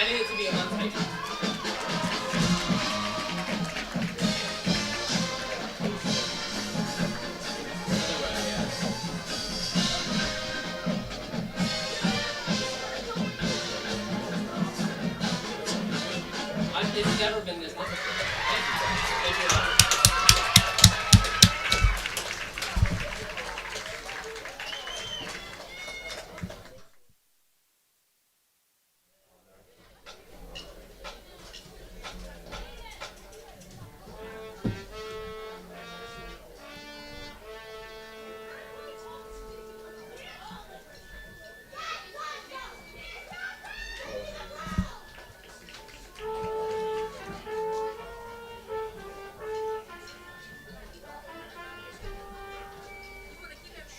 I need it to be untight. It's never been this difficult.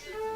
Thank you.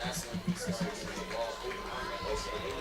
That's when he started to evolve.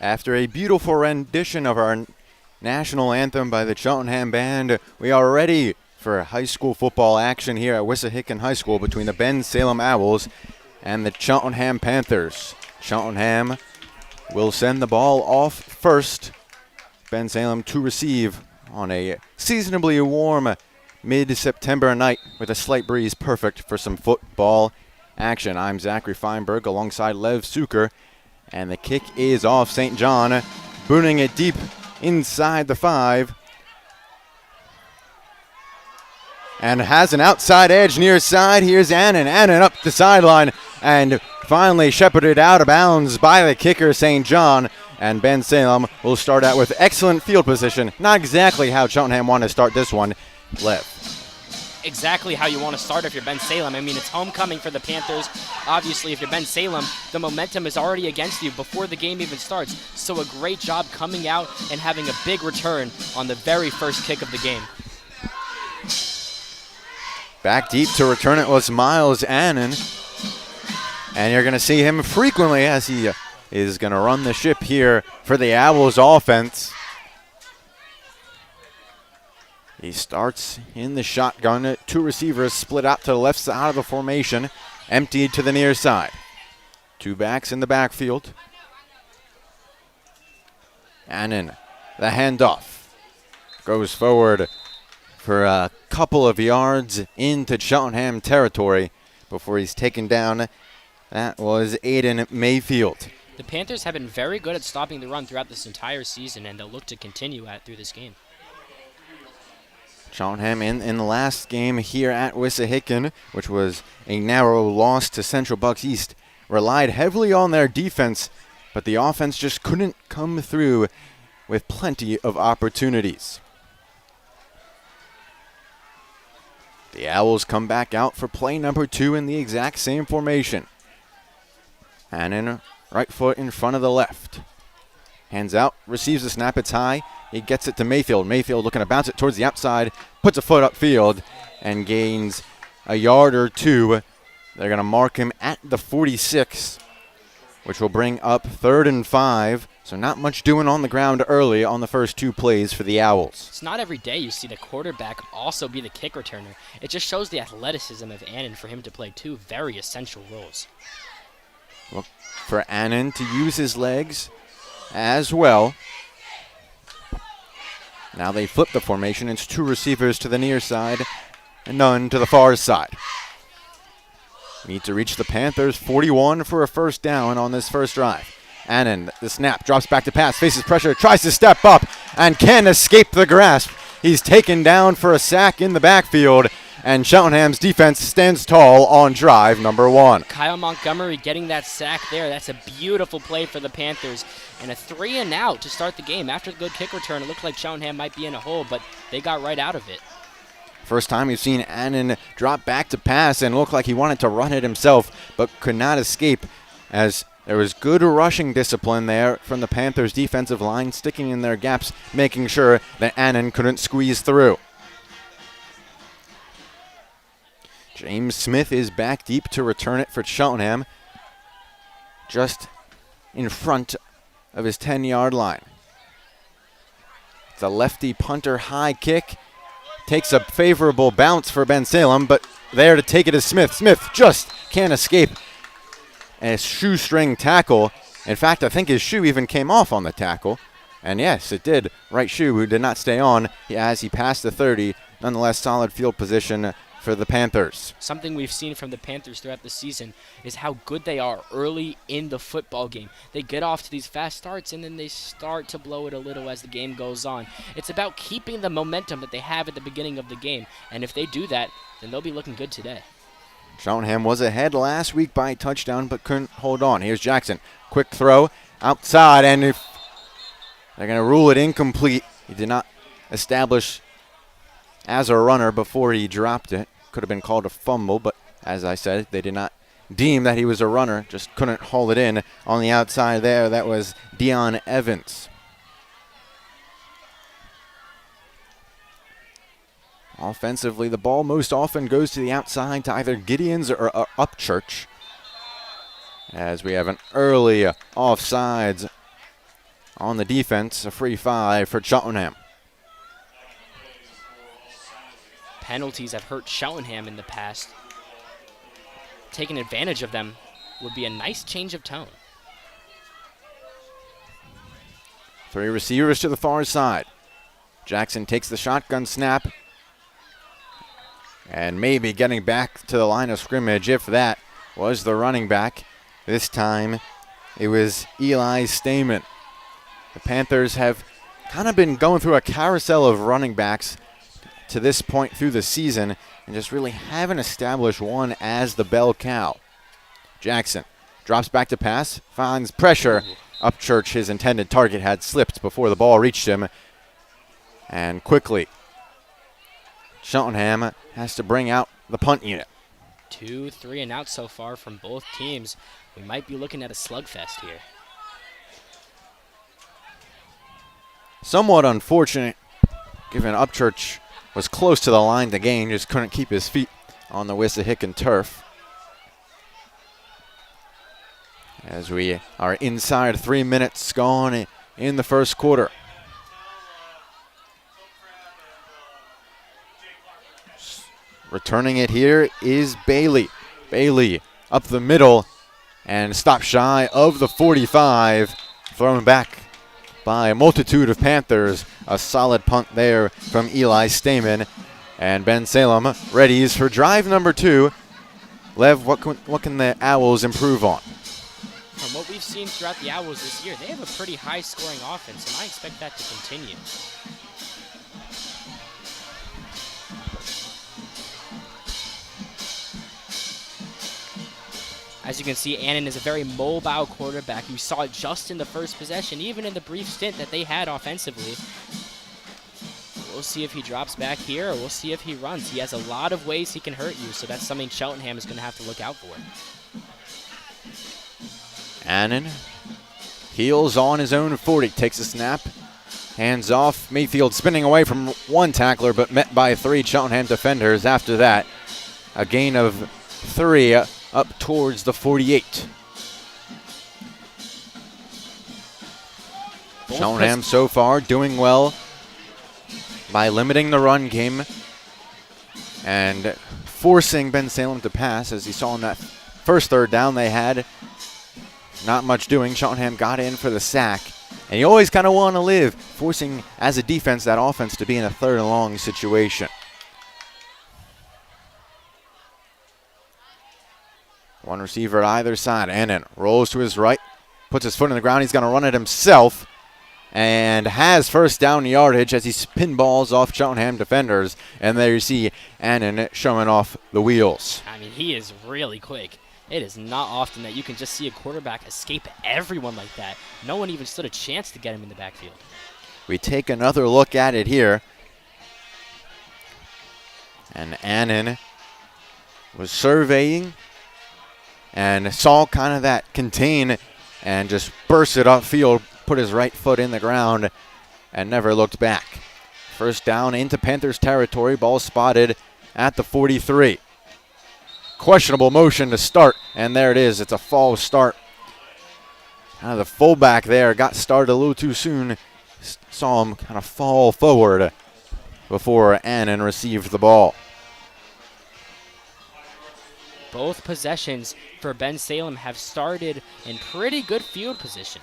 After a beautiful rendition of our national anthem by the Cheltenham Band, we are ready for high school football action here at Wissahickon High School between the Bensalem Owls and the Cheltenham Panthers. Cheltenham will send the ball off first. Bensalem to receive on a seasonably warm mid-September night with a slight breeze, perfect for some football action. I'm Zachary Feinberg alongside Lev Suker, and the kick is off. St. John booting it deep inside the 5. And has an outside edge near side. Here's Annan. Annan up the sideline and finally shepherded out of bounds by the kicker, St. John. And Bensalem will start out with excellent field position. Not exactly how Cheltenham want to start this one. Lev. Exactly how you want to start if you're Bensalem. I mean, it's homecoming for the Panthers. Obviously, if you're Bensalem, the momentum is already against you before the game even starts. So a great job coming out and having a big return on the very first kick of the game. Back deep to return it was Miles Annan. And you're going to see him frequently as he is going to run the ship here for the Owls offense. He starts in the shotgun. 2 receivers split out to the left side of the formation, emptied to the near side. 2 backs in the backfield. Annan, the handoff, goes forward for a couple of yards into Cheltenham territory before he's taken down. That was Aiden Mayfield. The Panthers have been very good at stopping the run throughout this entire season, and they'll look to continue at through this game. Cheltenham in the last game here at Wissahickon, which was a narrow loss to Central Bucks East, relied heavily on their defense, but the offense just couldn't come through with plenty of opportunities. The Owls come back out for play number 2 in the exact same formation. Annan, right foot in front of the left. Hands out, receives the snap, it's high. He gets it to Mayfield. Mayfield looking to bounce it towards the outside, puts a foot upfield, and gains a yard or 2. They're going to mark him at the 46, which will bring up 3rd and 5. So not much doing on the ground early on the first 2 plays for the Owls. It's not every day you see the quarterback also be the kick returner. It just shows the athleticism of Annan for him to play 2 very essential roles. Look for Annan to use his legs as well. Now they flip the formation. It's 2 receivers to the near side and none to the far side. Need to reach the Panthers 41 for a first down on this first drive. Annan, the snap, drops back to pass, faces pressure, tries to step up, and can escape the grasp. He's taken down for a sack in the backfield, and Cheltenham's defense stands tall on drive number 1. Kyle Montgomery getting that sack there. That's a beautiful play for the Panthers. And a 3 and out to start the game. After the good kick return, it looked like Cheltenham might be in a hole, but they got right out of it. First time we've seen Annan drop back to pass and look like he wanted to run it himself, but could not escape, as there was good rushing discipline there from the Panthers' defensive line, sticking in their gaps, making sure that Annan couldn't squeeze through. James Smith is back deep to return it for Cheltenham, just in front of his 10-yard line. It's a lefty punter high kick. Takes a favorable bounce for Bensalem, but there to take it is Smith. Smith just can't escape a shoestring tackle. In fact, I think his shoe even came off on the tackle. And yes, it did. Right shoe who did not stay on as he passed the 30. Nonetheless, solid field position for the Panthers. Something we've seen from the Panthers throughout the season is how good they are early in the football game. They get off to these fast starts and then they start to blow it a little as the game goes on. It's about keeping the momentum that they have at the beginning of the game, and if they do that, then they'll be looking good today. Cheltenham was ahead last week by a touchdown but couldn't hold on. Here's Jackson. Quick throw outside, and if they're going to rule it incomplete. He did not establish as a runner before he dropped it. Could have been called a fumble, but as I said, they did not deem that he was a runner. Just couldn't haul it in on the outside there. That was Dion Evans. Offensively, the ball most often goes to the outside to either Gideonss or Upchurch, as we have an early offsides on the defense, a free 5 for Cheltenham. Penalties have hurt Cheltenham in the past. Taking advantage of them would be a nice change of tone. 3 receivers to the far side. Jackson takes the shotgun snap. And maybe getting back to the line of scrimmage, if that was the running back. This time it was Eli Stamen. The Panthers have kind of been going through a carousel of running backs to this point through the season and just really haven't established one as the bell cow. Jackson drops back to pass, finds pressure. Upchurch, his intended target, had slipped before the ball reached him. And quickly, Cheltenham has to bring out the punt unit. 2 3 and out so far from both teams. We might be looking at a slugfest here. Somewhat unfortunate, given Upchurch was close to the line to gain, just couldn't keep his feet on the Wissahickon turf. As we are inside 3 minutes gone in the first quarter. Returning it here is Bailey. Bailey up the middle and stopped shy of the 45. Thrown back by a multitude of Panthers. A solid punt there from Eli Stamen. And Bensalem readies for drive number 2. Lev, what can the Owls improve on? From what we've seen throughout the Owls this year, they have a pretty high-scoring offense, and I expect that to continue. As you can see, Annan is a very mobile quarterback. You saw it just in the first possession, even in the brief stint that they had offensively. We'll see if he drops back here, or we'll see if he runs. He has a lot of ways he can hurt you, so that's something Cheltenham is going to have to look out for. Annan heels on his own 40, takes a snap, hands off. Mayfield spinning away from one tackler, but met by 3 Cheltenham defenders after that. A gain of 3 up towards the 48. Cheltenham so far doing well by limiting the run game and forcing Bensalem to pass. As you saw in that first third down they had, not much doing. Cheltenham got in for the sack. And you always kind of want to live, forcing, as a defense, that offense to be in a 3rd and long situation. One receiver at either side. Annan rolls to his right, puts his foot in the ground. He's going to run it himself and has first down yardage as he pinballs off Cheltenham defenders. And there you see Annan showing off the wheels. I mean, he is really quick. It is not often that you can just see a quarterback escape everyone like that. No one even stood a chance to get him in the backfield. We take another look at it here. And Annan was surveying and saw kind of that contain and just burst it upfield, put his right foot in the ground, and never looked back. First down into Panthers territory, ball spotted at the 43. Questionable motion to start, and there it is. It's a false start. The fullback there got started a little too soon. Saw him kind of fall forward before Annan received the ball. Both possessions for Bensalem have started in pretty good field position.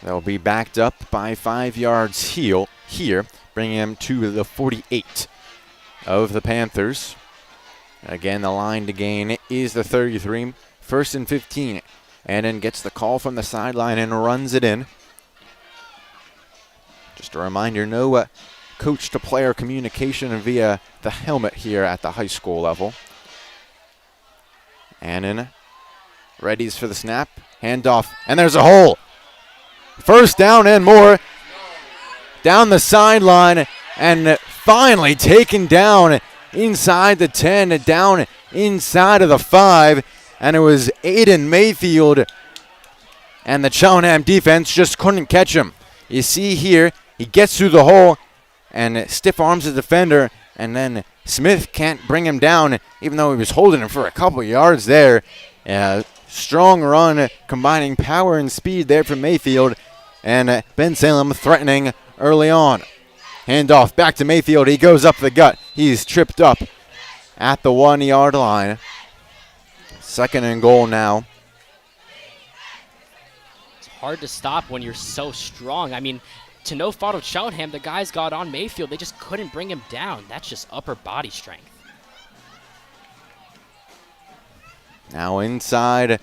They'll be backed up by 5 yards here, bringing him to the 48 of the Panthers. Again, the line to gain is the 33. 1st and 15. Annan gets the call from the sideline and runs it in. Just a reminder, no coach-to-player communication via the helmet here at the high school level. Annan readies for the snap, handoff, and there's a hole. First down and more. Down the sideline and finally taken down inside the 10, down inside of the 5. And it was Aiden Mayfield, and the Cheltenham defense just couldn't catch him. You see here, he gets through the hole and stiff arms the defender, and then Smith can't bring him down, even though he was holding him for a couple yards there. strong run, combining power and speed there from Mayfield, and Bensalem threatening early on. Handoff back to Mayfield. He goes up the gut. He's tripped up at the 1-yard line. 2nd and goal now. It's hard to stop when you're so strong. I mean, to no fault of Cheltenham, the guys got on Mayfield. They just couldn't bring him down. That's just upper body strength. Now inside,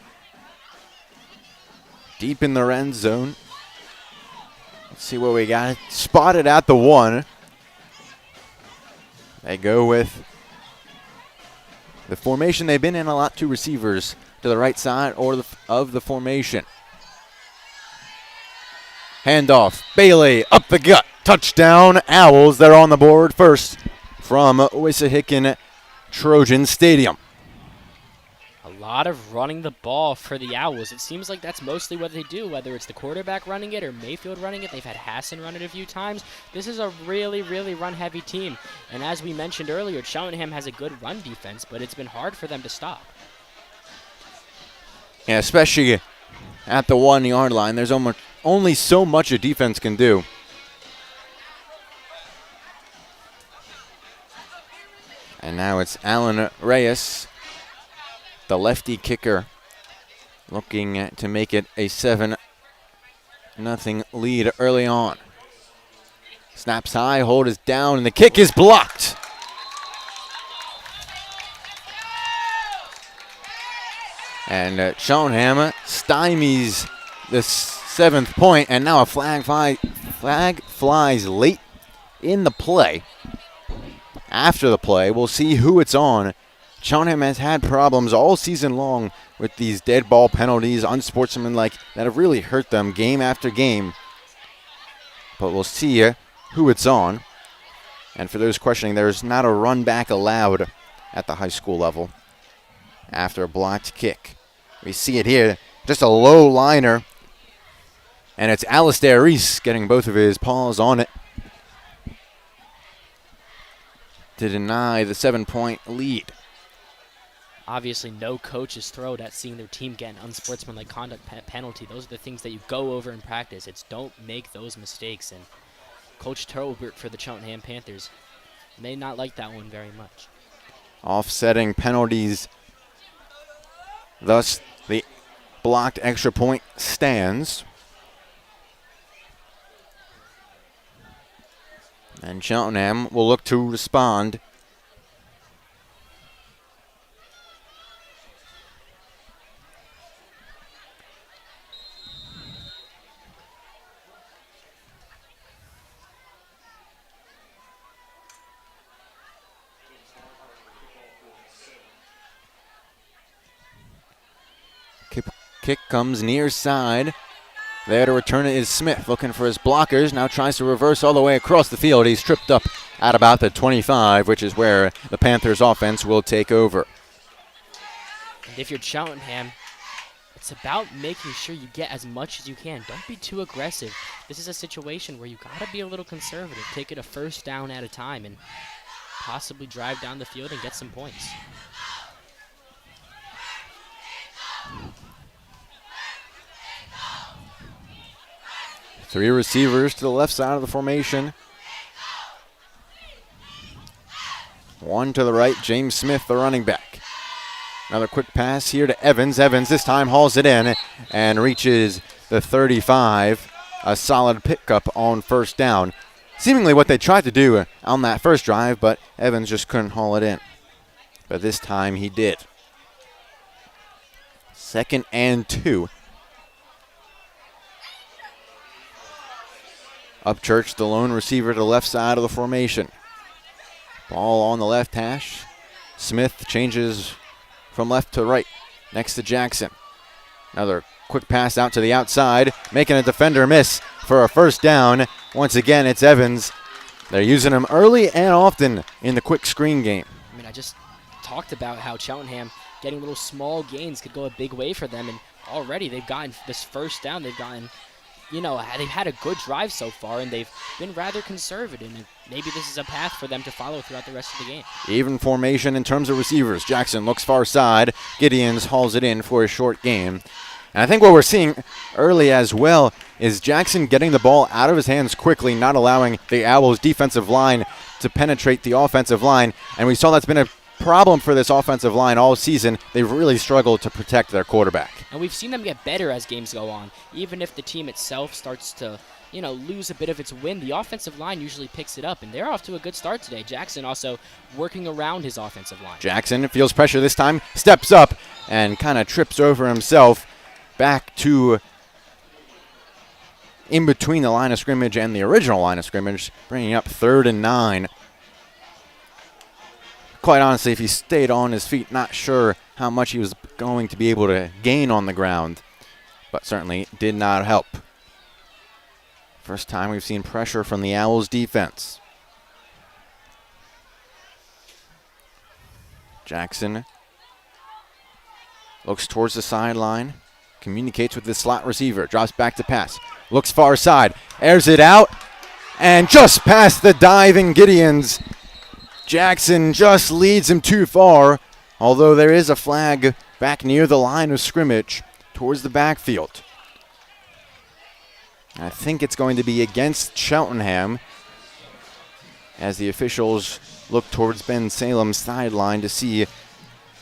deep in the end zone. Let's see what we got. Spotted at the 1. They go with the formation they've been in a lot. 2 receivers to the right side of the formation. Handoff. Bailey up the gut. Touchdown. Owls. They're on the board first from Wissahickon Trojan Stadium. A lot of running the ball for the Owls. It seems like that's mostly what they do, whether it's the quarterback running it or Mayfield running it. They've had Hassan run it a few times. This is a really, really run-heavy team. And as we mentioned earlier, Cheltenham has a good run defense, but it's been hard for them to stop. Yeah, especially at the 1-yard line. There's only so much a defense can do. And now it's Alan Reyes, the lefty kicker, looking to make it a 7-0 lead early on. Snaps high, hold is down, and the kick is blocked. And Cheltenham stymies the 7th point, and now a flag flies late in the play. After the play, we'll see who it's on. Cheltenham has had problems all season long with these dead ball penalties, unsportsmanlike, that have really hurt them game after game. But we'll see who it's on. And for those questioning, there's not a run back allowed at the high school level after a blocked kick. We see it here, just a low liner. And it's Alistair Reese getting both of his paws on it to deny the 7-point lead. Obviously, no coach is thrilled at seeing their team get an unsportsmanlike conduct penalty. Those are the things that you go over in practice. It's don't make those mistakes. And Coach Turlbert for the Cheltenham Panthers may not like that one very much. Offsetting penalties. Thus, the blocked extra point stands. And Cheltenham will look to respond. Kick comes near side. There to return it is Smith, looking for his blockers. Now tries to reverse all the way across the field. He's tripped up at about the 25, which is where the Panthers offense will take over. And if you're Cheltenham, it's about making sure you get as much as you can. Don't be too aggressive. This is a situation where you got to be a little conservative. Take it a first down at a time and possibly drive down the field and get some points. Three receivers to the left side of the formation. One to the right, James Smith, the running back. Another quick pass here to Evans. Evans this time hauls it in and reaches the 35. A solid pickup on first down. Seemingly what they tried to do on that first drive, but Evans just couldn't haul it in. But this time he did. 2nd and 2. Upchurch, the lone receiver to the left side of the formation. Ball on the left hash. Smith changes from left to right, next to Jackson. Another quick pass out to the outside, making a defender miss for a first down. Once again, it's Evans. They're using him early and often in the quick screen game. I mean, I just talked about how Cheltenham getting little small gains could go a big way for them, and already they've gotten this first down. They've gotten they've had a good drive so far, and they've been rather conservative. And maybe this is a path for them to follow throughout the rest of the game. Even formation in terms of receivers. Jackson looks far side. Gideonss hauls it in for a short game. And I think what we're seeing early as well is Jackson getting the ball out of his hands quickly, not allowing the Owls' defensive line to penetrate the offensive line. And we saw that's been a problem for this offensive line all season. They've really struggled to protect their quarterback. And we've seen them get better as games go on. Even if the team itself starts to, lose a bit of its wind, the offensive line usually picks it up, and they're off to a good start today. Jackson also working around his offensive line. Jackson feels pressure this time, steps up, and kind of trips over himself back to in between the line of scrimmage and the original line of scrimmage, bringing up 3rd and 9. Quite honestly, if he stayed on his feet, not sure how much he was going to be able to gain on the ground, but certainly did not help. First time we've seen pressure from the Owls defense. Jackson looks towards the sideline, communicates with the slot receiver, drops back to pass, looks far side, airs it out, and just past the diving Gideonss. Jackson just leads him too far, although there is a flag back near the line of scrimmage towards the backfield. I think it's going to be against Cheltenham as the officials look towards Bensalem's sideline to see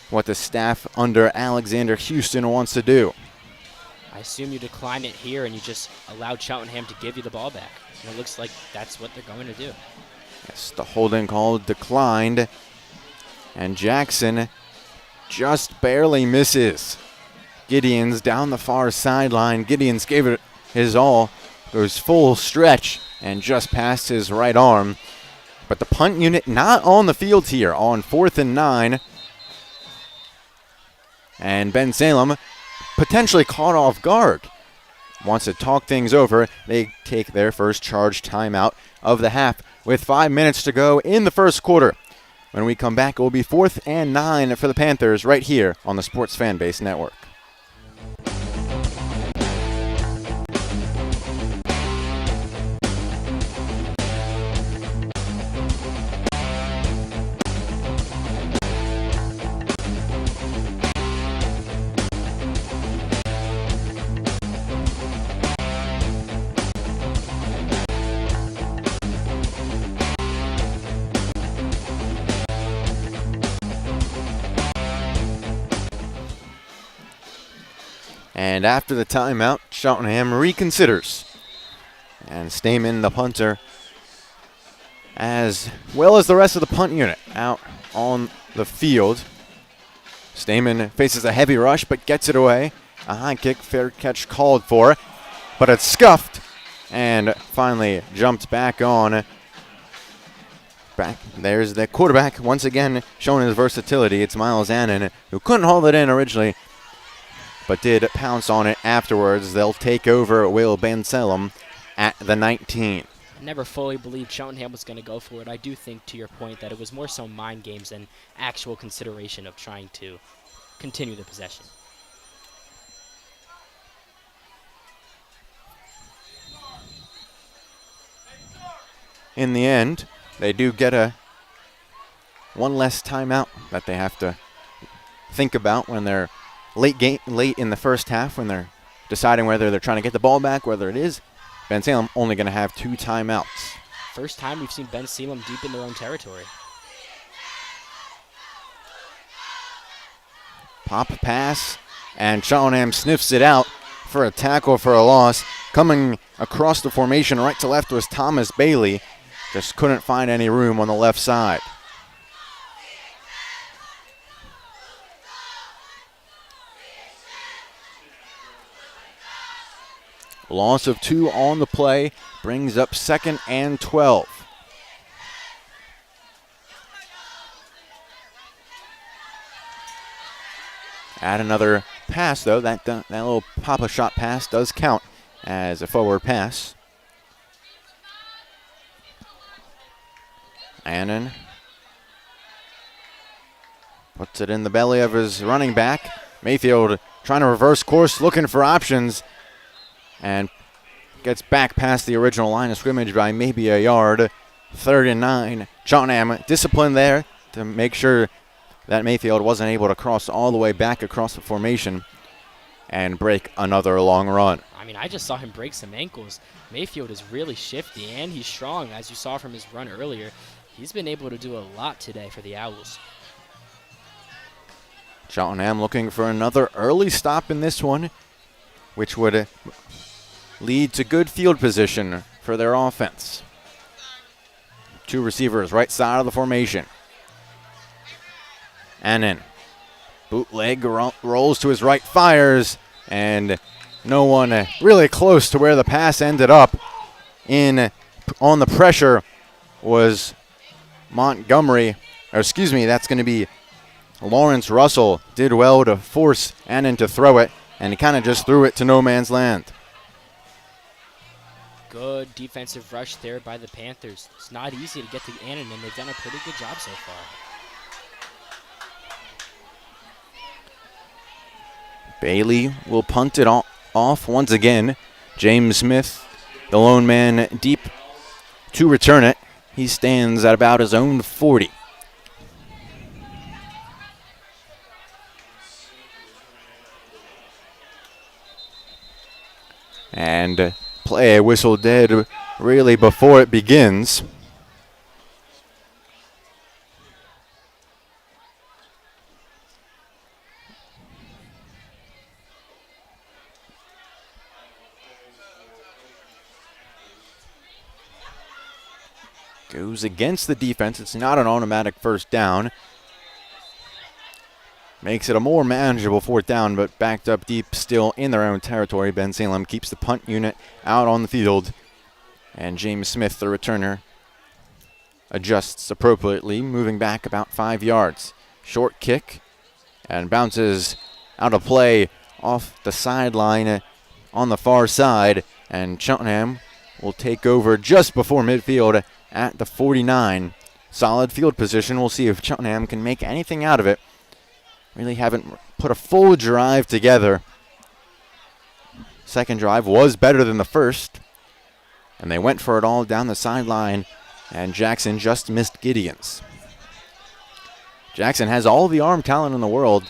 what the staff under Alexander Houston wants to do. I assume you decline it here and you just allow Cheltenham to give you the ball back. And it looks like that's what they're going to do. Yes, the holding call declined, and Jackson just barely misses. Gideonss down the far sideline. Gideonss gave it his all, goes full stretch, and just past his right arm. But the punt unit not on the field here on 4th and 9. And Bensalem potentially caught off guard. Wants to talk things over. They take their first charge timeout of the half with 5 minutes to go in the first quarter. When we come back, it will be 4th and 9 for the Panthers right here on the Sports Fanbase Network. And after the timeout, Cheltenham reconsiders. And Stamen, the punter, as well as the rest of the punt unit, out on the field. Stamen faces a heavy rush but gets it away. A high kick, fair catch called for, but it's scuffed and finally jumped back on. There's the quarterback once again showing his versatility. It's Miles Annan, who couldn't hold it in originally, but did pounce on it afterwards. They'll take over Will Bensalem at the 19. I never fully believed Cheltenham was going to go for it. I do think, to your point, that it was more so mind games than actual consideration of trying to continue the possession. In the end, they do get one less timeout that they have to think about when they're late in the first half, when they're deciding whether they're trying to get the ball back, whether it is. Bensalem only going to have 2 timeouts. First time we've seen Bensalem deep in their own territory. Pop pass, and Cheltenham sniffs it out for a tackle for a loss. Coming across the formation right to left was Thomas Bailey. Just couldn't find any room on the left side. Loss of 2 on the play brings up 2nd and 12. Add another pass, though. That little pop-a shot pass does count as a forward pass. Annan puts it in the belly of his running back. Mayfield trying to reverse course, looking for options, and gets back past the original line of scrimmage by maybe a yard. 3rd and 9. Cheltenham disciplined there to make sure that Mayfield wasn't able to cross all the way back across the formation and break another long run. I mean, I just saw him break some ankles. Mayfield is really shifty, and he's strong, as you saw from his run earlier. He's been able to do a lot today for the Owls. Cheltenham looking for another early stop in this one, which would lead to good field position for their offense. 2 receivers, right side of the formation. Annan, bootleg rolls to his right, fires, and no one really close to where the pass ended up. On the pressure was Montgomery, that's going to be Lawrence Russell. Did well to force Annan to throw it, and he kind of just threw it to no man's land. Good defensive rush there by the Panthers. It's not easy to get to Annan, and they've done a pretty good job so far. Bailey will punt it off once again. James Smith, the lone man deep to return it. He stands at about his own 40. And play whistle dead really before it begins. Goes against the defense. It's not an automatic first down. Makes it a more manageable 4th down, but backed up deep still in their own territory. Bensalem keeps the punt unit out on the field. And James Smith, the returner, adjusts appropriately, moving back about 5 yards. Short kick and bounces out of play off the sideline on the far side. And Cheltenham will take over just before midfield at the 49. Solid field position. We'll see if Cheltenham can make anything out of it. Really haven't put a full drive together. Second drive was better than the first. And they went for it all down the sideline. And Jackson just missed Gideonss. Jackson has all the arm talent in the world.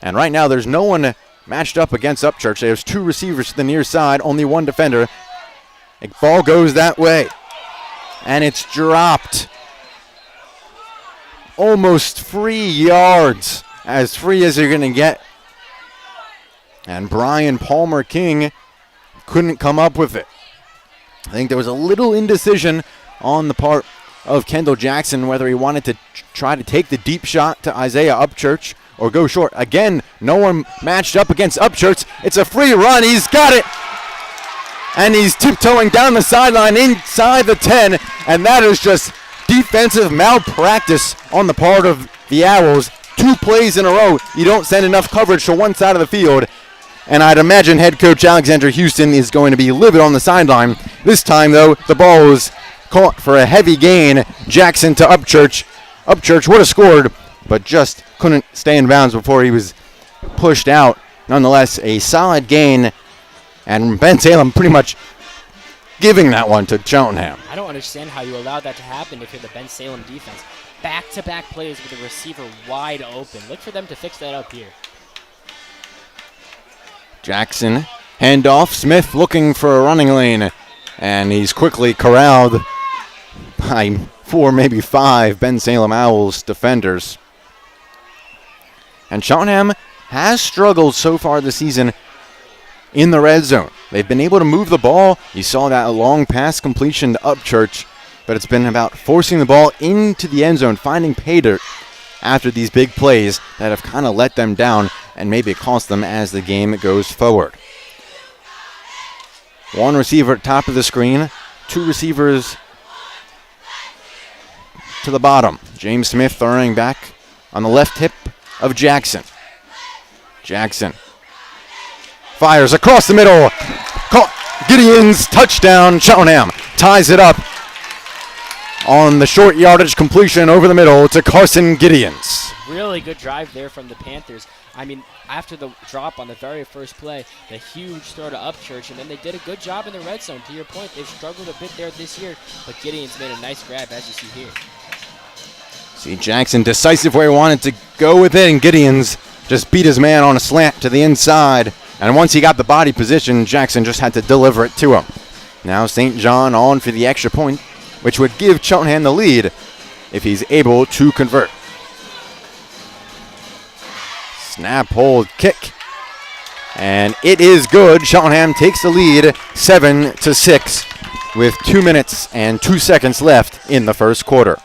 And right now there's no one matched up against Upchurch. There's 2 receivers to the near side, only 1 defender. The ball goes that way. And it's dropped. Almost 3 yards, as free as you're going to get. And Brian Palmer King couldn't come up with it. I think there was a little indecision on the part of Kendall Jackson whether he wanted to try to take the deep shot to Isaiah Upchurch or go short. Again, no one matched up against Upchurch. It's a free run. He's got it. And he's tiptoeing down the sideline inside the 10. And that is just defensive malpractice on the part of the Owls. 2 plays in a row. You don't send enough coverage to one side of the field. And I'd imagine head coach Alexander Houston is going to be livid on the sideline. This time, though, the ball was caught for a heavy gain. Jackson to Upchurch. Upchurch would have scored, but just couldn't stay in bounds before he was pushed out. Nonetheless, a solid gain. And Bensalem pretty much giving that one to Cheltenham. I don't understand how you allowed that to happen if you're the Bensalem defense. Back-to-back plays with the receiver wide open. Look for them to fix that up here. Jackson, handoff. Smith looking for a running lane. And he's quickly corralled by 4, maybe 5 Bensalem Owls defenders. And Cheltenham has struggled so far this season in the red zone. They've been able to move the ball. You saw that long pass completion to Upchurch, but it's been about forcing the ball into the end zone, finding pay dirt after these big plays that have kind of let them down and maybe cost them as the game goes forward. 1 receiver at top of the screen, 2 receivers to the bottom. James Smith throwing back on the left hip of Jackson. Jackson fires across the middle. Gideonss, touchdown. Cheltenham ties it up on the short yardage completion over the middle to Carson Gideonss. really good drive there from the Panthers. I mean, after the drop on the very first play, the huge throw to Upchurch, and then they did a good job in the red zone. To your point, they've struggled a bit there this year, but Gideonss made a nice grab, as you see here. See Jackson decisive where he wanted to go with it, and Gideonss just beat his man on a slant to the inside. And once he got the body position, Jackson just had to deliver it to him. Now St. John on for the extra point, which would give Cheltenham the lead if he's able to convert. Snap, hold, kick. And it is good. Cheltenham takes the lead 7-6 with 2 minutes and 2 seconds left in the first quarter.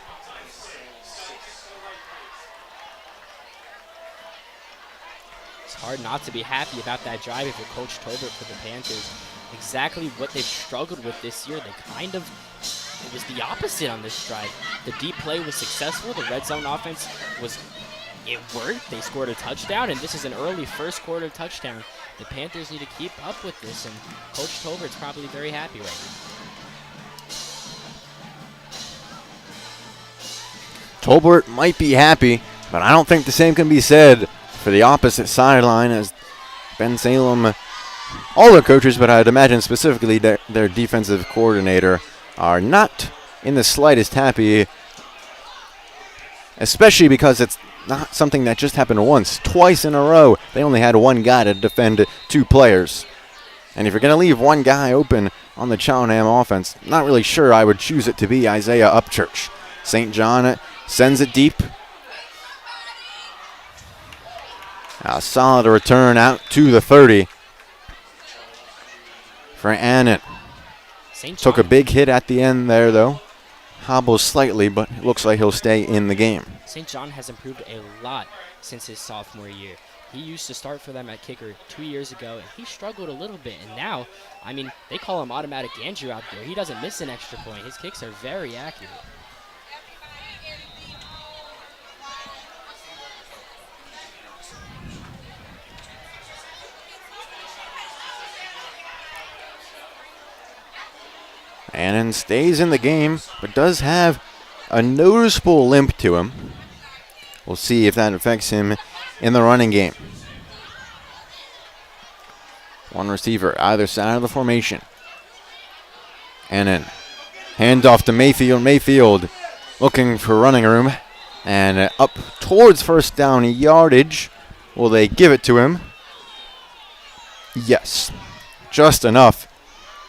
It's hard not to be happy about that drive if you're Coach Tobert for the Panthers. Exactly what they've struggled with this year. It was the opposite on this drive. The deep play was successful. The red zone offense it worked. They scored a touchdown, and this is an early first quarter touchdown. The Panthers need to keep up with this, and Coach Tobert's probably very happy right now. Tolbert might be happy, but I don't think the same can be said for the opposite sideline, as Bensalem, all their coaches, but I'd imagine specifically their defensive coordinator, are not in the slightest happy, especially because it's not something that just happened once. Twice in a row, they only had one guy to defend 2 players. And if you're going to leave one guy open on the Cheltenham offense, not really sure I would choose it to be Isaiah Upchurch. St. John sends it deep. A solid return out to the 30 for Annan. Took a big hit at the end there, though. Hobbles slightly, but it looks like he'll stay in the game. St. John has improved a lot since his sophomore year. He used to start for them at kicker 2 years ago, and he struggled a little bit. And now, I mean, they call him Automatic Andrew out there. He doesn't miss an extra point. His kicks are very accurate. Annan stays in the game, but does have a noticeable limp to him. We'll see if that affects him in the running game. One receiver either side of the formation. Annan, handoff to Mayfield. Mayfield looking for running room, and up towards first down yardage. Will they give it to him? Yes, just enough.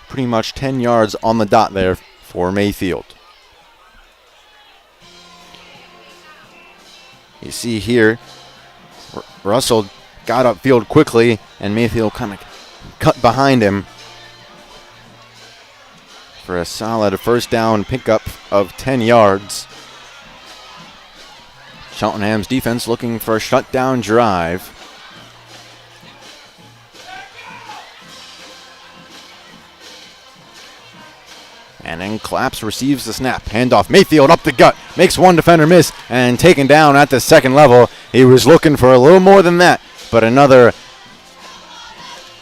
Pretty much 10 yards on the dot there for Mayfield. You see here, Russell got upfield quickly, and Mayfield kind of cut behind him for a solid first down pickup of 10 yards. Cheltenham's defense looking for a shutdown drive. And then Claps receives the snap. Handoff. Mayfield up the gut. Makes one defender miss and taken down at the second level. He was looking for a little more than that, but another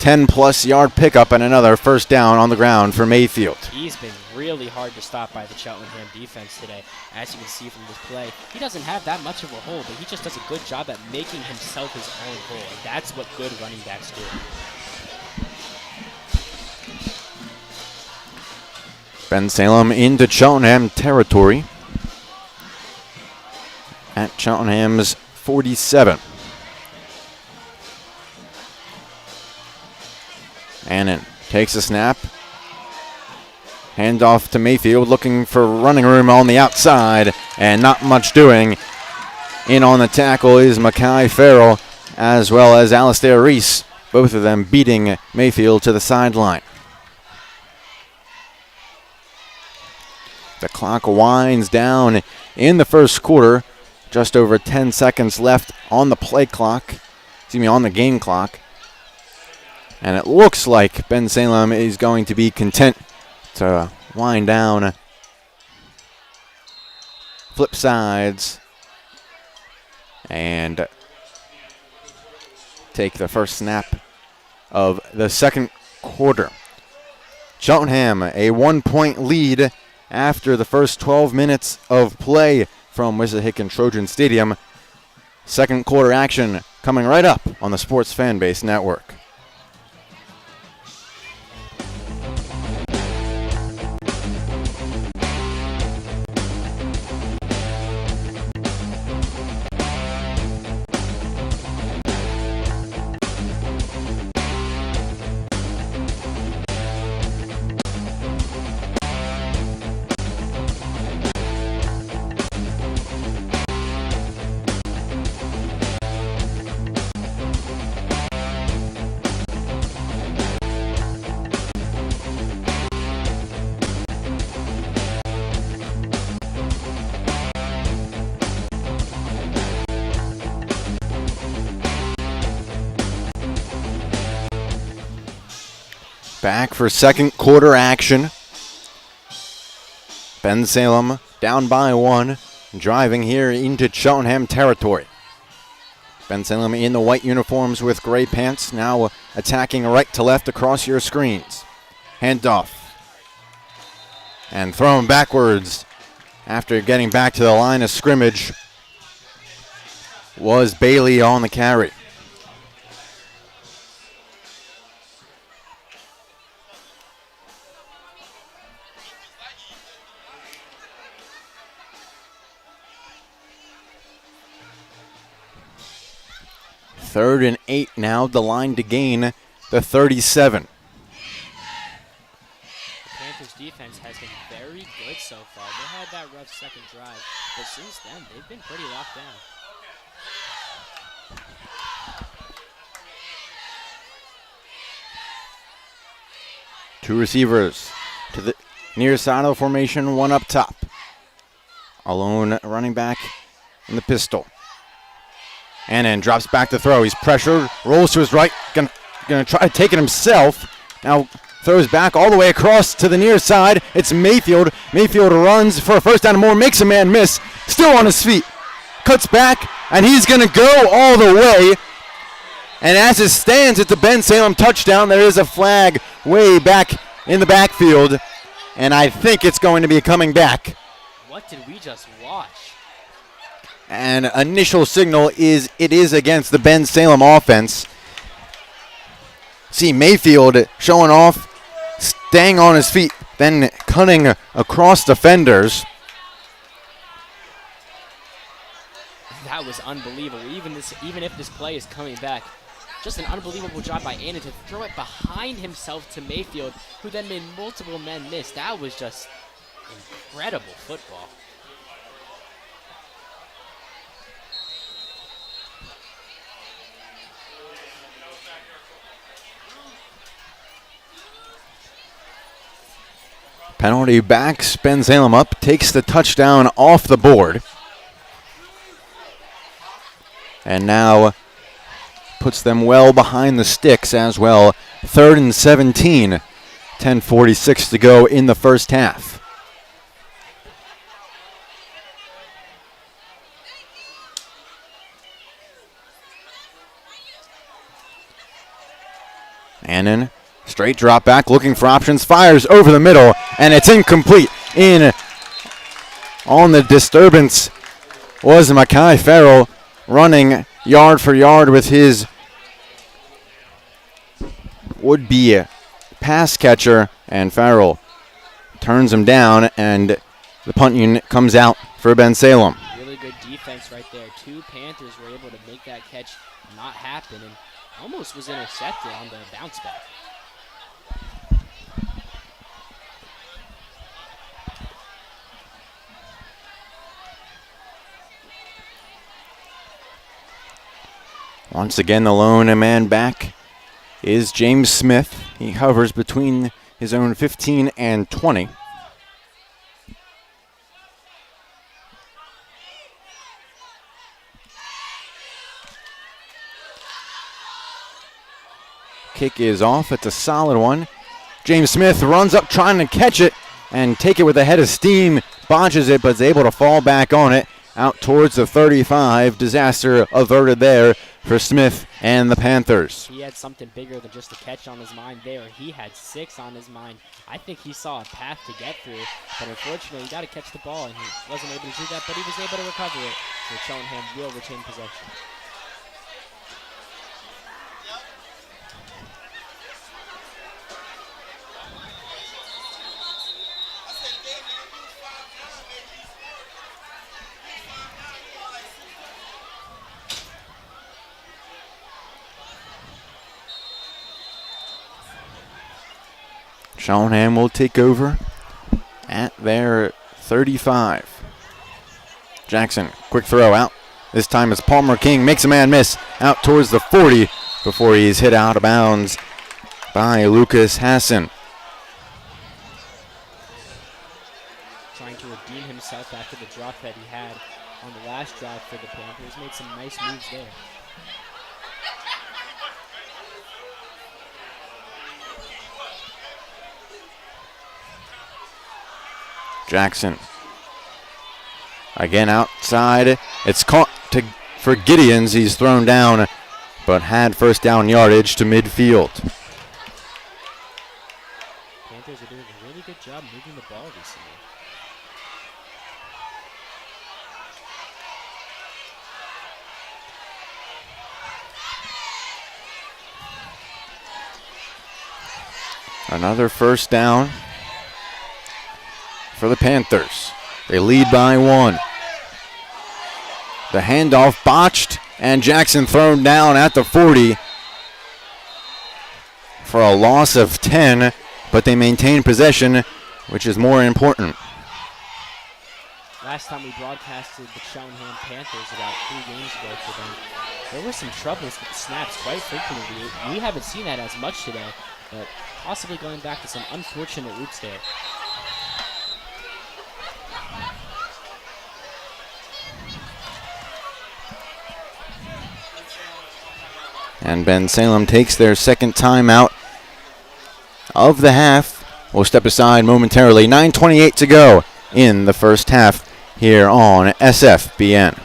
10-plus yard pickup and another first down on the ground for Mayfield. He's been really hard to stop by the Cheltenham defense today. As you can see from this play, he doesn't have that much of a hole, but he just does a good job at making himself his own hole. And that's what good running backs do. Bensalem into Cheltenham territory at Cheltenham's 47. Annan takes a snap. Handoff to Mayfield, looking for running room on the outside, and not much doing. In on the tackle is Mackay Farrell, as well as Alistair Reese, both of them beating Mayfield to the sideline. The clock winds down in the first quarter. Just over 10 seconds left on the play clock. On the game clock. And it looks like Bensalem is going to be content to wind down. Flip sides. And take the first snap of the second quarter. Cheltenham, a 1-point lead after the first 12 minutes of play from Wissahickon Trojan Stadium. Second quarter action coming right up on the Sports Fan Base Network. Back for second quarter action. Bensalem down by 1, driving here into Cheltenham territory. Bensalem in the white uniforms with gray pants, now attacking right to left across your screens. Handoff. And thrown backwards after getting back to the line of scrimmage was Bailey on the carry. Third and 8 now, the line to gain the 37. The Panthers defense has been very good so far. They had that rough second drive, but since then, they've been pretty locked down. Two receivers to the near side of the formation, one up top. Alone running back in the pistol. And then drops back to throw. He's pressured, rolls to his right, gonna try to take it himself. Now throws back all the way across to the near side. It's Mayfield. Mayfield runs for a first down and more, makes a man miss. Still on his feet. Cuts back, and he's gonna go all the way. And as it stands, it's a Bensalem touchdown. There is a flag way back in the backfield, and I think it's going to be coming back. What did we just watch? And initial signal is it is against the Bensalem offense. See Mayfield showing off, staying on his feet, then cutting across defenders. That was unbelievable. Even if this play is coming back, just an unbelievable job by Annan to throw it behind himself to Mayfield, who then made multiple men miss. That was just incredible football. Penalty backs Bensalem up, takes the touchdown off the board. And now puts them well behind the sticks as well. 3rd and 17, 10:46 to go in the first half. Annan, straight drop back, looking for options, fires over the middle, and it's incomplete. In on the disturbance was Mackay Farrell, running yard for yard with his would-be pass catcher, and Farrell turns him down, and the punt unit comes out for Bensalem. Really good defense right there. Two Panthers were able to make that catch not happen, and almost was intercepted on the bounce back. Once again, the lone man back is James Smith. He hovers between his own 15 and 20. Kick is off. It's a solid one. James Smith runs up trying to catch it and take it with a head of steam. Botches it, but is able to fall back on it out towards the 35. Disaster averted there for Smith and the Panthers. He had something bigger than just a catch on his mind there. He had 6 on his mind. I think he saw a path to get through, but unfortunately he got to catch the ball, and he wasn't able to do that, but he was able to recover it. So Cheltenham will retain possession. Cheltenham will take over at their 35. Jackson, quick throw out. This time it's Palmer King, makes a man miss out towards the 40 before he's hit out of bounds by Lucas Hassan. Trying to redeem himself after the drop that he had on the last drive for the Panthers. Made some nice moves there. Jackson. Again outside. It's caught for Gideonss. He's thrown down, but had first down yardage to midfield. Panthers are doing a really good job moving the ball recently. Another first down for the Panthers. They lead by 1. The handoff botched, and Jackson thrown down at the 40 for a loss of 10, but they maintain possession, which is more important. Last time we broadcasted the Cheltenham Panthers about 3 games ago for them, there were some troubles with the snaps quite frequently. We haven't seen that as much today, but possibly going back to some unfortunate roots there. And Bensalem takes their second timeout of the half. We'll step aside momentarily. 9:28 to go in the first half here on SFBN.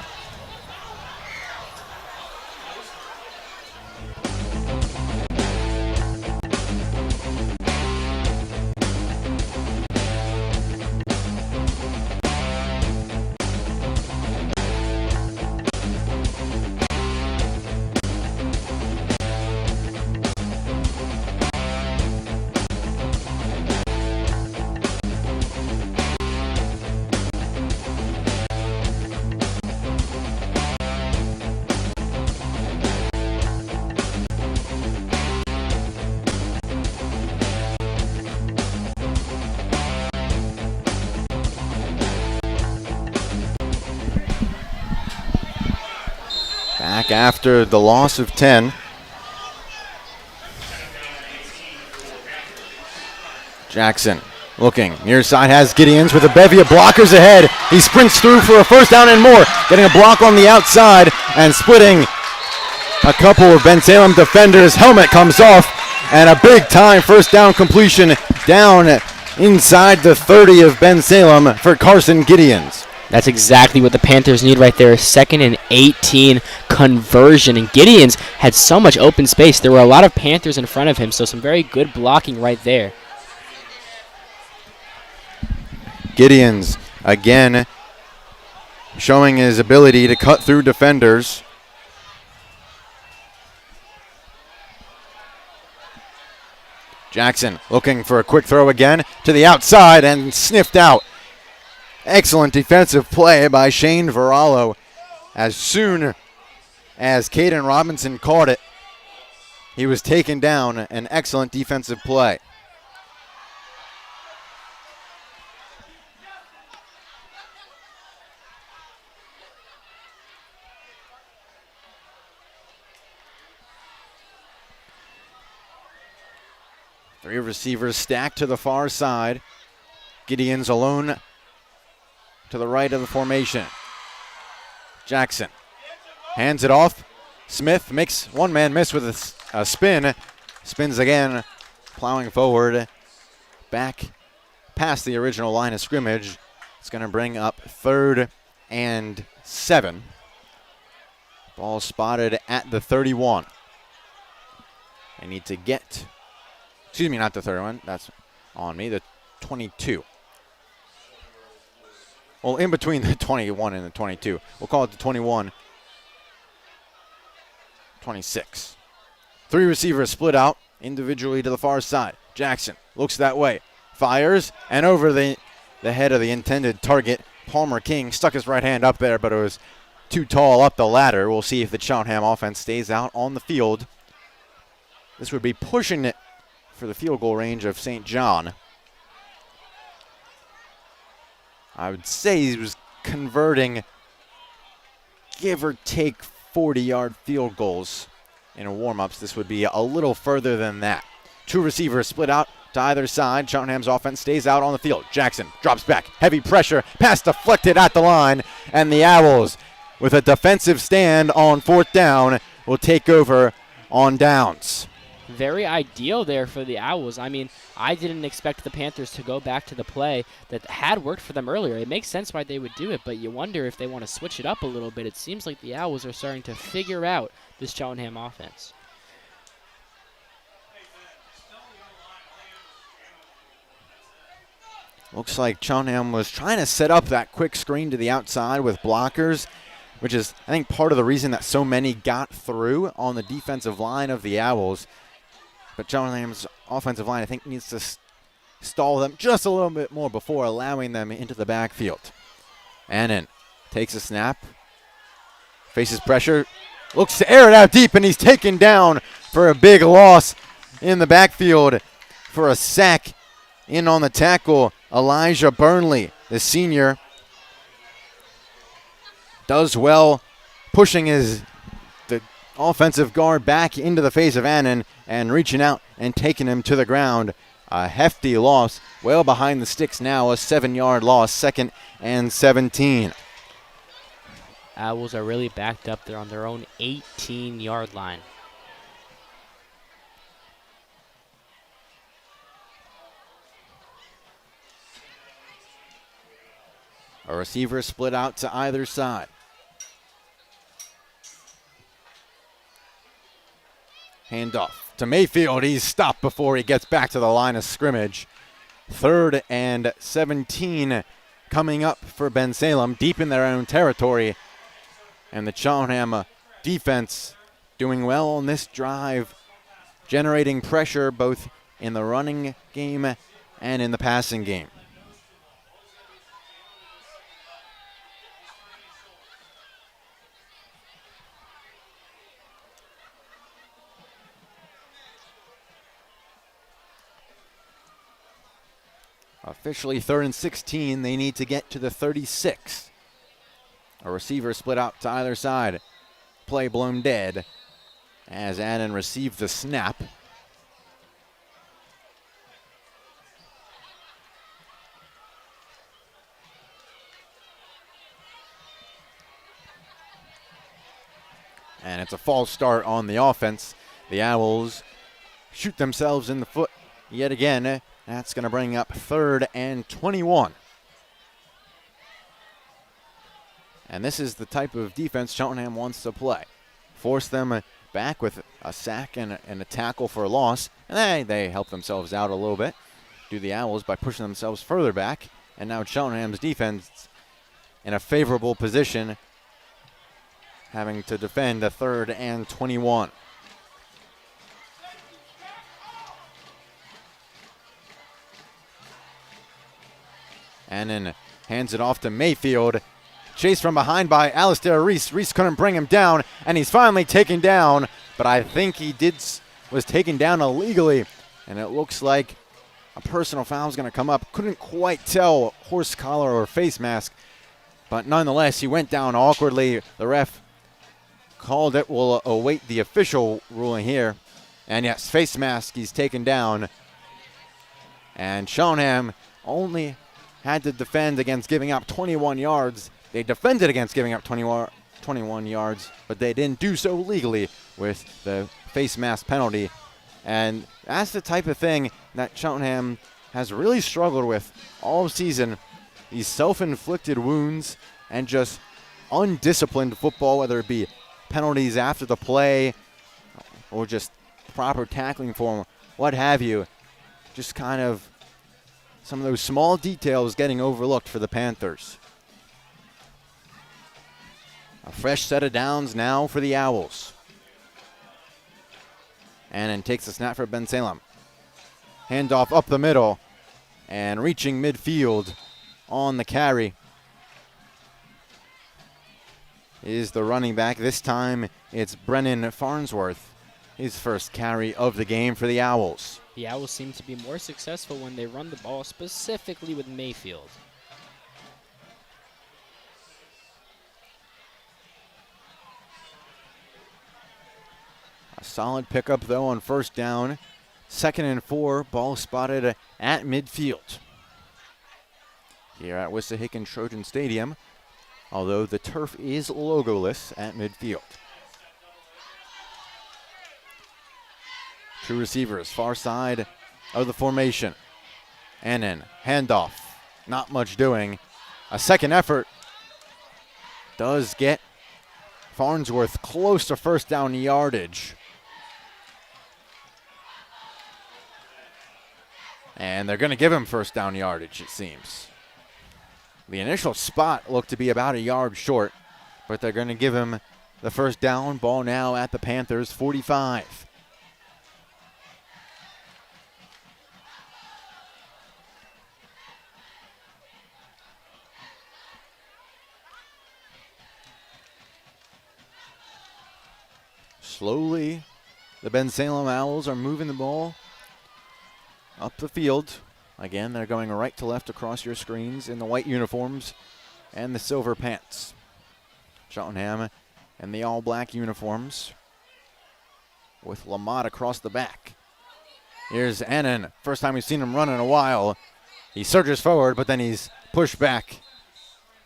Back after the loss of 10. Jackson looking near side, has Gideonss with a bevy of blockers ahead. He sprints through for a first down and more, getting a block on the outside and splitting a couple of Bensalem defenders. Helmet comes off, and a big time first down completion down inside the 30 of Bensalem for Carson Gideonss. That's exactly what the Panthers need right there. 2nd and 18 conversion. And Gideonss had so much open space. There were a lot of Panthers in front of him, so some very good blocking right there. Gideonss again showing his ability to cut through defenders. Jackson looking for a quick throw again to the outside and sniffed out. Excellent defensive play by Shane Varallo. As soon as Caden Robinson caught it, he was taken down. An excellent defensive play. Three receivers stacked to the far side. Gideonss alone to the right of the formation. Jackson hands it off. Smith makes one man miss with a spin. Spins again, plowing forward, back past the original line of scrimmage. It's going to bring up 3rd and 7. Ball spotted at the 31. They need to get, excuse me, not the 31. That's on me, the 22. Well, in between the 21 and the 22. We'll call it the 21. 26. Three receivers split out individually to the far side. Jackson looks that way, fires, and over the head of the intended target, Palmer King stuck his right hand up there, but it was too tall up the ladder. We'll see if the Cheltenham offense stays out on the field. This would be pushing it for the field goal range of St. John. I would say he was converting, give or take, 40-yard field goals in warm-ups. This would be a little further than that. Two receivers split out to either side. Cheltenham's offense stays out on the field. Jackson drops back. Heavy pressure. Pass deflected at the line. And the Owls, with a defensive stand on fourth down, will take over on downs. Very ideal there for the Owls. I mean, I didn't expect the Panthers to go back to the play that had worked for them earlier. It makes sense why they would do it, but you wonder if they want to switch it up a little bit. It seems like the Owls are starting to figure out this Cheltenham offense. Looks like Cheltenham was trying to set up that quick screen to the outside with blockers, which is, I think, part of the reason that so many got through on the defensive line of the Owls. But Cheltenham's offensive line, I think, needs to stall them just a little bit more before allowing them into the backfield. Annan takes a snap, faces pressure, looks to air it out deep, and he's taken down for a big loss in the backfield for a sack. In on the tackle, Elijah Burnley, the senior, does well pushing the offensive guard back into the face of Annan and reaching out and taking him to the ground. A hefty loss, well behind the sticks now, a 7-yard loss, 2nd and 17. Owls are really backed up there on their own 18-yard line. A receiver split out to either side. Handoff to Mayfield. He's stopped before he gets back to the line of scrimmage. 3rd and 17 coming up for Bensalem, deep in their own territory. And the Cheltenham defense doing well on this drive, generating pressure both in the running game and in the passing game. Officially 3rd and 16. They need to get to the 36. A receiver split out to either side. Play blown dead as Annan received the snap. And it's a false start on the offense. The Owls shoot themselves in the foot yet again. That's going to bring up 3rd and 21. And this is the type of defense Cheltenham wants to play. Force them back with a sack and a tackle for a loss. And they help themselves out a little bit. Do the Owls by pushing themselves further back. And now Cheltenham's defense in a favorable position, having to defend a 3rd and 21. Annan hands it off to Mayfield. Chased from behind by Alistair Reese. Reese couldn't bring him down, and he's finally taken down. But I think he was taken down illegally, and it looks like a personal foul is going to come up. Couldn't quite tell, horse collar or face mask, but nonetheless, he went down awkwardly. The ref called it. We'll await the official ruling here. And yes, face mask, he's taken down. And Cheltenham only had to defend against giving up 21 yards. They defended against giving up 21 yards, but they didn't do so legally with the face mask penalty. And that's the type of thing that Cheltenham has really struggled with all season. These self-inflicted wounds and just undisciplined football, whether it be penalties after the play or just proper tackling form, what have you. Just kind of some of those small details getting overlooked for the Panthers. A fresh set of downs now for the Owls. Annan takes the snap for Bensalem. Handoff up the middle and reaching midfield on the carry is the running back. This time it's Brennan Farnsworth, his first carry of the game for the Owls. The Owls seem to be more successful when they run the ball, specifically with Mayfield. A solid pickup, though, on first down. 2nd and 4, ball spotted at midfield here at Wissahickon Trojan Stadium, although the turf is logoless at midfield. Two receivers, far side of the formation. Annan, handoff, not much doing. A second effort does get Farnsworth close to first down yardage. And they're going to give him first down yardage, it seems. The initial spot looked to be about a yard short, but they're going to give him the first down. Ball now at the Panthers' 45. Slowly, the Bensalem Owls are moving the ball up the field. Again, they're going right to left across your screens in the white uniforms and the silver pants. Cheltenham and the all-black uniforms with Lamont across the back. Here's Annan. First time we've seen him run in a while. He surges forward, but then he's pushed back.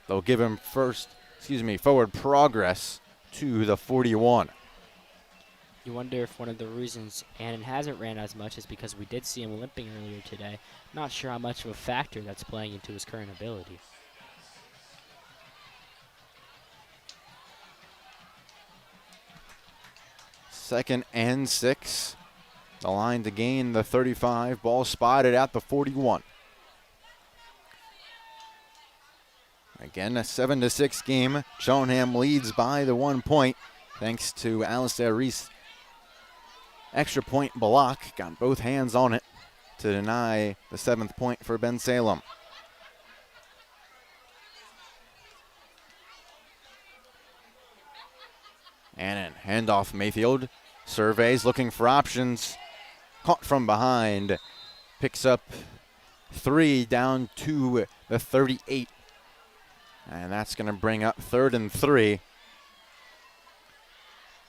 They'll give him forward progress to the 41. You wonder if one of the reasons Annan hasn't ran as much is because we did see him limping earlier today. Not sure how much of a factor that's playing into his current ability. Second and 6. The line to gain the 35. Ball spotted at the 41. Again, a 7-6 game. Cheltenham leads by the 1 point thanks to Alistair Reese. Extra point block, got both hands on it to deny the 7th point for Bensalem. Annan, handoff Mayfield, surveys, looking for options, caught from behind, picks up 3 down to the 38. And that's going to bring up 3rd and 3.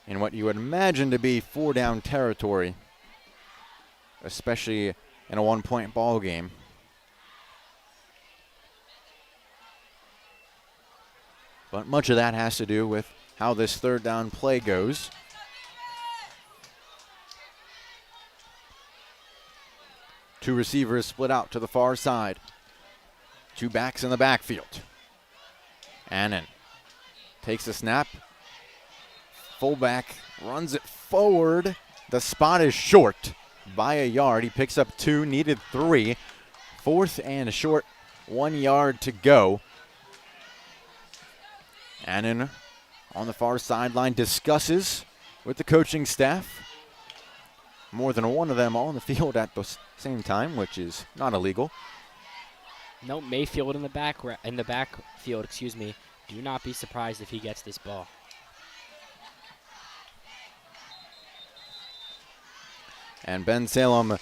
In what you would imagine to be 4-down territory, especially in a 1-point ball game. But much of that has to do with how this 3rd down play goes. Two receivers split out to the far side. Two backs in the backfield. Annan takes the snap. Fullback runs it forward. The spot is short by a yard. He picks up 2, needed 3. 4th and a short, 1 yard to go. Annan on the far sideline discusses with the coaching staff. More than one of them on the field at the same time, which is not illegal. No, Mayfield in the backfield. Do not be surprised if he gets this ball. And Bensalem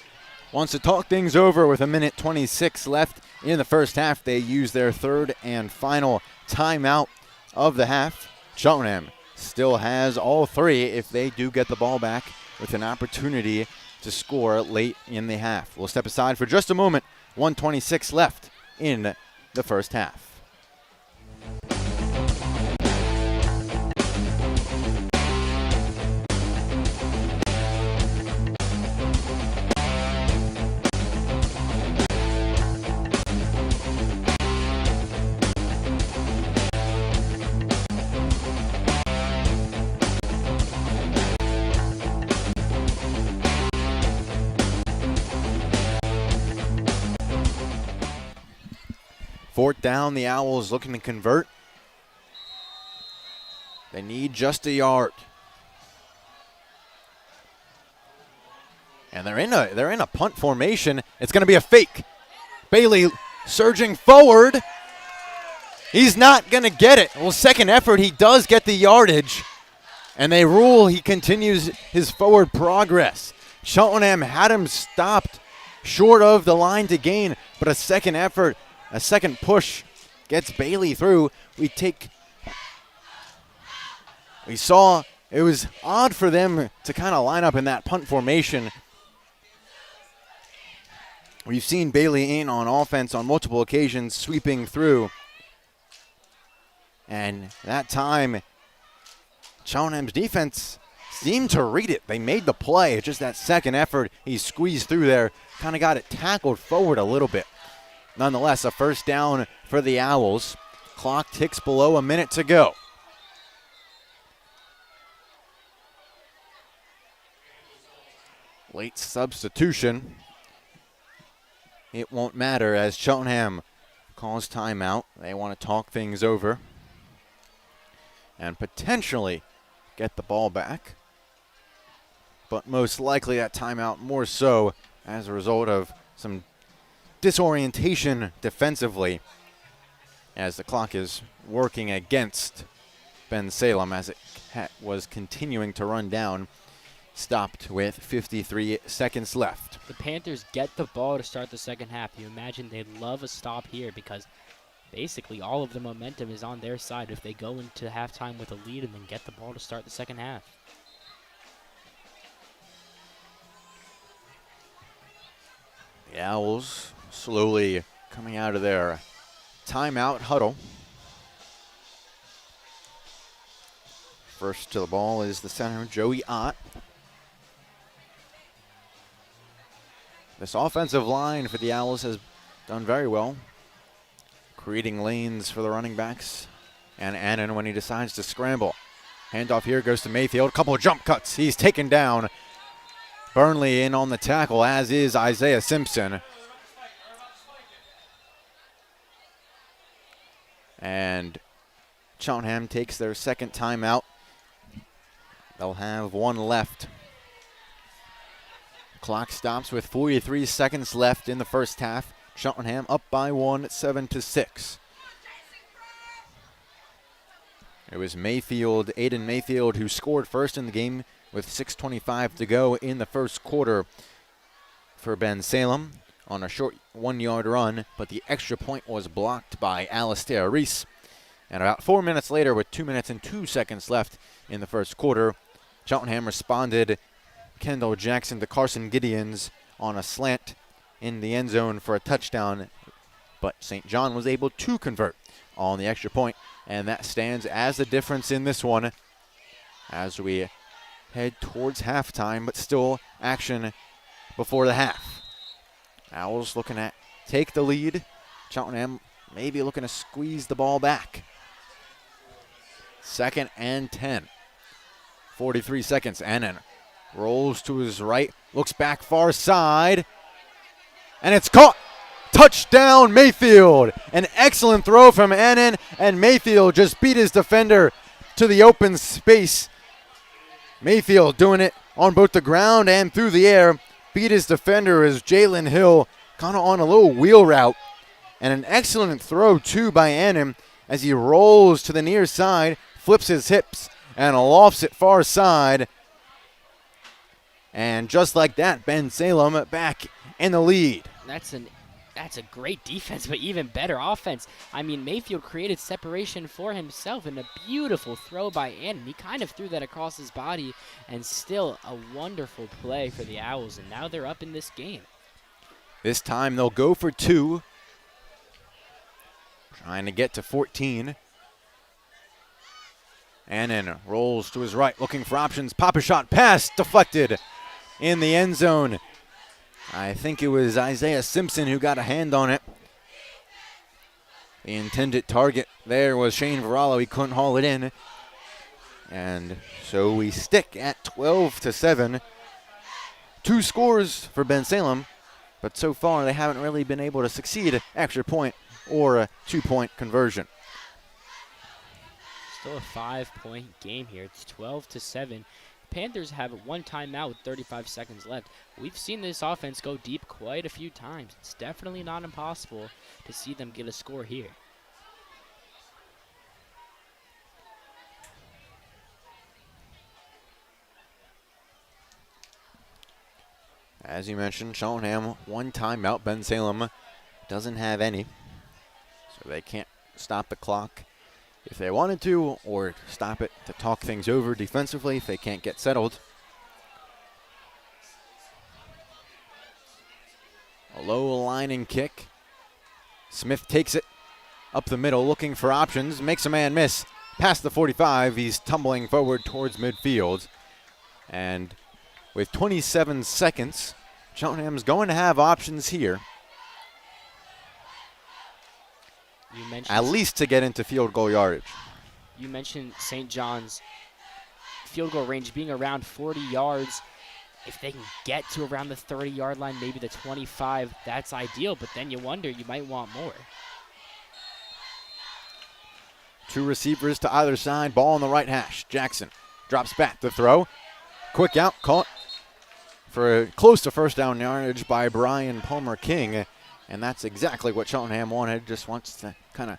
wants to talk things over with 1:26 left in the first half. They use their 3rd and final timeout of the half. Cheltenham still has all 3 if they do get the ball back with an opportunity to score late in the half. We'll step aside for just a moment. 1:26 left in the first half. Fourth down, the Owls looking to convert. They need just a yard. And they're in a punt formation. It's going to be a fake. Bailey surging forward. He's not going to get it. Well, second effort, he does get the yardage. And they rule he continues his forward progress. Cheltenham had him stopped short of the line to gain, but a second effort, a second push gets Bailey through. We saw it was odd for them to kind of line up in that punt formation. We've seen Bailey in on offense on multiple occasions, sweeping through. And that time, Cheltenham's defense seemed to read it. They made the play. It's just that second effort, he squeezed through there, kind of got it tackled forward a little bit. Nonetheless, a first down for the Owls. Clock ticks below a minute to go. Late substitution. It won't matter as Cheltenham calls timeout. They want to talk things over and potentially get the ball back. But most likely that timeout more so as a result of some disorientation defensively as the clock is working against Bensalem as it was continuing to run down. Stopped with 53 seconds left. The Panthers get the ball to start the second half. You imagine they'd love a stop here because basically all of the momentum is on their side if they go into halftime with a lead and then get the ball to start the second half. The Owls slowly coming out of their timeout huddle. First to the ball is the center, Joey Ott. This offensive line for the Owls has done very well, creating lanes for the running backs. And Annan when he decides to scramble. Handoff here goes to Mayfield. Couple of jump cuts. He's taken down. Burnley in on the tackle, as is Isaiah Simpson. And Cheltenham takes their second timeout. They'll have one left. Clock stops with 43 seconds left in the first half. Cheltenham up by one, 7-6. It was Mayfield, Aiden Mayfield, who scored first in the game with 6:25 to go in the first quarter for Bensalem on a short 1-yard run, but the extra point was blocked by Alistair Reese. And about 4 minutes later, with 2 minutes and 2 seconds left in the first quarter, Cheltenham responded. Kendall Jackson to Carson Gideonss on a slant in the end zone for a touchdown, but St. John was able to convert on the extra point, and that stands as the difference in this one as we head towards halftime, but still action before the half. Owls looking at take the lead. Cheltenham maybe looking to squeeze the ball back. 2nd and 10. 43 seconds. Annan rolls to his right, looks back far side, and it's caught. Touchdown, Mayfield. An excellent throw from Annan, and Mayfield just beat his defender to the open space. Mayfield doing it on both the ground and through the air. Beat his defender as Jalen Hill kind of on a little wheel route. And an excellent throw, too, by Annan as he rolls to the near side, flips his hips, and lofts it far side. And just like that, Bensalem back in the lead. That's a great defense, but even better offense. I mean, Mayfield created separation for himself in a beautiful throw by Annan. He kind of threw that across his body, and still a wonderful play for the Owls, and now they're up in this game. This time they'll go for 2. Trying to get to 14. Annan rolls to his right, looking for options. Pop a shot, pass deflected in the end zone. I think it was Isaiah Simpson who got a hand on it. The intended target there was Shane Varallo. He couldn't haul it in. And so we stick at 12-7. 2 scores for Bensalem, but so far they haven't really been able to succeed extra point or a 2-point conversion. Still a 5-point game here. It's 12-7. Panthers have one timeout with 35 seconds left. We've seen this offense go deep quite a few times. It's definitely not impossible to see them get a score here. As you mentioned, Cheltenham one timeout. Bensalem doesn't have any, so they can't stop the clock if they wanted to, or stop it to talk things over defensively if they can't get settled. A low lining kick. Smith takes it up the middle, looking for options, makes a man miss. Past the 45, he's tumbling forward towards midfield. And with 27 seconds, Cheltenham's going to have options here. You mentioned At least to get into field goal yardage. You mentioned St. John's field goal range being around 40 yards. If they can get to around the 30-yard line, maybe the 25, that's ideal. But then you wonder, you might want more. Two receivers to either side, ball on the right hash. Jackson drops back to throw. Quick out, caught for close to first down yardage by Brian Palmer King. And that's exactly what Cheltenham wanted. Just wants to kind of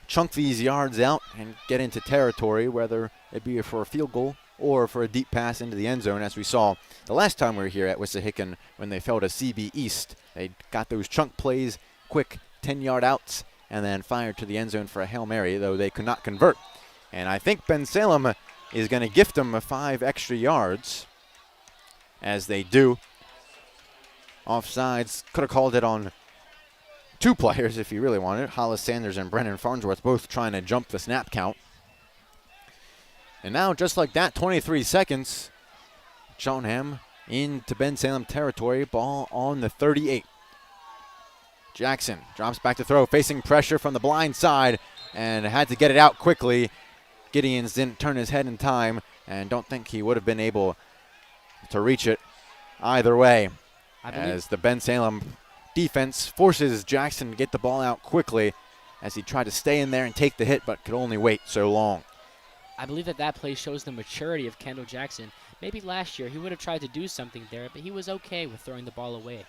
chunk these yards out and get into territory, whether it be for a field goal or for a deep pass into the end zone, as we saw the last time we were here at Wissahickon when they fell to CB East. They got those chunk plays, quick 10-yard outs, and then fired to the end zone for a Hail Mary, though they could not convert. And I think Bensalem is going to gift them 5 extra yards, as they do. Offsides, could have called it on 2 players if you really wanted. Hollis Sanders and Brennan Farnsworth both trying to jump the snap count. And now, just like that, 23 seconds, Cheltenham into Bensalem territory, ball on the 38. Jackson drops back to throw, facing pressure from the blind side, and had to get it out quickly. Gideonss didn't turn his head in time, and don't think he would have been able to reach it either way, as the Bensalem defense forces Jackson to get the ball out quickly as he tried to stay in there and take the hit, but could only wait so long. I believe that play shows the maturity of Kendall Jackson. Maybe last year he would have tried to do something there, but he was okay with throwing the ball away.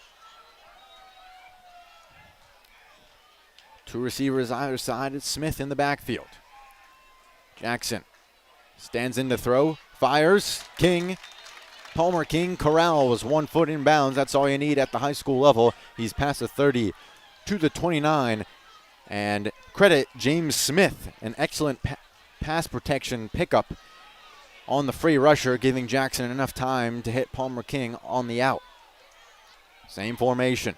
2 receivers either side. It's Smith in the backfield. Jackson stands in to throw, fires, King. Palmer King corrals 1 foot in bounds. That's all you need at the high school level. He's past the 30 to the 29. And credit James Smith, an excellent pass protection pickup on the free rusher, giving Jackson enough time to hit Palmer King on the out. Same formation.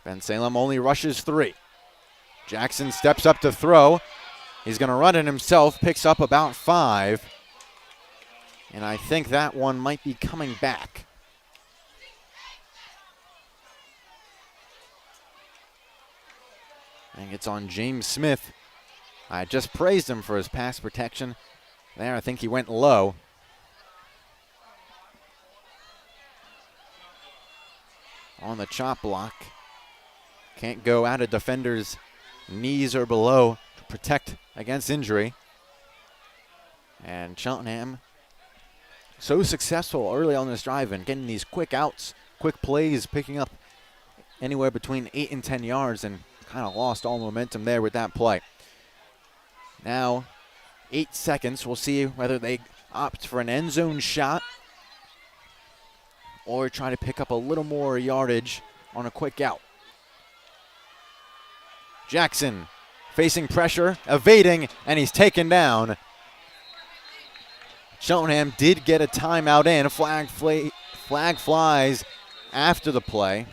Bensalem only rushes 3. Jackson steps up to throw. He's going to run it himself, picks up about 5. And I think that one might be coming back. I think it's on James Smith. I just praised him for his pass protection. There, I think he went low. On the chop block. Can't go out of defender's knees or below to protect against injury. And Cheltenham so successful early on this drive and getting these quick outs, quick plays, picking up anywhere between 8 and 10 yards, and kind of lost all momentum there with that play. Now, 8 seconds. We'll see whether they opt for an end zone shot or try to pick up a little more yardage on a quick out. Jackson facing pressure, evading, and he's taken down. Cheltenham did get a timeout in. Flag flies after the play.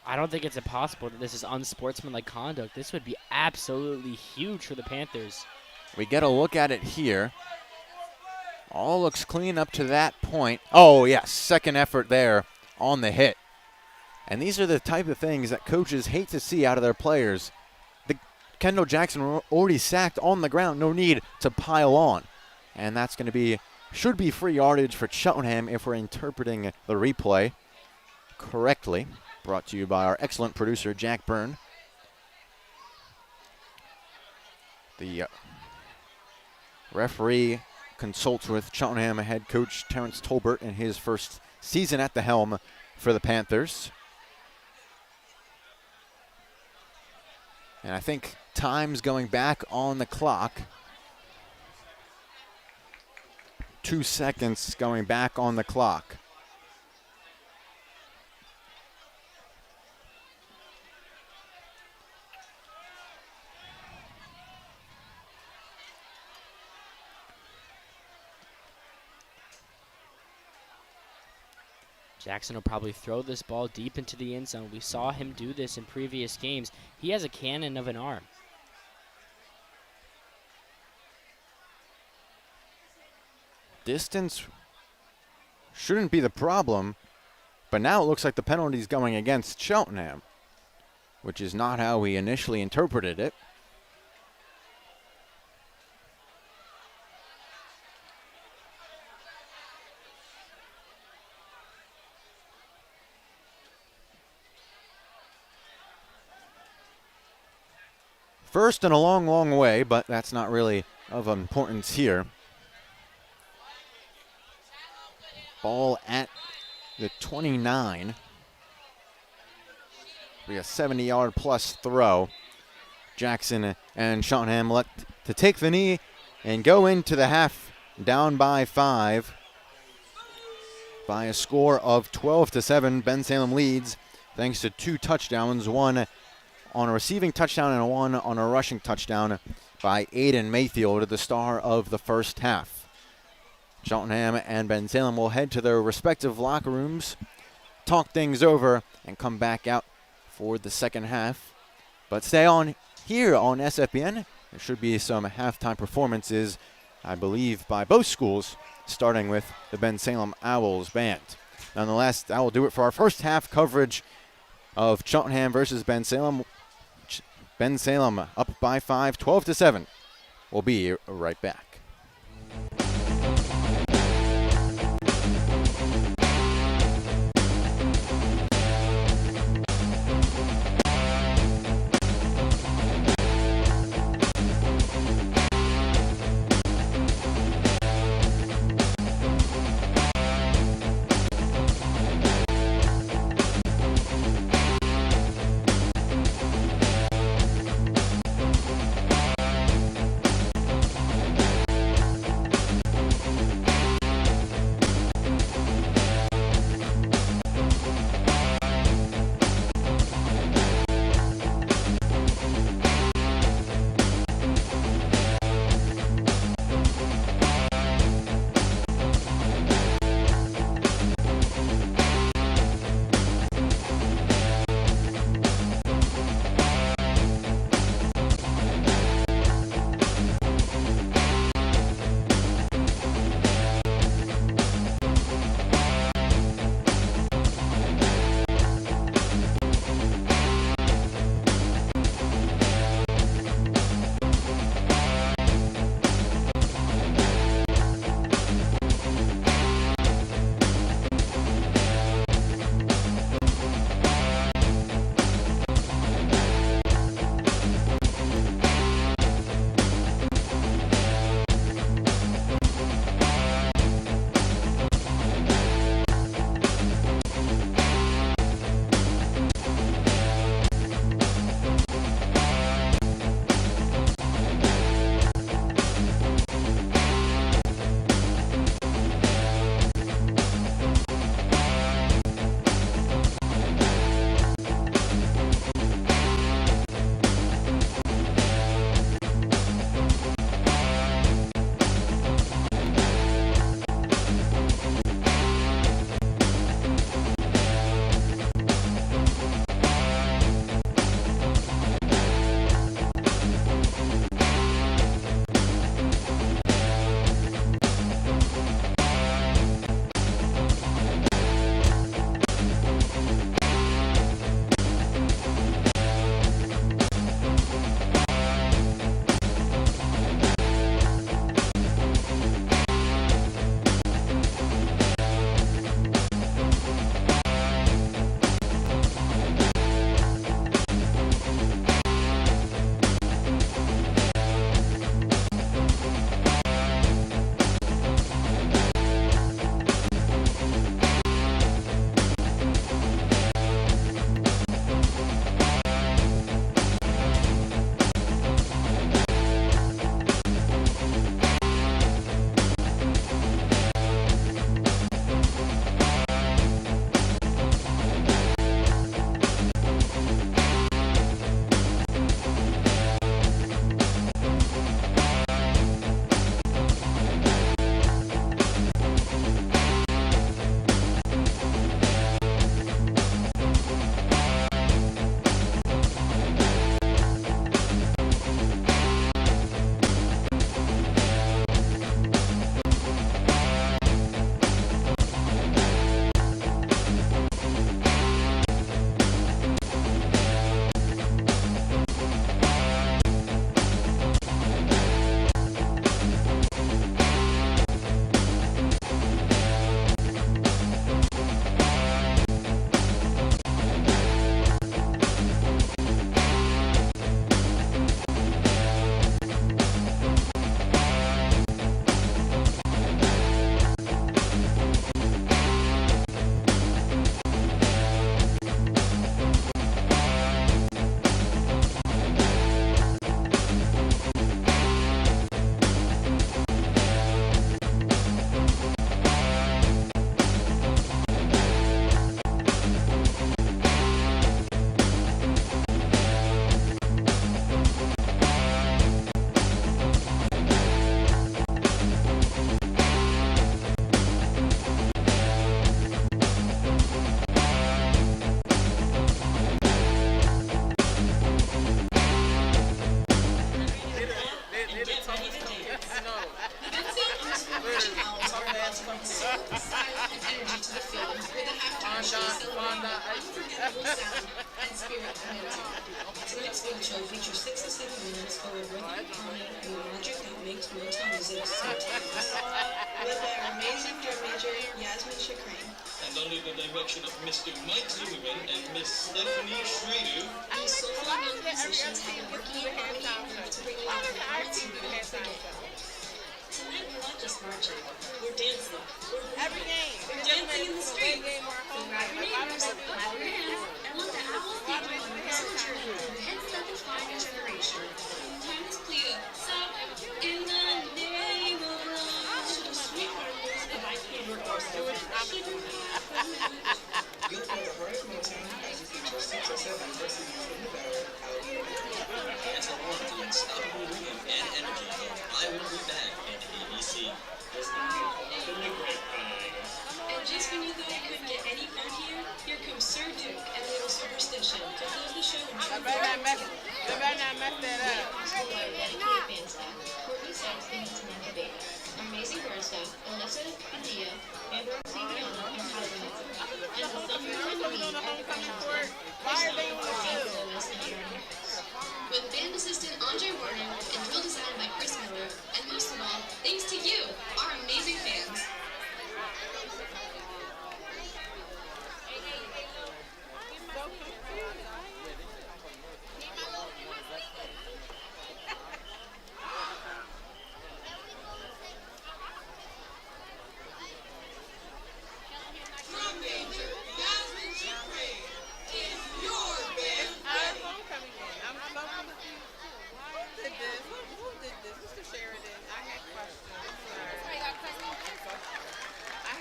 I don't think it's impossible that this is unsportsmanlike conduct. This would be absolutely huge for the Panthers. We get a look at it here. All looks clean up to that point. Oh, yes, second effort there on the hit. And these are the type of things that coaches hate to see out of their players. Kendall Jackson already sacked on the ground. No need to pile on. And that's going to be, should be free yardage for Cheltenham if we're interpreting the replay correctly. brought to you by our excellent producer, Jack Byrne. The referee consults with Cheltenham head coach Terrence Tolbert in his first season at the helm for the Panthers. And I think time's going back on the clock. 2 seconds going back on the clock. Jackson will probably throw this ball deep into the end zone. We saw him do this in previous games. He has a cannon of an arm. Distance shouldn't be the problem, but now it looks like the penalty's going against Cheltenham, which is not how we initially interpreted it. First in a long, long way, but that's not really of importance here. Ball at the 29. Be a 70-yard plus throw. Jackson and Cheltenham elect to take the knee and go into the half down by 5. By a score of 12-7, Bensalem leads thanks to 2 touchdowns, one on a receiving touchdown and one on a rushing touchdown by Aiden Mayfield, the star of the first half. Cheltenham and Bensalem will head to their respective locker rooms, talk things over, and come back out for the second half. But stay on here on SFBN. There should be some halftime performances, I believe, by both schools, starting with the Bensalem Owls band. Nonetheless, that will do it for our first half coverage of Cheltenham versus Bensalem. Bensalem up by 5, 12-7. We'll be right back. the magic that makes multi-music so timeless. Led by our amazing drum major, Yasmin Shakreen. And under the direction of Mr. Mike Zimmerman and Miss Stephanie Schrader. These soulful young musicians have been working in harmony to bring you a performance you won't forget. Tonight we're not just marching, we're dancing. Every game. We're dancing in the streets. So grab your neighbors, clap your hands, and let the owls take you on a musical journey through the hits that define a generation. Time to clear. So, in the name of love, to the sweet harmonies of my favorite You'll play the heart of Motown as you feature 6 or 7 verses in the barrel out here. It's a warm, unstoppable rhythm and energy of I Will Be Back at ABC. Listening to the grapevine. And just when you thought it couldn't get any funkier, here comes Sir Duke and Little Superstition to close the show in true better not mess that up. possible by dedicated band staff. Courtney Sykes and negate. Our amazing band staff, Alyssa, Adia, Amber, Gideonss, and Tyler. And the thunder and the Homecoming court. Why are they on the field? With band assistant Andre Warner and drill design by Chris Miller, and most of all, thanks to you, our amazing fans. Who did this? Mr. Sheridan. I have questions. I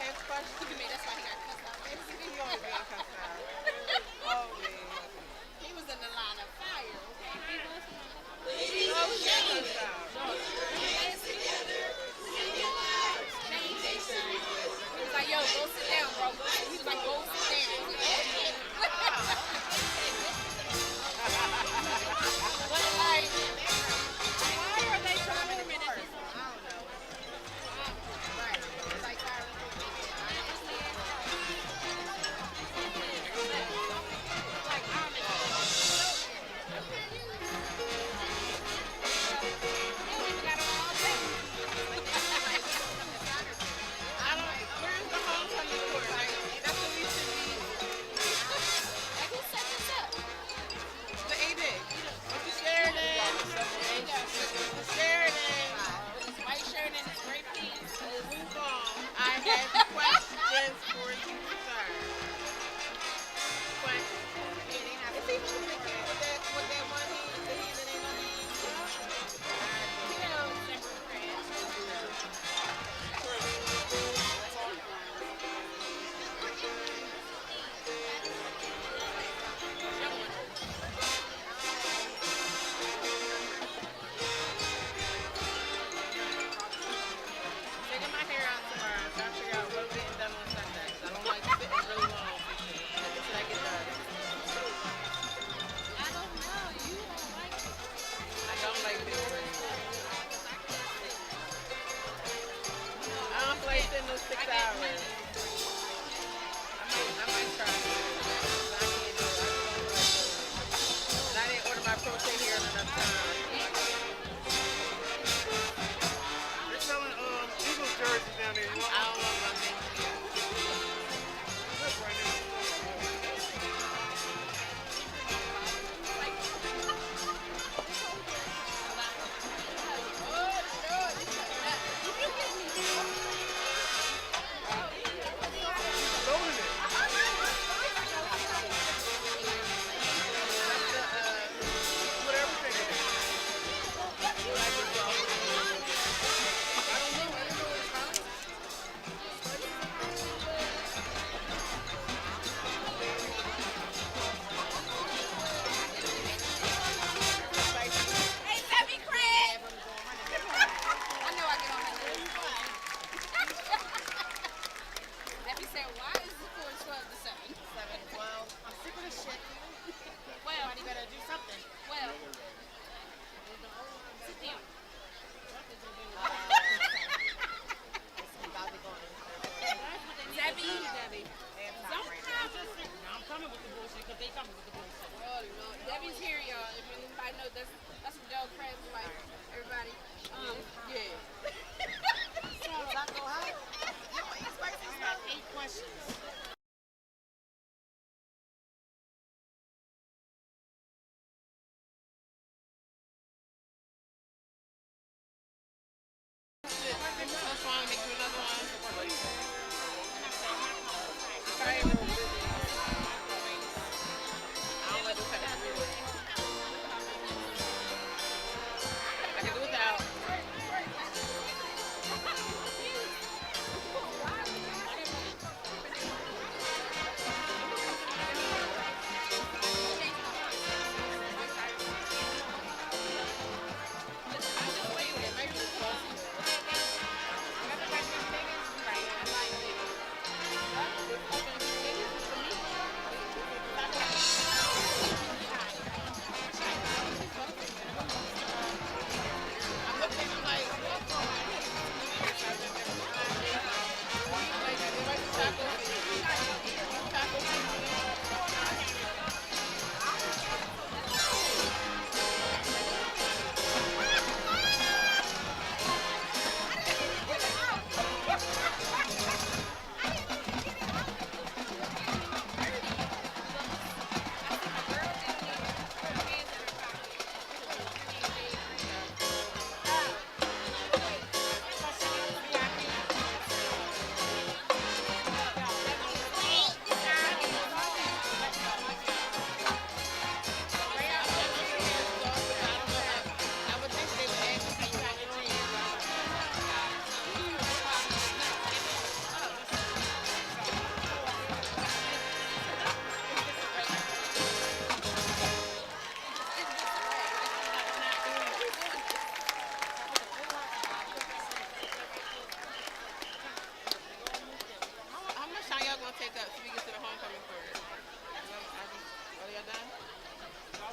have questions. That's why he got cussed out. He always got cussed out. Oh, man. He was in the line of fire. He always got cussed out. He was like, yo, go sit down, bro. He was like, go sit down. But like, why are they trying to minute? I don't know. Right. It's like where's the homecoming court? Like, that's what we should be. Like, who set this up? The A-Big. The Sheridan. The Sheridan. His white shirt and his gray pants. Move on. I have questions for you, sir. Questions. Is he moving the kid with that one hand, the hand that ain't no hand? You know, separate friends. Taking my hair out tomorrow, trying to figure out what I'm getting done on Sunday. 'Cause I don't like sitting really long. Until I get done. I don't know. You don't like it. I don't like it. I don't play sitting those 6 hours. I might try. I can't do it. And I didn't order my crochet here in enough time. They're selling Eagles jerseys down there. You want I don't know my thing. Look right now. Loading it. Put everything in it. I don't know. I didn't know it was hot. Hey, Debbie Craig! I know I get on her nerves. Debbie said, why is the score 12 to 7? 7-12. I'm sick of this shit. Well, somebody better do something. Well, sit down. Debbie, don't come. I'm coming with the bullshit because they coming with the bullshit. Oh, no. Debbie's here, y'all. If anybody knows, that's Joe. all crazy, like everybody. Yeah. Each person's got 8 questions. First one, make you another one. Right. I don't like this type of music. I can do without. How much time y'all gonna take up so we get to the homecoming court? Are y'all done? I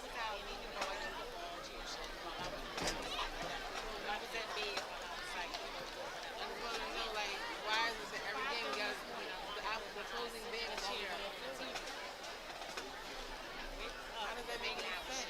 just want to know, like, why is it that every game we got the closing bid is here? How does that make any sense?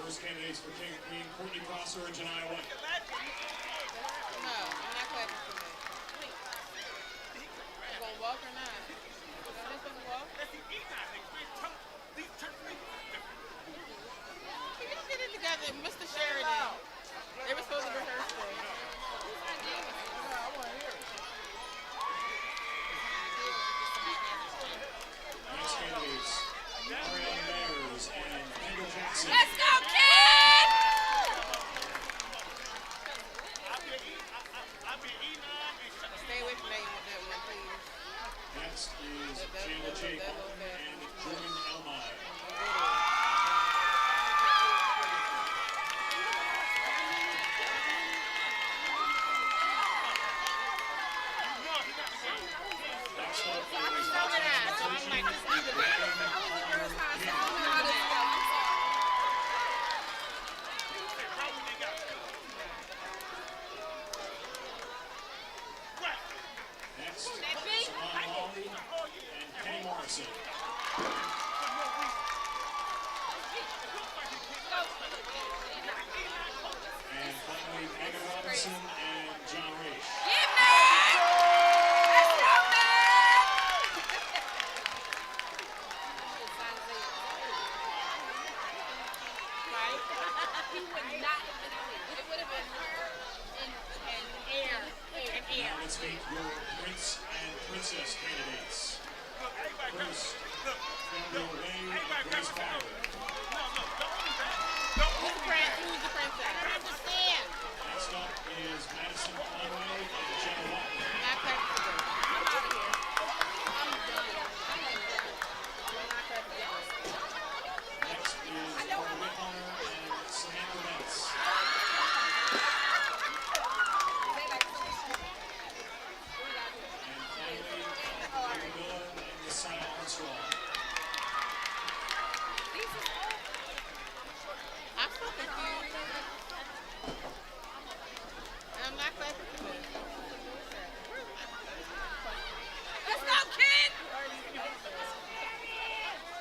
First candidates for King and Queen, Courtney Prosser and Janiyah White. No, I'm not clapping for that. You gonna walk or not? Y'all just gonna walk? Can y'all get it together, Mr. Sheridan? They were supposed to rehearse this. Next candidates, Ariel Mayers and Kendall Jackson. Let's go, kid! Stay away from that one, please. Next is Jayla J. Martin and Jordan Elmai. Next up is Next, Simone Hawley and Kenny Morrison. And finally, Megan Robinson and John Raish. He would not have been clear. It would have been her and air. Now let's meet your Prince and Princess candidates. First, Gabrielle Wade and Grace Power. Who's the princess? I don't understand. Next up is Madison Conway and Jenna Walker. Not clapping for them. I'm out of here. I'm done. I'm not clapping for them. Next is Barbara Whitmire and Samantha Betts. And finally, David Miller and Messiah Armstrong. I'm so confused. And I'm not clapping for them. Let's go, kid!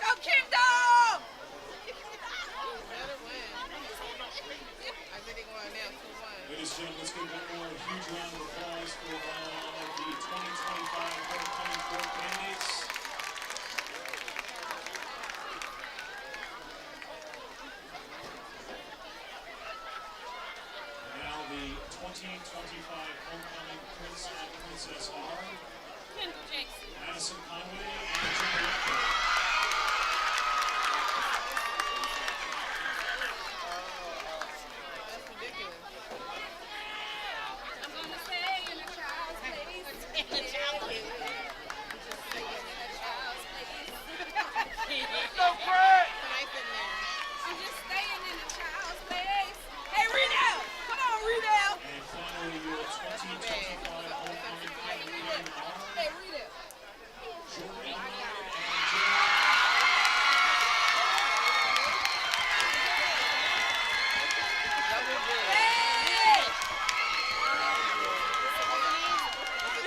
Go, Kingdom! Better win. I think they're going now 2-1. Ladies and gentlemen, let's give one more huge round of applause for the 2025 homecoming court candidates. And now the 2025 homecoming prince and princess are Madison Conway and Jenna Walker. That's ridiculous. I'm gonna stay in a child's place. In the child's place. So great. Nice in there. I'm just staying in a child's place. Hey, Renell! Come on, Renell! And finally, your 2025 homecoming queen are Hey, Renell! Jordan Elmai and Jenna. Double boo.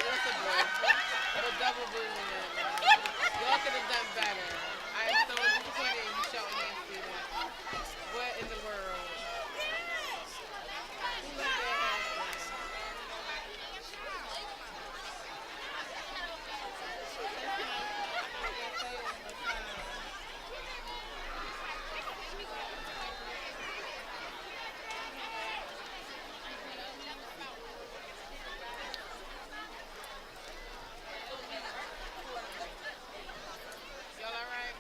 What's a boo? But double boo in there. Y'all could have done better. I am so disappointed in you, Cheltenham students. What in the world? Who let that happen? Y'all all right?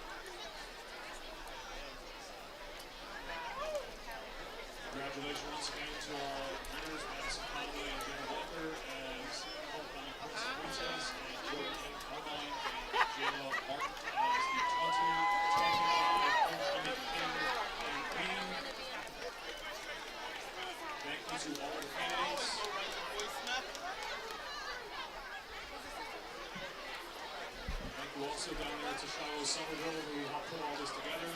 Congratulations once again to our winners, Madison Conway and Jenna Walker, as homecoming prince and princess, and Jordan Elmai and Jayla Martin as the 2025 homecoming king and queen. Thank you to all the candidates. Thank you also down there to Shiloh Somerville who helped put all this together.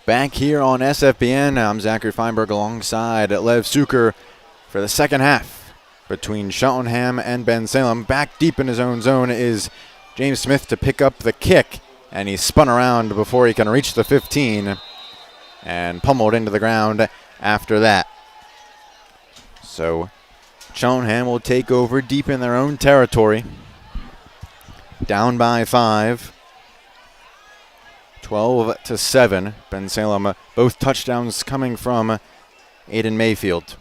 Back here on SFBN, I'm Zachary Feinberg alongside Lev Suker for the second half between Cheltenham and Bensalem. Back deep in his own zone is James Smith to pick up the kick, and he spun around before he can reach the 15 and pummeled into the ground after that. So Cheltenham will take over deep in their own territory, down by 5. 12-7. Bensalem, both touchdowns coming from Aiden Mayfield.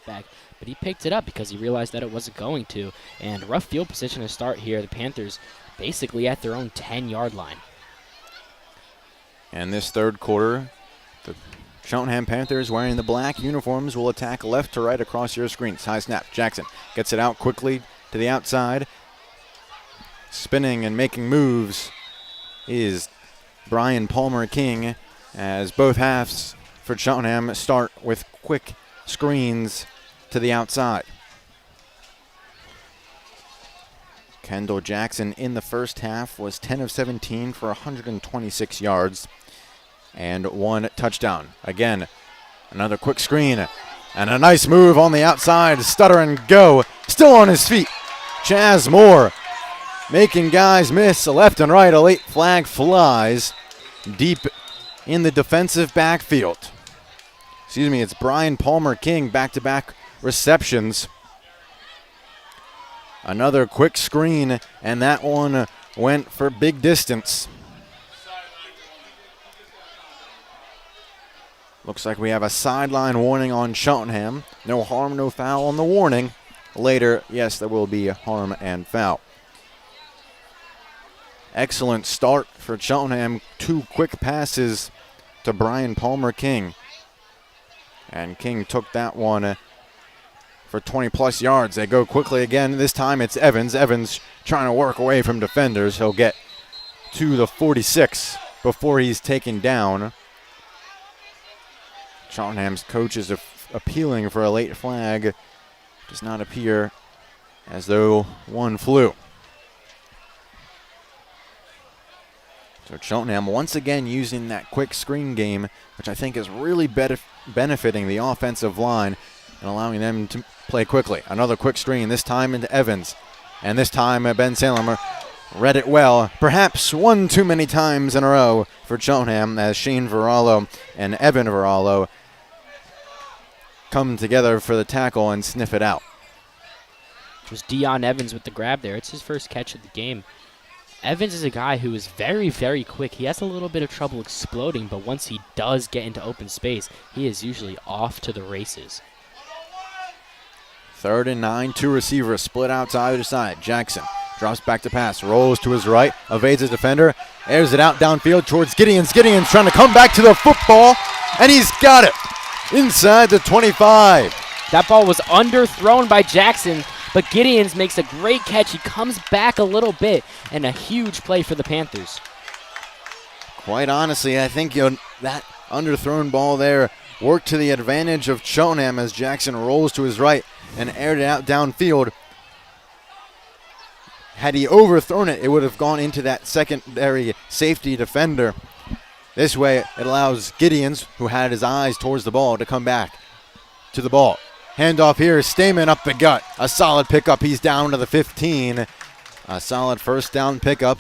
Back, but he picked it up because he realized that it wasn't going to. And rough field position to start here. The Panthers basically at their own 10-yard line. And this third quarter, the Cheltenham Panthers wearing the black uniforms will attack left to right across your screens. High snap. Jackson gets it out quickly to the outside. Spinning and making moves is Brian Palmer King, as both halves for Cheltenham start with quick screens to the outside. Kendall Jackson in the first half was 10 of 17 for 126 yards and 1 touchdown. Again, another quick screen and a nice move on the outside. Stutter and go. Still on his feet. Chaz Moore making guys miss left and right. A late flag flies deep in the defensive backfield. Excuse me, it's Brian Palmer King, back-to-back receptions. Another quick screen, and that one went for big distance. Looks like we have a sideline warning on Cheltenham. No harm, no foul on the warning. Later, yes, there will be harm and foul. Excellent start for Cheltenham. 2 quick passes to Brian Palmer King. And King took that one for 20-plus yards. They go quickly again. This time it's Evans. Evans trying to work away from defenders. He'll get to the 46 before he's taken down. Cheltenham's coach is appealing for a late flag. Does not appear as though one flew. So Cheltenham once again using that quick screen game, which I think is really benefiting the offensive line and allowing them to play quickly. Another quick screen, this time into Evans. And this time Bensalem read it well. Perhaps one too many times in a row for Cheltenham, as Shane Varallo and Evan Varallo come together for the tackle and sniff it out. It was Dion Evans with the grab there. It's his first catch of the game. Evans is a guy who is very, very quick. He has a little bit of trouble exploding, but once he does get into open space, he is usually off to the races. 3rd and 9, 2 receivers split out to either side. Jackson drops back to pass, rolls to his right, evades his defender, airs it out downfield towards Gideonss. Gideonss trying to come back to the football, and he's got it inside the 25. That ball was underthrown by Jackson, but Gideonss makes a great catch. He comes back a little bit, and a huge play for the Panthers. Quite honestly, I think that underthrown ball there worked to the advantage of Cheltenham as Jackson rolls to his right and aired it out downfield. Had he overthrown it, it would have gone into that secondary safety defender. This way, it allows Gideonss, who had his eyes towards the ball, to come back to the ball. Handoff here, Stamen up the gut. A solid pickup. He's down to the 15. A solid first down pickup.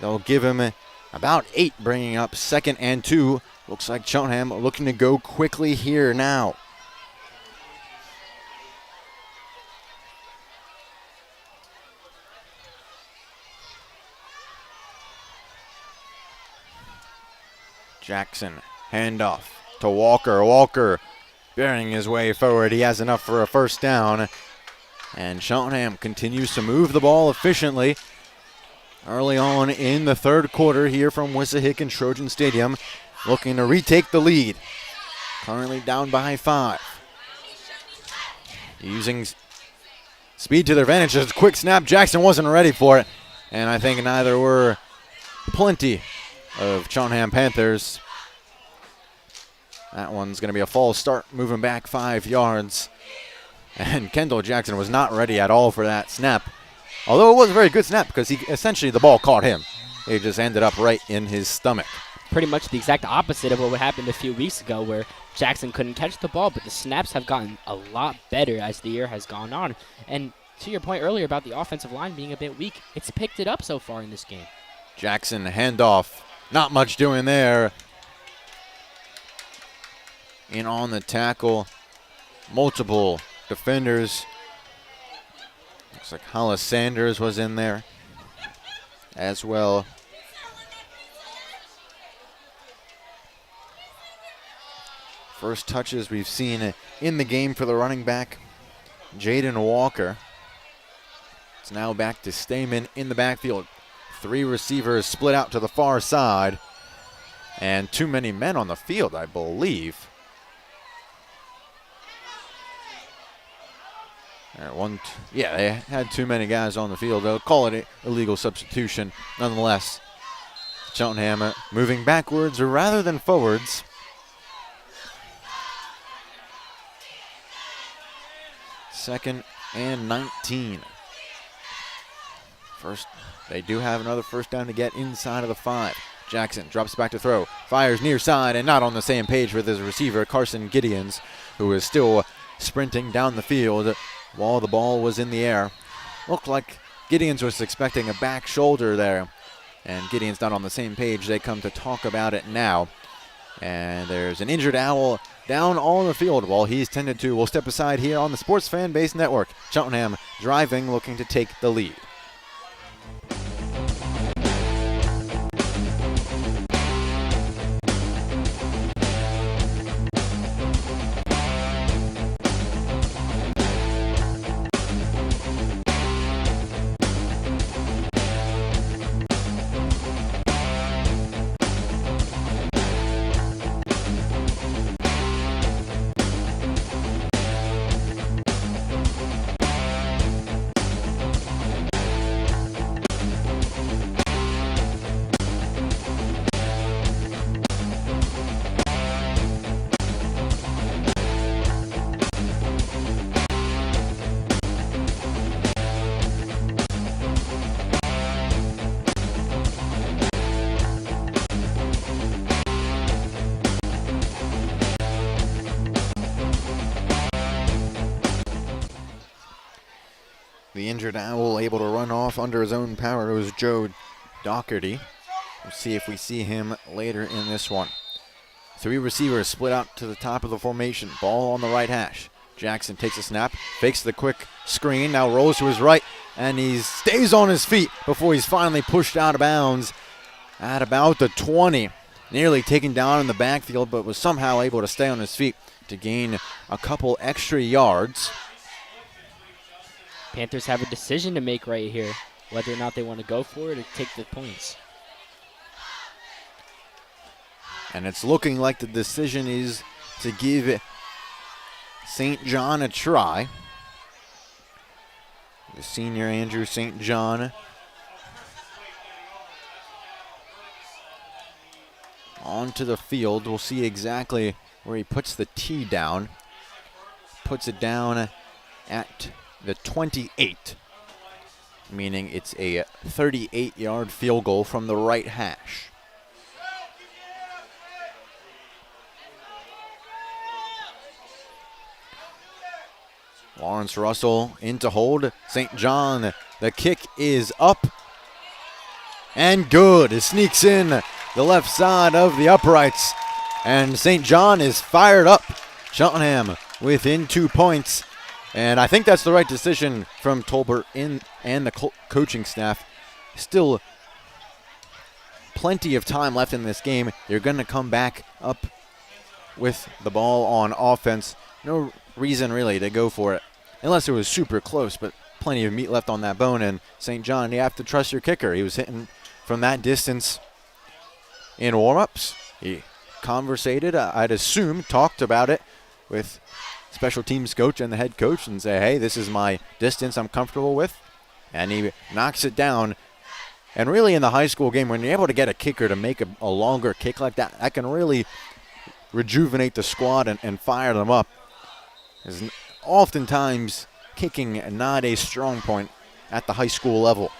They'll give him about 8, bringing up 2nd and 2. Looks like Cheltenham looking to go quickly here now. Jackson, handoff to Walker. Walker bearing his way forward. He has enough for a first down. And Cheltenham continues to move the ball efficiently early on in the third quarter here from Wissahickon Trojan Stadium, looking to retake the lead. Currently down by 5. Using speed to their advantage. Just a quick snap. Jackson wasn't ready for it. And I think neither were plenty of Cheltenham Panthers. That one's going to be a false start, moving back 5 yards. And Kendall Jackson was not ready at all for that snap. Although it was a very good snap because the ball caught him. it just ended up right in his stomach. Pretty much the exact opposite of what happened a few weeks ago, where Jackson couldn't catch the ball, but the snaps have gotten a lot better as the year has gone on. And to your point earlier about the offensive line being a bit weak, it's picked it up so far in this game. Jackson handoff, not much doing there. In on the tackle, multiple defenders. Looks like Hollis Sanders was in there as well. First touches we've seen in the game for the running back, Jaden Walker. It's now back to Stamen in the backfield. 3 receivers split out to the far side. And too many men on the field, I believe. Yeah, they had too many guys on the field. They'll call it an illegal substitution. Nonetheless, Cheltenham moving backwards rather than forwards. Second and 19. First, they do have another first down to get inside of the 5. Jackson drops back to throw, fires near side, and not on the same page with his receiver, Carson Gideonss, who is still sprinting down the field while the ball was in the air. Looked like Gideonss was expecting a back shoulder there, and Gideonss not on the same page. They come to talk about it now. And there's an injured owl down on the field while he's tended to. We'll step aside here on the Sports Fan Base Network. Cheltenham driving, looking to take the lead. The injured owl able to run off under his own power. It was Joe Dockerty. We'll see if we see him later in this one. 3 receivers split out to the top of the formation. Ball on the right hash. Jackson takes a snap, fakes the quick screen, now rolls to his right, and he stays on his feet before he's finally pushed out of bounds at about the 20. Nearly taken down in the backfield, but was somehow able to stay on his feet to gain a couple extra yards. Panthers have a decision to make right here, whether or not they want to go for it or take the points. And it's looking like the decision is to give St. John a try. The senior Andrew St. John onto the field. We'll see exactly where he puts the tee down. Puts it down at the 28, meaning it's a 38-yard field goal from the right hash. Lawrence Russell in to hold. St. John, the kick is up and good. It sneaks in the left side of the uprights, and St. John is fired up. Cheltenham within 2 points. And I think that's the right decision from Tolbert and the coaching staff. Still plenty of time left in this game. You're going to come back up with the ball on offense. No reason really to go for it, unless it was super close, but plenty of meat left on that bone. And St. John, you have to trust your kicker. He was hitting from that distance in warm-ups. He conversated, I'd assume, talked about it with special teams coach and the head coach and say, hey, this is my distance I'm comfortable with. And he knocks it down. And really in the high school game, when you're able to get a kicker to make a longer kick like that, that can really rejuvenate the squad and fire them up. There's oftentimes kicking not a strong point at the high school level.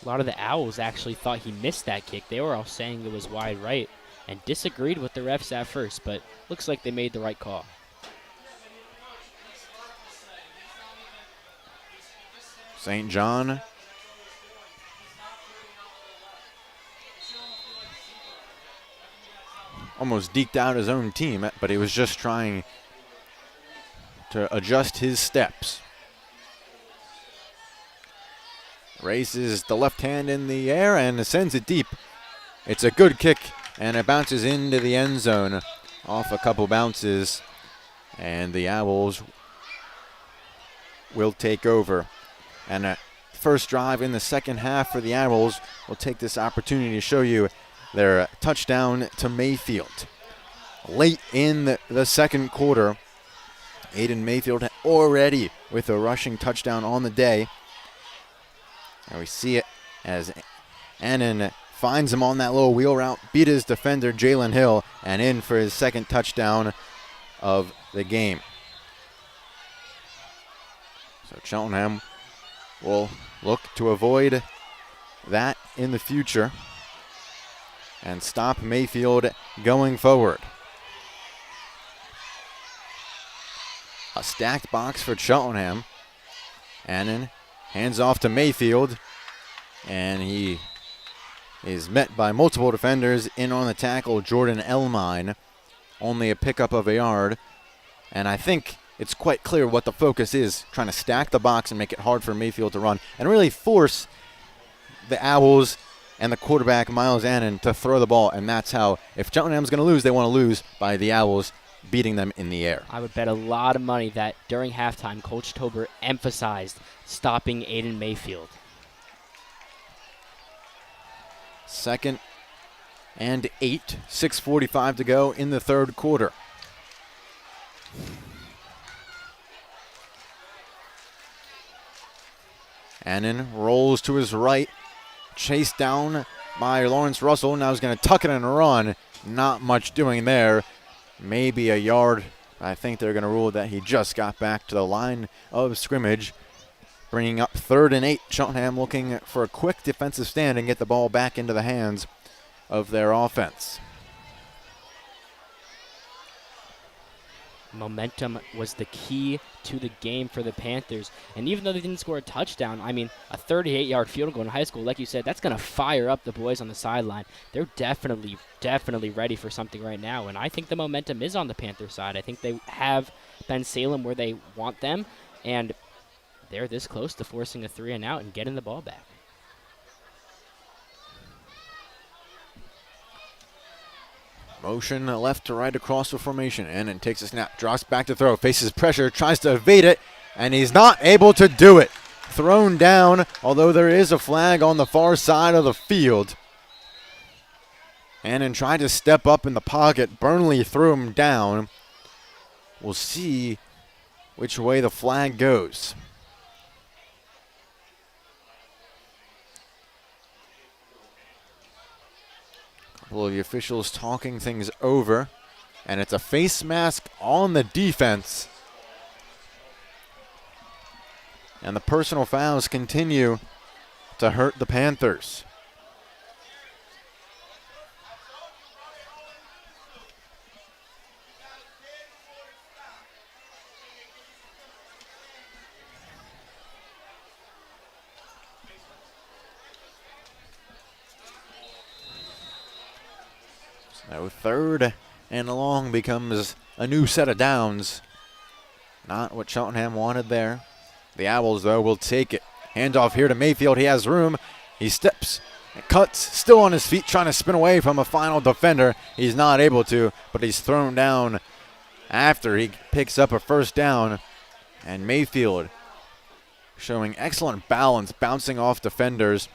A lot of the Owls actually thought he missed that kick. They were all saying it was wide right and disagreed with the refs at first, but looks like they made the right call. St. John almost deked out his own team, but he was just trying to adjust his steps. Raises the left hand in the air and sends it deep. It's a good kick, and it bounces into the end zone off a couple bounces, and the Owls will take over. And first drive in the second half for the Owls. We'll take this opportunity to show you their touchdown to Mayfield. Late in the second quarter, Aiden Mayfield already with a rushing touchdown on the day. And we see it as Annan finds him on that little wheel route, beat his defender Jalen Hill, and in for his second touchdown of the game. So Cheltenham will look to avoid that in the future and stop Mayfield going forward. A stacked box for Cheltenham. Annan hands off to Mayfield, and he is met by multiple defenders. In on the tackle, Jordan Elmine, only a pickup of a yard. And I think it's quite clear what the focus is, trying to stack the box and make it hard for Mayfield to run and really force the Owls and the quarterback, Miles Annan, to throw the ball. And that's how, if Cheltenham's going to lose, they want to lose by the Owls beating them in the air. I would bet a lot of money that during halftime, Coach Tober emphasized stopping Aiden Mayfield. 2nd and 8, 6:45 to go in the third quarter. Annan rolls to his right, chased down by Lawrence Russell. Now he's going to tuck it and run. Not much doing there. Maybe a yard. I think they're going to rule that he just got back to the line of scrimmage, bringing up 3rd and 8. Cheltenham looking for a quick defensive stand and get the ball back into the hands of their offense. Momentum was the key to the game for the Panthers. And even though they didn't score a touchdown, I mean, a 38-yard field goal in high school, like you said, that's going to fire up the boys on the sideline. They're definitely ready for something right now. And I think the momentum is on the Panther side. I think they have Bensalem where they want them, and they're this close to forcing a 3-and-out and getting the ball back. Motion left to right across the formation. Annan takes a snap, drops back to throw, faces pressure, tries to evade it, and he's not able to do it. Thrown down, although there is a flag on the far side of the field. Annan tried to step up in the pocket. Burnley threw him down. We'll see which way the flag goes. Couple of the officials talking things over, and it's a face mask on the defense. And the personal fouls continue to hurt the Panthers. So 3rd and long becomes a new set of downs. Not what Cheltenham wanted there. The Owls, though, will take it. Handoff here to Mayfield. He has room. He steps and cuts, still on his feet, trying to spin away from a final defender. He's not able to, but he's thrown down after he picks up a first down. And Mayfield showing excellent balance, bouncing off defenders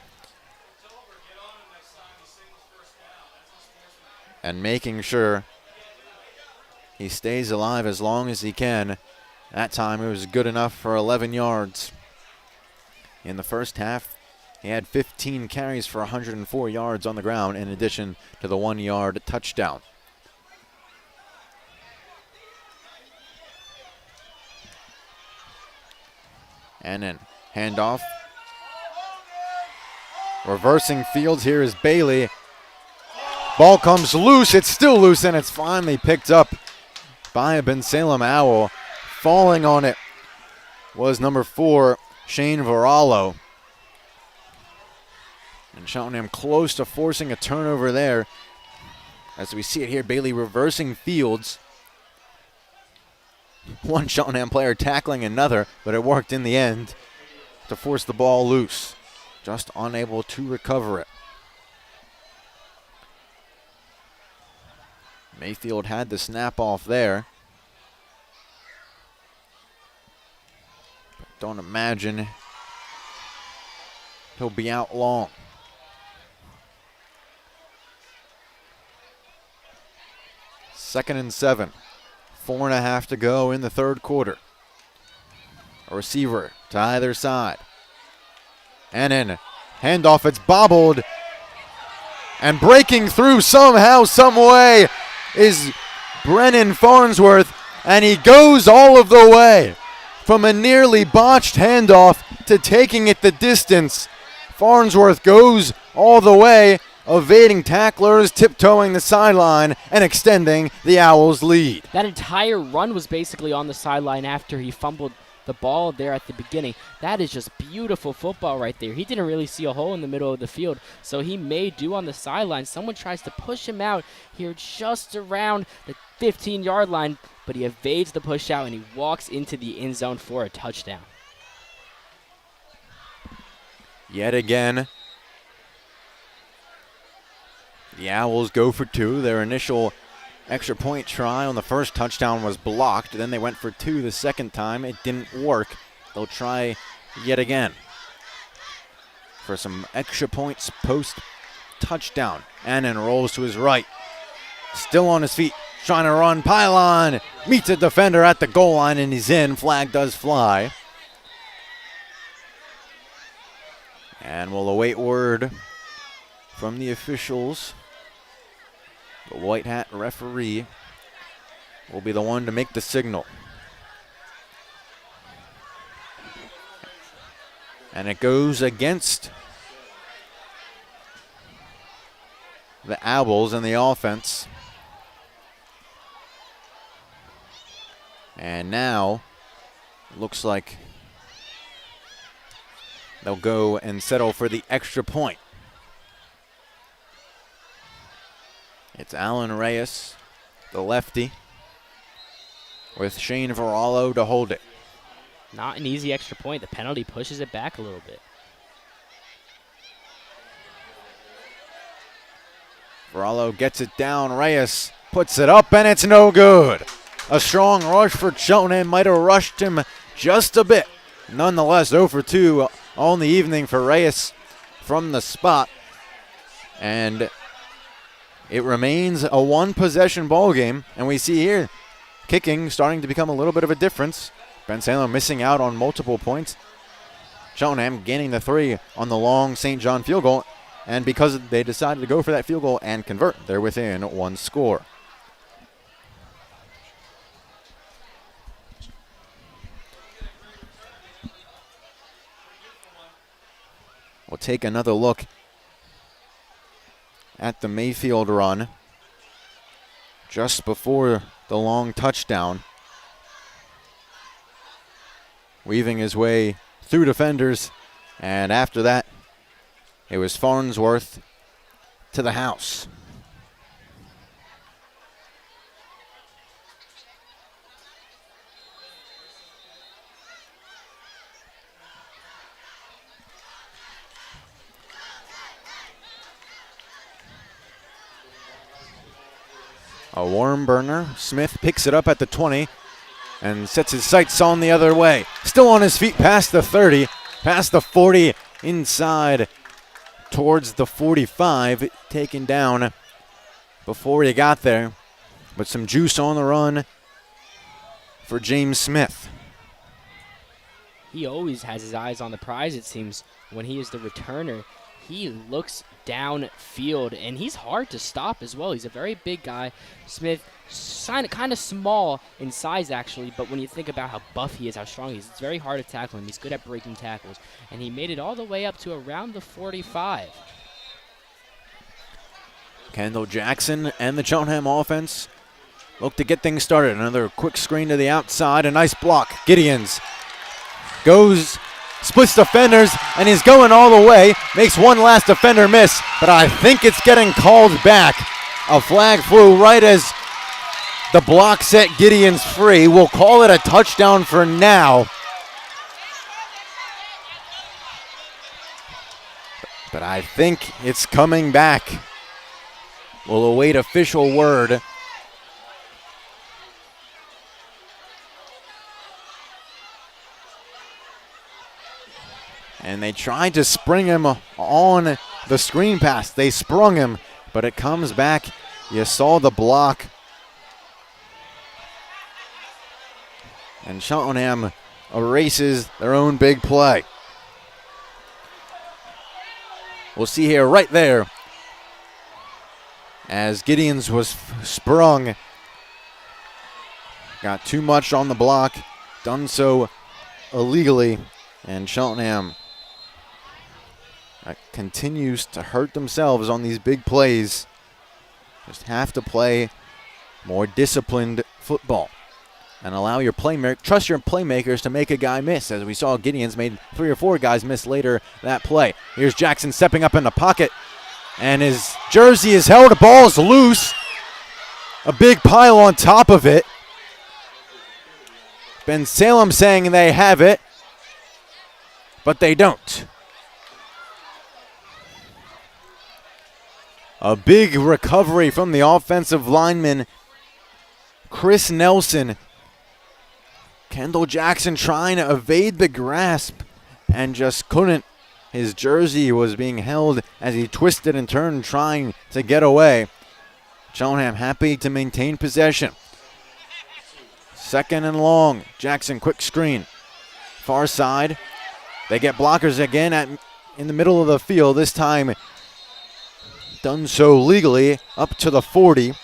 and making sure he stays alive as long as he can. That time it was good enough for 11 yards. In the first half, he had 15 carries for 104 yards on the ground in addition to the 1-yard touchdown. And then handoff. Reversing fields here is Bailey. Ball comes loose. It's still loose, and it's finally picked up by a Bensalem Owl. Falling on it was number 4, Shane Varallo. And Cheltenham close to forcing a turnover there. As we see it here, Bailey reversing fields. One Cheltenham player tackling another, but it worked in the end to force the ball loose. Just unable to recover it. Mayfield had the snap off there. But don't imagine he'll be out long. Second and 7. 4.5 to go in the third quarter. A receiver to either side. And in handoff, it's bobbled. And breaking through somehow, some way is Brennan Farnsworth. And he goes all of the way. From a nearly botched handoff to taking it the distance. Farnsworth goes all the way, evading tacklers, tiptoeing the sideline, and extending the Owls' lead. That entire run was basically on the sideline after he fumbled the ball there at the beginning. That is just beautiful football right there. He didn't really see a hole in the middle of the field, so he may do on the sideline. Someone tries to push him out here just around the 15-yard line, but he evades the push out and he walks into the end zone for a touchdown. Yet again, the Owls go for 2. Their initial extra point try on the first touchdown was blocked. Then they went for 2 the second time. It didn't work. They'll try yet again for some extra points post touchdown. Annan rolls to his right. Still on his feet, trying to run. Pylon meets a defender at the goal line and he's in. Flag does fly. And we'll await word from the officials. The white hat referee will be the one to make the signal. And it goes against the Owls and the offense. And now looks like they'll go and settle for the extra point. It's Alan Reyes, the lefty, with Shane Varallo to hold it. Not an easy extra point. The penalty pushes it back a little bit. Varallo gets it down. Reyes puts it up, and it's no good. A strong rush for Cheltenham. Might have rushed him just a bit. Nonetheless, 0 for 2 on the evening for Reyes from the spot. And it remains a one-possession ball game, and we see here kicking starting to become a little bit of a difference. Bensalem missing out on multiple points. Cheltenham gaining the 3 on the long St. John field goal, and because they decided to go for that field goal and convert, they're within 1 score. We'll take another look at the Mayfield run just before the long touchdown. Weaving his way through defenders, and after that, it was Farnsworth to the house. A worm burner. Smith picks it up at the 20 and sets his sights on the other way. Still on his feet past the 30, past the 40, inside towards the 45. Taken down before he got there, but some juice on the run for James Smith. He always has his eyes on the prize, it seems. When he is the returner, he looks downfield, and he's hard to stop as well. He's a very big guy. Smith, kind of small in size, actually, but when you think about how buff he is, how strong he is, it's very hard to tackle him. He's good at breaking tackles, and he made it all the way up to around the 45. Kendall Jackson and the Cheltenham offense look to get things started. Another quick screen to the outside, a nice block. Gideonss goes, splits defenders, and he's going all the way. Makes one last defender miss, but I think it's getting called back. A flag flew right as the block set Gideonss free. We'll call it a touchdown for now. But I think it's coming back. We'll await official word. And they tried to spring him on the screen pass. They sprung him, but it comes back. You saw the block. And Cheltenham erases their own big play. We'll see here right there as Gideonss was sprung. Got too much on the block, done so illegally, and Cheltenham continues to hurt themselves on these big plays. Just have to play more disciplined football and allow your trust your playmakers to make a guy miss, as we saw Gideonss made 3 or 4 guys miss later that play. Here's Jackson stepping up in the pocket, and his jersey is held. The ball's loose. A big pile on top of it. Bensalem saying they have it, but they don't. A big recovery from the offensive lineman, Chris Nelson. Kendall Jackson trying to evade the grasp and just couldn't. His jersey was being held as he twisted and turned trying to get away. Cheltenham happy to maintain possession. 2nd and long. Jackson, quick screen. Far side. They get blockers again in the middle of the field. This time done so legally up to the 40.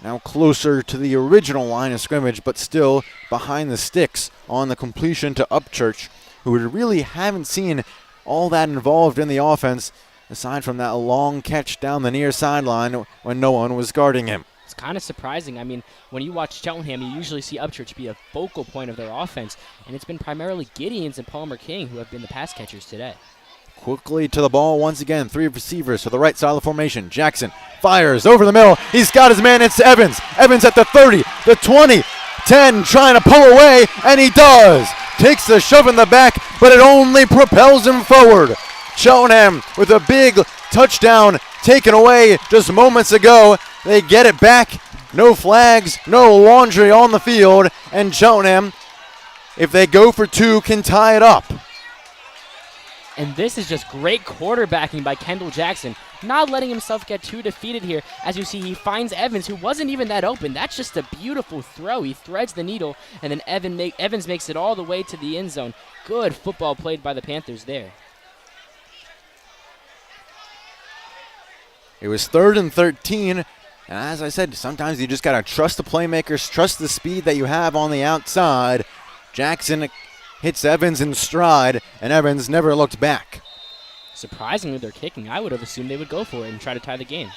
Now closer to the original line of scrimmage, but still behind the sticks on the completion to Upchurch, who really haven't seen all that involved in the offense, aside from that long catch down the near sideline when no one was guarding him. It's kind of surprising. I mean, when you watch Cheltenham, you usually see Upchurch be a focal point of their offense, and it's been primarily Gideonss and Palmer King who have been the pass catchers today. Quickly to the ball once again. 3 receivers to the right side of the formation. Jackson fires over the middle. He's got his man. It's Evans. Evans at the 30, the 20, 10, trying to pull away, and he does. Takes the shove in the back, but it only propels him forward. Cheltenham with a big touchdown taken away just moments ago. They get it back. No flags, no laundry on the field, and Cheltenham, if they go for 2, can tie it up. And this is just great quarterbacking by Kendall Jackson, not letting himself get too defeated here. As you see, he finds Evans, who wasn't even that open. That's just a beautiful throw. He threads the needle, and then Evans makes it all the way to the end zone. Good football played by the Panthers there. It was 3rd and 13, and as I said, sometimes you just got to trust the playmakers, trust the speed that you have on the outside. Jackson hits Evans in stride, and Evans never looked back. Surprisingly, they're kicking. I would have assumed they would go for it and try to tie the game.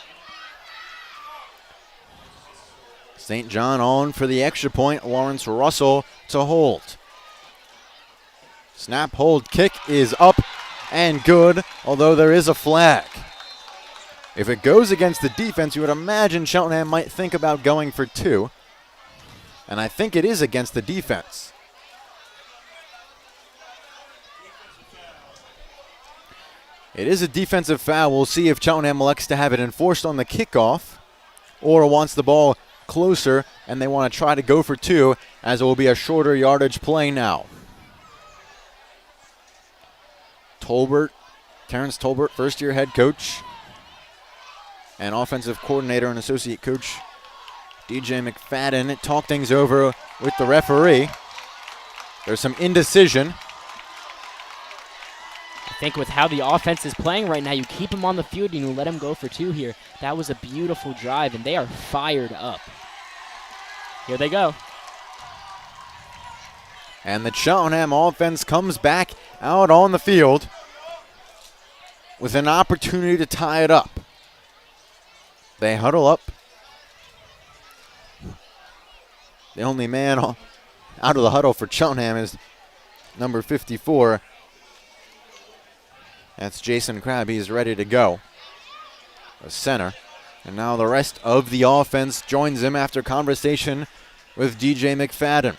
St. John on for the extra point. Lawrence Russell to hold. Snap, hold, kick is up and good, although there is a flag. If it goes against the defense, you would imagine Cheltenham might think about going for 2. And I think it is against the defense. It is a defensive foul. We'll see if Cheltenham elects to have it enforced on the kickoff or wants the ball closer and they want to try to go for 2, as it will be a shorter yardage play now. Terrence Tolbert, first-year head coach, and offensive coordinator and associate coach DJ McFadden talk things over with the referee. There's some indecision. think with how the offense is playing right now, you keep him on the field and you let him go for 2 here. That was a beautiful drive, and they are fired up. Here they go. And the Cheltenham offense comes back out on the field with an opportunity to tie it up. They huddle up. The only man out of the huddle for Cheltenham is number 54. That's Jason Crabb. He's ready to go. A center. And now the rest of the offense joins him after conversation with DJ McFadden.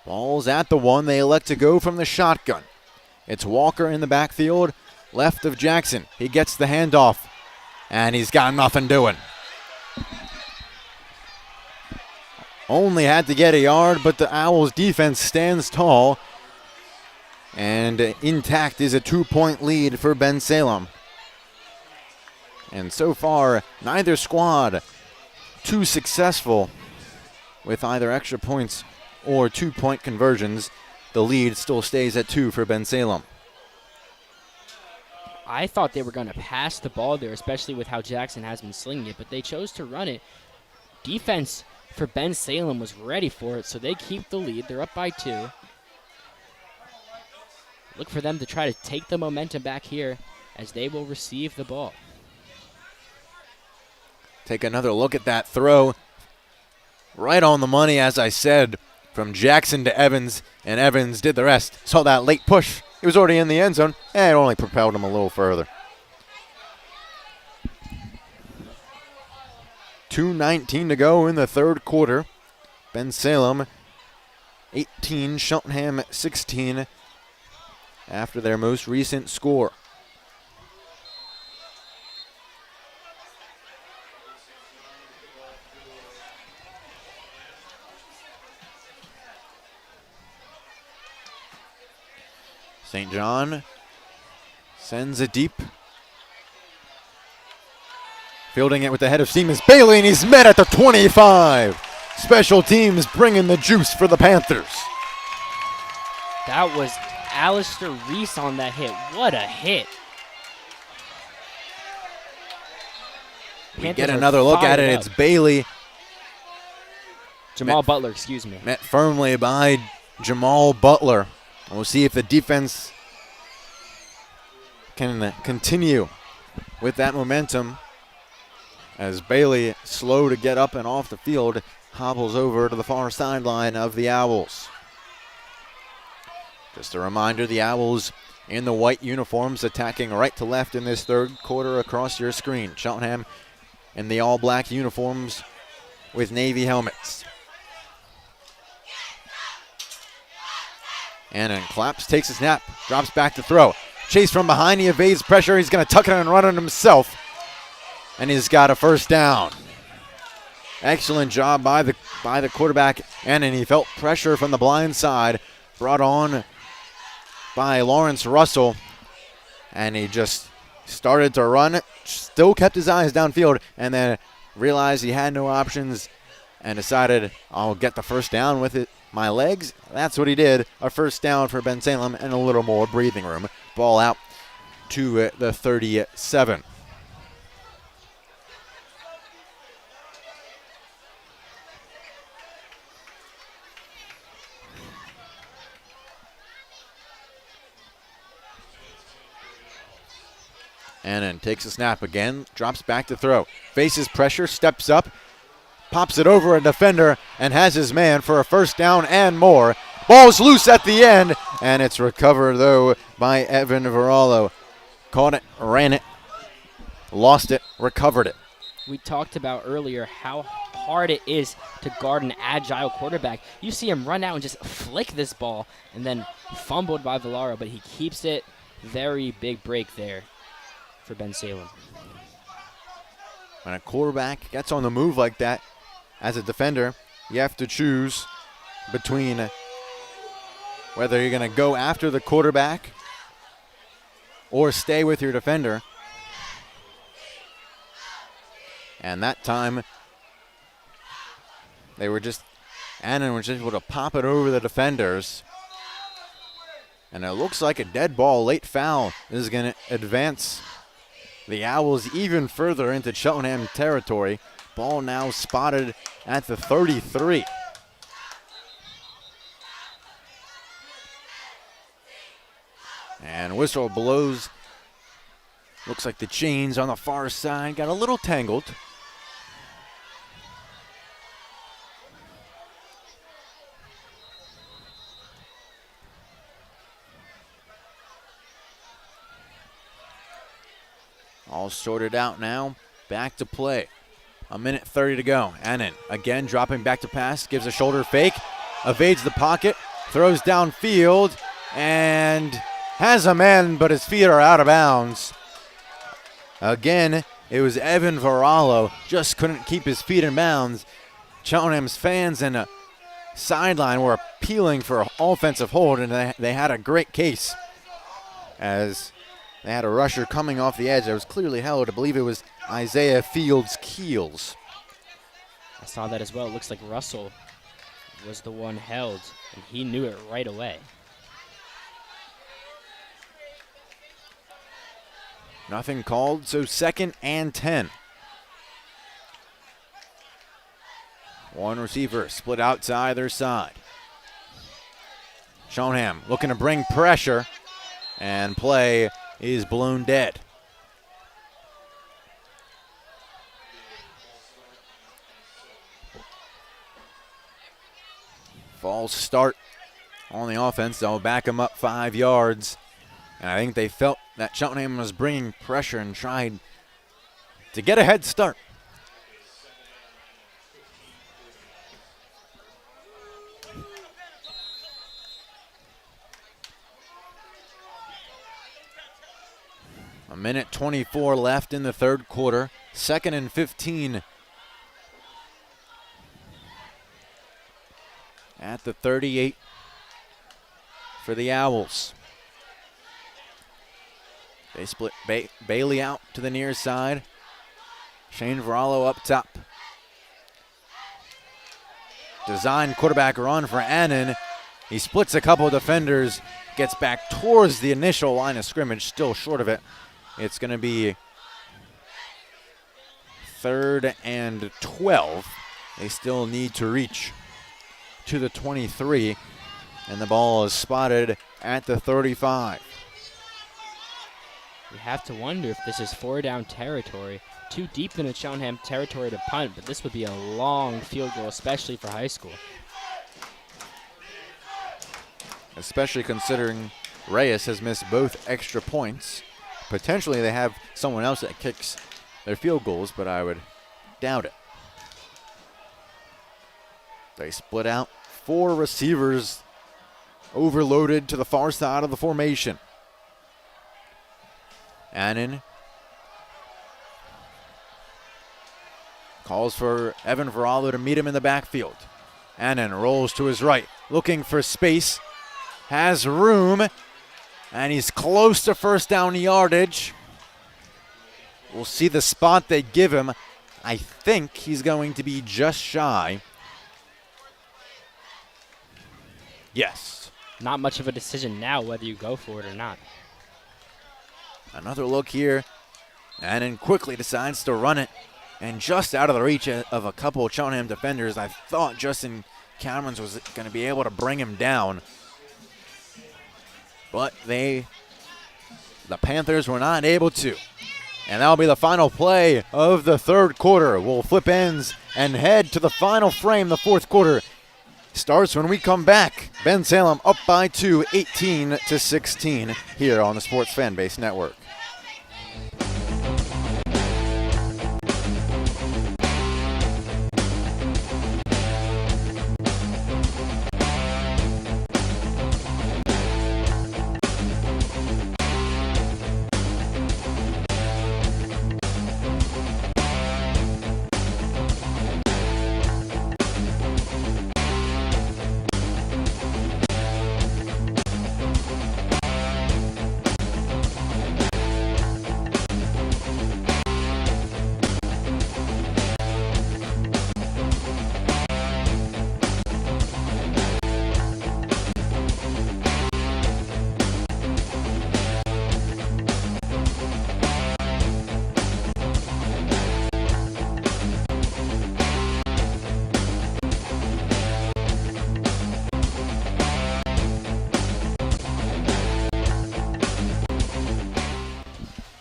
Ball's at the 1. They elect to go from the shotgun. It's Walker in the backfield, left of Jackson. He gets the handoff, and he's got nothing doing. Only had to get a yard, but the Owls defense stands tall, and intact is a 2-point lead for Bensalem. And so far, neither squad too successful with either extra points or 2-point conversions. The lead still stays at 2 for Bensalem. I thought they were going to pass the ball there, especially with how Jackson has been slinging it, but they chose to run it. Defense for Bensalem was ready for it, so they keep the lead. They're up by 2. Look for them to try to take the momentum back here as they will receive the ball. Take another look at that throw. Right on the money, as I said, from Jackson to Evans, and Evans did the rest. Saw that late push. He was already in the end zone, and it only propelled him a little further. 2:19 to go in the third quarter. Bensalem 18, Cheltenham 16 after their most recent score. St. John sends it deep. Fielding it with the head of steam is Bailey, and he's met at the 25. Special teams bringing the juice for the Panthers. That was Alistair Reese on that hit. What a hit. We get another look at it. It's Bailey. Jamal Butler, excuse me. Met firmly by Jamal Butler. We'll see if the defense can continue with that momentum as Bailey, slow to get up and off the field, hobbles over to the far sideline of the Owls. Just a reminder, the Owls in the white uniforms attacking right to left in this third quarter across your screen. Cheltenham in the all-black uniforms with navy helmets. And Claps takes a snap, drops back to throw. Chase from behind, he evades pressure. He's going to tuck it and run it himself. And he's got a first down. Excellent job by the quarterback. And he felt pressure from the blind side, brought on by Lawrence Russell. And he just started to run, still kept his eyes downfield, and then realized he had no options and decided, I'll get the first down with it. My legs, that's what he did. A first down for Bensalem and a little more breathing room. Ball out to the 37. And then takes a snap again, drops back to throw. Faces pressure, steps up, pops it over a defender, and has his man for a first down and more. Ball's loose at the end, and it's recovered, though, by Evan Varallo. Caught it, ran it, lost it, recovered it. We talked about earlier how hard it is to guard an agile quarterback. You see him run out and just flick this ball, and then fumbled by Varallo, but he keeps it. Very big break there for Bensalem. When a quarterback gets on the move like that, as a defender, you have to choose between whether you're going to go after the quarterback or stay with your defender. And that time, Annan was just able to pop it over the defenders. And it looks like a dead ball, late foul. This is going to advance the Owls even further into Cheltenham territory. Ball now spotted at the 33. And whistle blows. Looks like the chains on the far side got a little tangled. All sorted out now. Back to play. A minute 30 to go. Annan again dropping back to pass. Gives a shoulder fake. Evades the pocket. Throws downfield. And has a man, but his feet are out of bounds. Again, it was Evan Varallo. Just couldn't keep his feet in bounds. Cheltenham's fans and a sideline were appealing for an offensive hold, and they had a great case as they had a rusher coming off the edge that was clearly held. I believe it was Isaiah Fields Keels. I saw that as well. It looks like Russell was the one held, and he knew it right away. Nothing called, so 2nd and 10. One receiver split outside their side. Cheltenham looking to bring pressure, and play is blown dead. False start on the offense. They'll back them up 5 yards. And I think they felt that Cheltenham was bringing pressure and tried to get a head start. A minute 24 left in the third quarter. 2nd and 15 at the 38 for the Owls. They split Bailey out to the near side. Shane Varallo up top. Design quarterback run for Annan. He splits a couple of defenders, gets back towards the initial line of scrimmage, still short of it. It's going to be 3rd and 12. They still need to reach to the 23, and the ball is spotted at the 35. You have to wonder if this is 4-down territory. Too deep into Cheltenham territory to punt, but this would be a long field goal, especially for high school. Especially considering Reyes has missed both extra points. Potentially they have someone else that kicks their field goals, but I would doubt it. They split out 4 receivers overloaded to the far side of the formation. Annan calls for Evan Varallo to meet him in the backfield. Annan rolls to his right, looking for space, has room, and he's close to first down yardage. We'll see the spot they give him. I think he's going to be just shy. Yes. Not much of a decision now whether you go for it or not. Another look here. Annan quickly decides to run it. And just out of the reach of a couple of Cheltenham defenders, I thought Justin Camerons was going to be able to bring him down. But the Panthers were not able to. And that'll be the final play of the third quarter. We'll flip ends and head to the final frame. The fourth quarter starts when we come back. Bensalem up by 2, 18-16 here on the Sports Fanbase Network.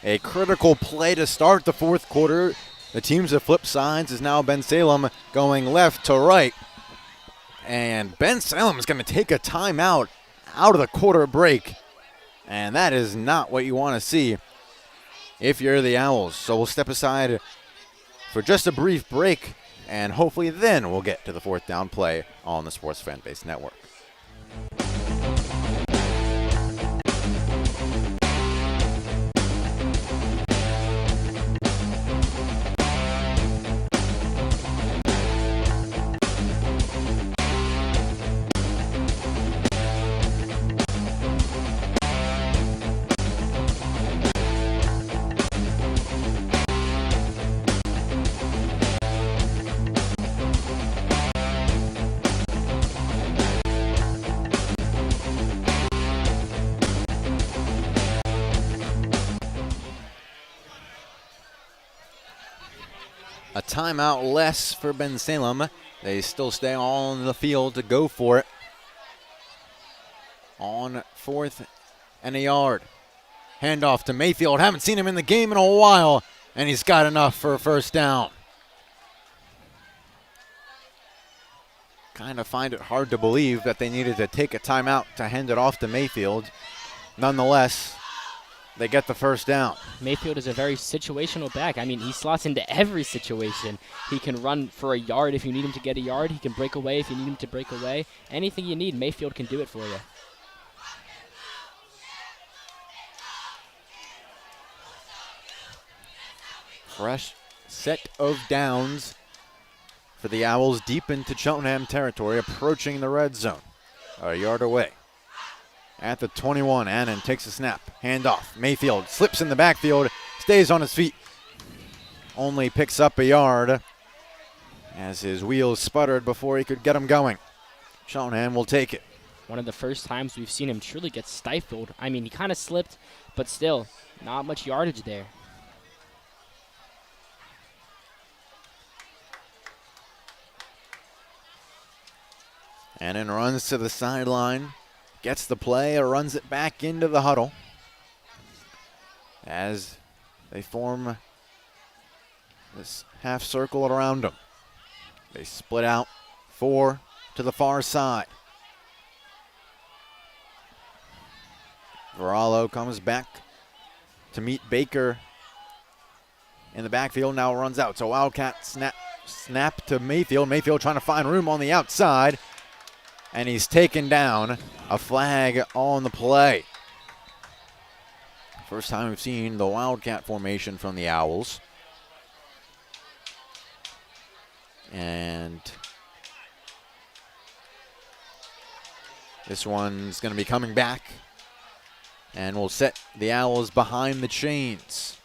A critical play to start the fourth quarter. The teams have flipped sides is now Bensalem going left to right. And Bensalem is going to take a timeout out of the quarter break. And that is not what you want to see if you're the Owls. So we'll step aside for just a brief break, and hopefully then we'll get to the fourth down play on the Sports Fan Base Network. A timeout less for Bensalem. They still stay on the field to go for it. On 4th and a yard. Handoff to Mayfield. Haven't seen him in the game in a while, and he's got enough for a first down. Kind of find it hard to believe that they needed to take a timeout to hand it off to Mayfield. Nonetheless, they get the first down. Mayfield is a very situational back. I mean, he slots into every situation. He can run for a yard if you need him to get a yard. He can break away if you need him to break away. Anything you need, Mayfield can do it for you. Fresh set of downs for the Owls deep into Cheltenham territory, approaching the red zone. A yard away. At the 21, Annan takes a snap. Handoff. Mayfield slips in the backfield, stays on his feet. Only picks up a yard as his wheels sputtered before he could get him going. Cheltenham will take it. One of the first times we've seen him truly get stifled. I mean, he kind of slipped, but still, not much yardage there. Annan runs to the sideline. Gets the play, runs it back into the huddle as they form this half circle around him. They split out 4 to the far side. Varallo comes back to meet Baker in the backfield, now runs out. So Wildcat snap to Mayfield. Mayfield trying to find room on the outside. And he's taken down. A flag on the play. First time we've seen the Wildcat formation from the Owls. And this one's going to be coming back. And we'll set the Owls behind the chains.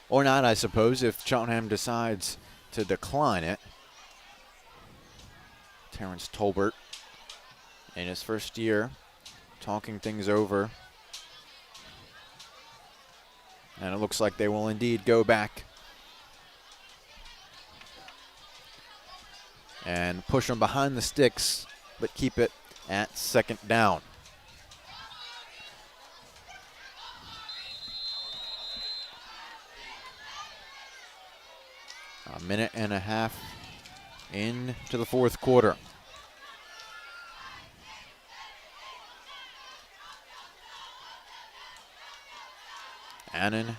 Or not, I suppose, if Cheltenham decides to decline it. Terrence Tolbert in his first year talking things over. And it looks like they will indeed go back and push them behind the sticks, but keep it at second down. A minute and a half into the fourth quarter. Annan,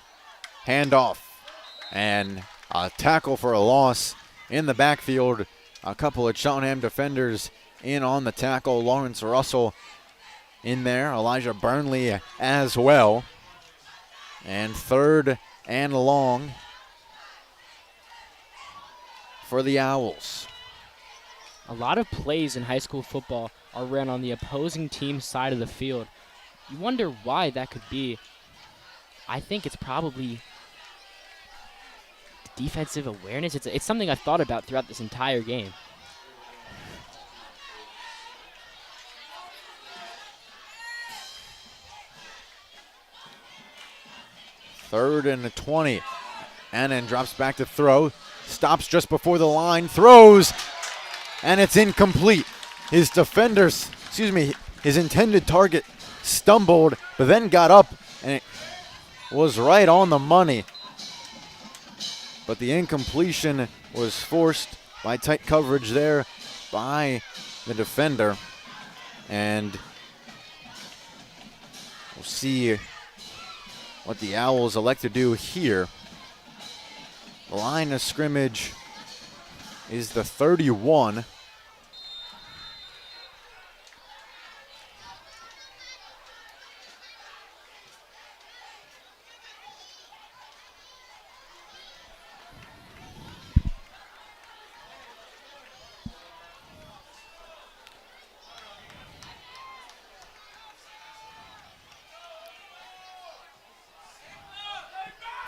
handoff, and a tackle for a loss in the backfield. A couple of Cheltenham defenders in on the tackle. Lawrence Russell in there, Elijah Burnley as well. And 3rd and long for the Owls. A lot of plays in high school football are ran on the opposing team's side of the field. You wonder why that could be. I think it's probably defensive awareness. It's something I've thought about throughout this entire game. Third and 20. Annan drops back to throw. Stops just before the line. Throws. And it's incomplete. His intended target stumbled, but then got up, and it was right on the money. But the incompletion was forced by tight coverage there by the defender. And we'll see what the Owls elect to do here. The line of scrimmage is the 31.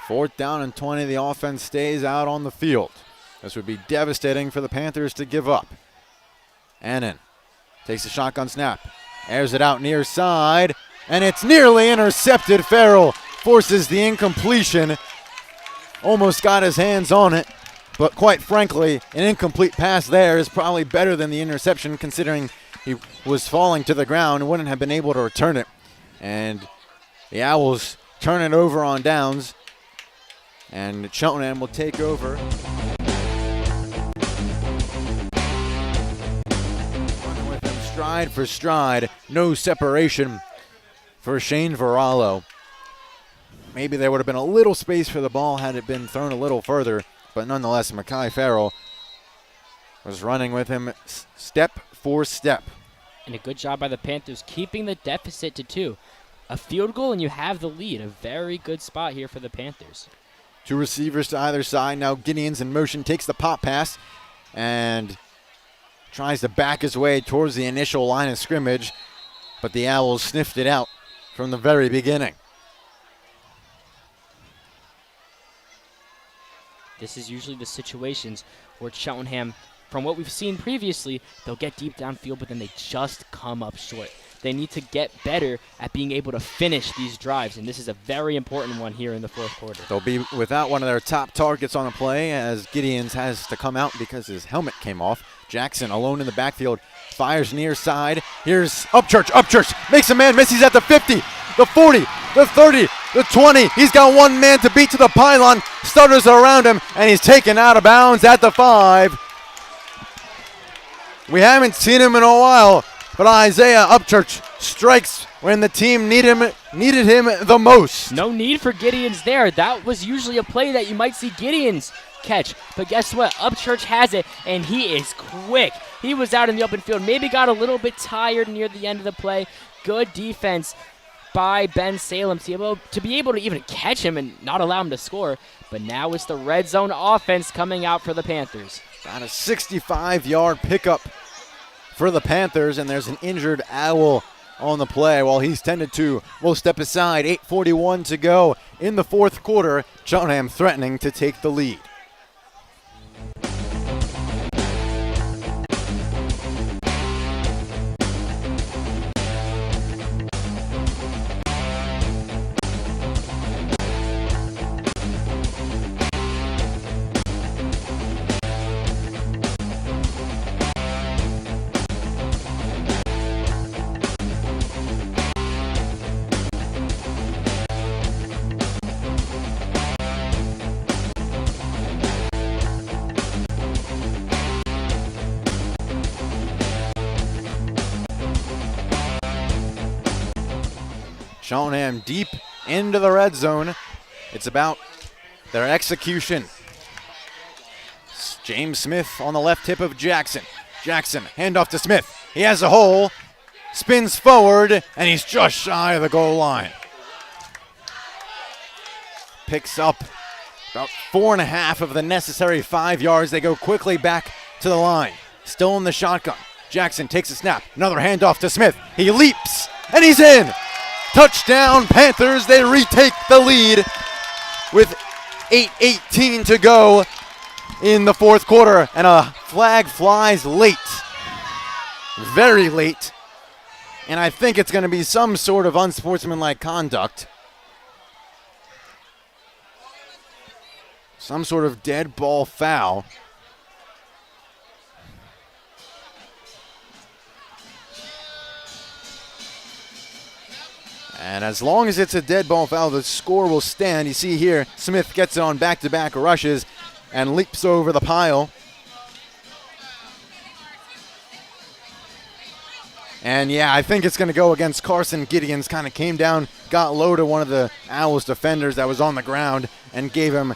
Fourth down and 20, the offense stays out on the field. This would be devastating for the Panthers to give up. Annan takes a shotgun snap, airs it out near side, and it's nearly intercepted. Farrell forces the incompletion. Almost got his hands on it, but quite frankly, an incomplete pass there is probably better than the interception, considering he was falling to the ground and wouldn't have been able to return it. And the Owls turn it over on downs, and Cheltenham will take over. With him stride for stride, no separation for Shane Varallo. Maybe there would have been a little space for the ball had it been thrown a little further, but nonetheless, Mackay Farrell was running with him step for step. And a good job by the Panthers keeping the deficit to 2. A field goal and you have the lead. A very good spot here for the Panthers. 2 receivers to either side. Now Gideonss in motion, takes the pop pass and tries to back his way towards the initial line of scrimmage, but the Owls sniffed it out from the very beginning. This is usually the situations where Cheltenham, from what we've seen previously, they'll get deep downfield, but then they just come up short. They need to get better at being able to finish these drives, and this is a very important one here in the fourth quarter. They'll be without one of their top targets on the play, as Gideonss has to come out because his helmet came off. Jackson alone in the backfield, fires near side. Here's Upchurch makes a man miss. He's at the 50, the 40, the 30, the 20. He's got one man to beat to the pylon. Stutters around him, and he's taken out of bounds at the 5. We haven't seen him in a while, but Isaiah Upchurch strikes when the team needed him the most. No need for Gideonss there. That was usually a play that you might see Gideonss catch. But guess what? Upchurch has it, and he is quick. He was out in the open field, maybe got a little bit tired near the end of the play. Good defense by Bensalem to be able to even catch him and not allow him to score. But now it's the red zone offense coming out for the Panthers. Got a 65-yard pickup for the Panthers, and there's an injured Owl on the play while he's tended to. We'll step aside. 8:41 to go in the fourth quarter. Cheltenham threatening to take the lead. Cheltenham deep into the red zone. It's about their execution. James Smith on the left hip of Jackson. Jackson, handoff to Smith. He has a hole, spins forward, and he's just shy of the goal line. Picks up about 4.5 of the necessary 5 yards. They go quickly back to the line. Still in the shotgun. Jackson takes a snap. Another handoff to Smith. He leaps, and he's in. Touchdown, Panthers. They retake the lead with 8:18 to go in the fourth quarter, and a flag flies late, very late, and I think it's going to be some sort of unsportsmanlike conduct, some sort of dead ball foul. And as long as it's a dead ball foul, the score will stand. You see here, Smith gets it on back-to-back rushes and leaps over the pile. And yeah, I think it's going to go against Carson. Gideonss kind of came down, got low to one of the Owls defenders that was on the ground and gave him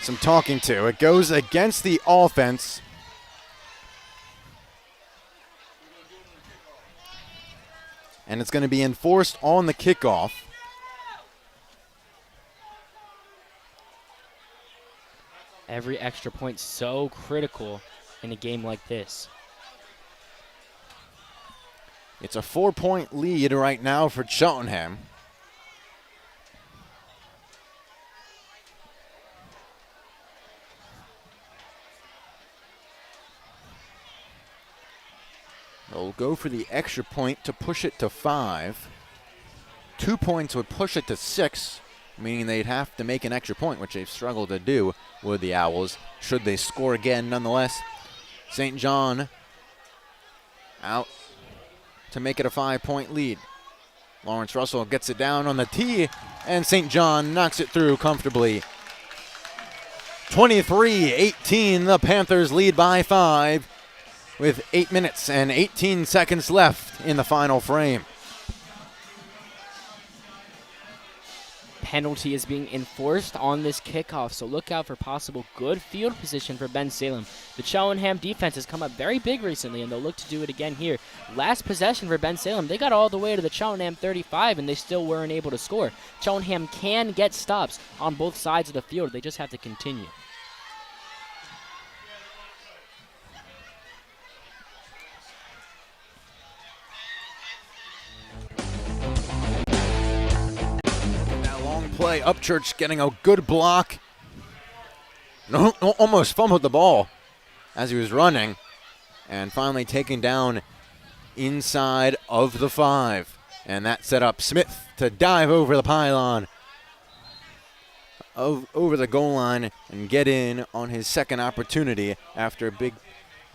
some talking to. It goes against the offense. And it's going to be enforced on the kickoff. Every extra point so critical in a game like this. It's a 4-point lead right now for Cheltenham. They'll go for the extra point to push it to 5. 2 points would push it to 6, meaning they'd have to make an extra point, which they've struggled to do with the Owls, should they score again nonetheless. St. John out to make it a 5-point lead. Lawrence Russell gets it down on the tee, and St. John knocks it through comfortably. 23-18, the Panthers lead by 5 with 8 minutes and 18 seconds left in the final frame. Penalty is being enforced on this kickoff, so look out for possible good field position for Bensalem. The Cheltenham defense has come up very big recently, and they'll look to do it again here. Last possession for Bensalem, they got all the way to the Cheltenham 35, and they still weren't able to score. Cheltenham can get stops on both sides of the field. They just have to continue. Play, Upchurch getting a good block. No, almost fumbled the ball as he was running, and finally taken down inside of the 5. And that set up Smith to dive over the pylon, over the goal line, and get in on his second opportunity after a big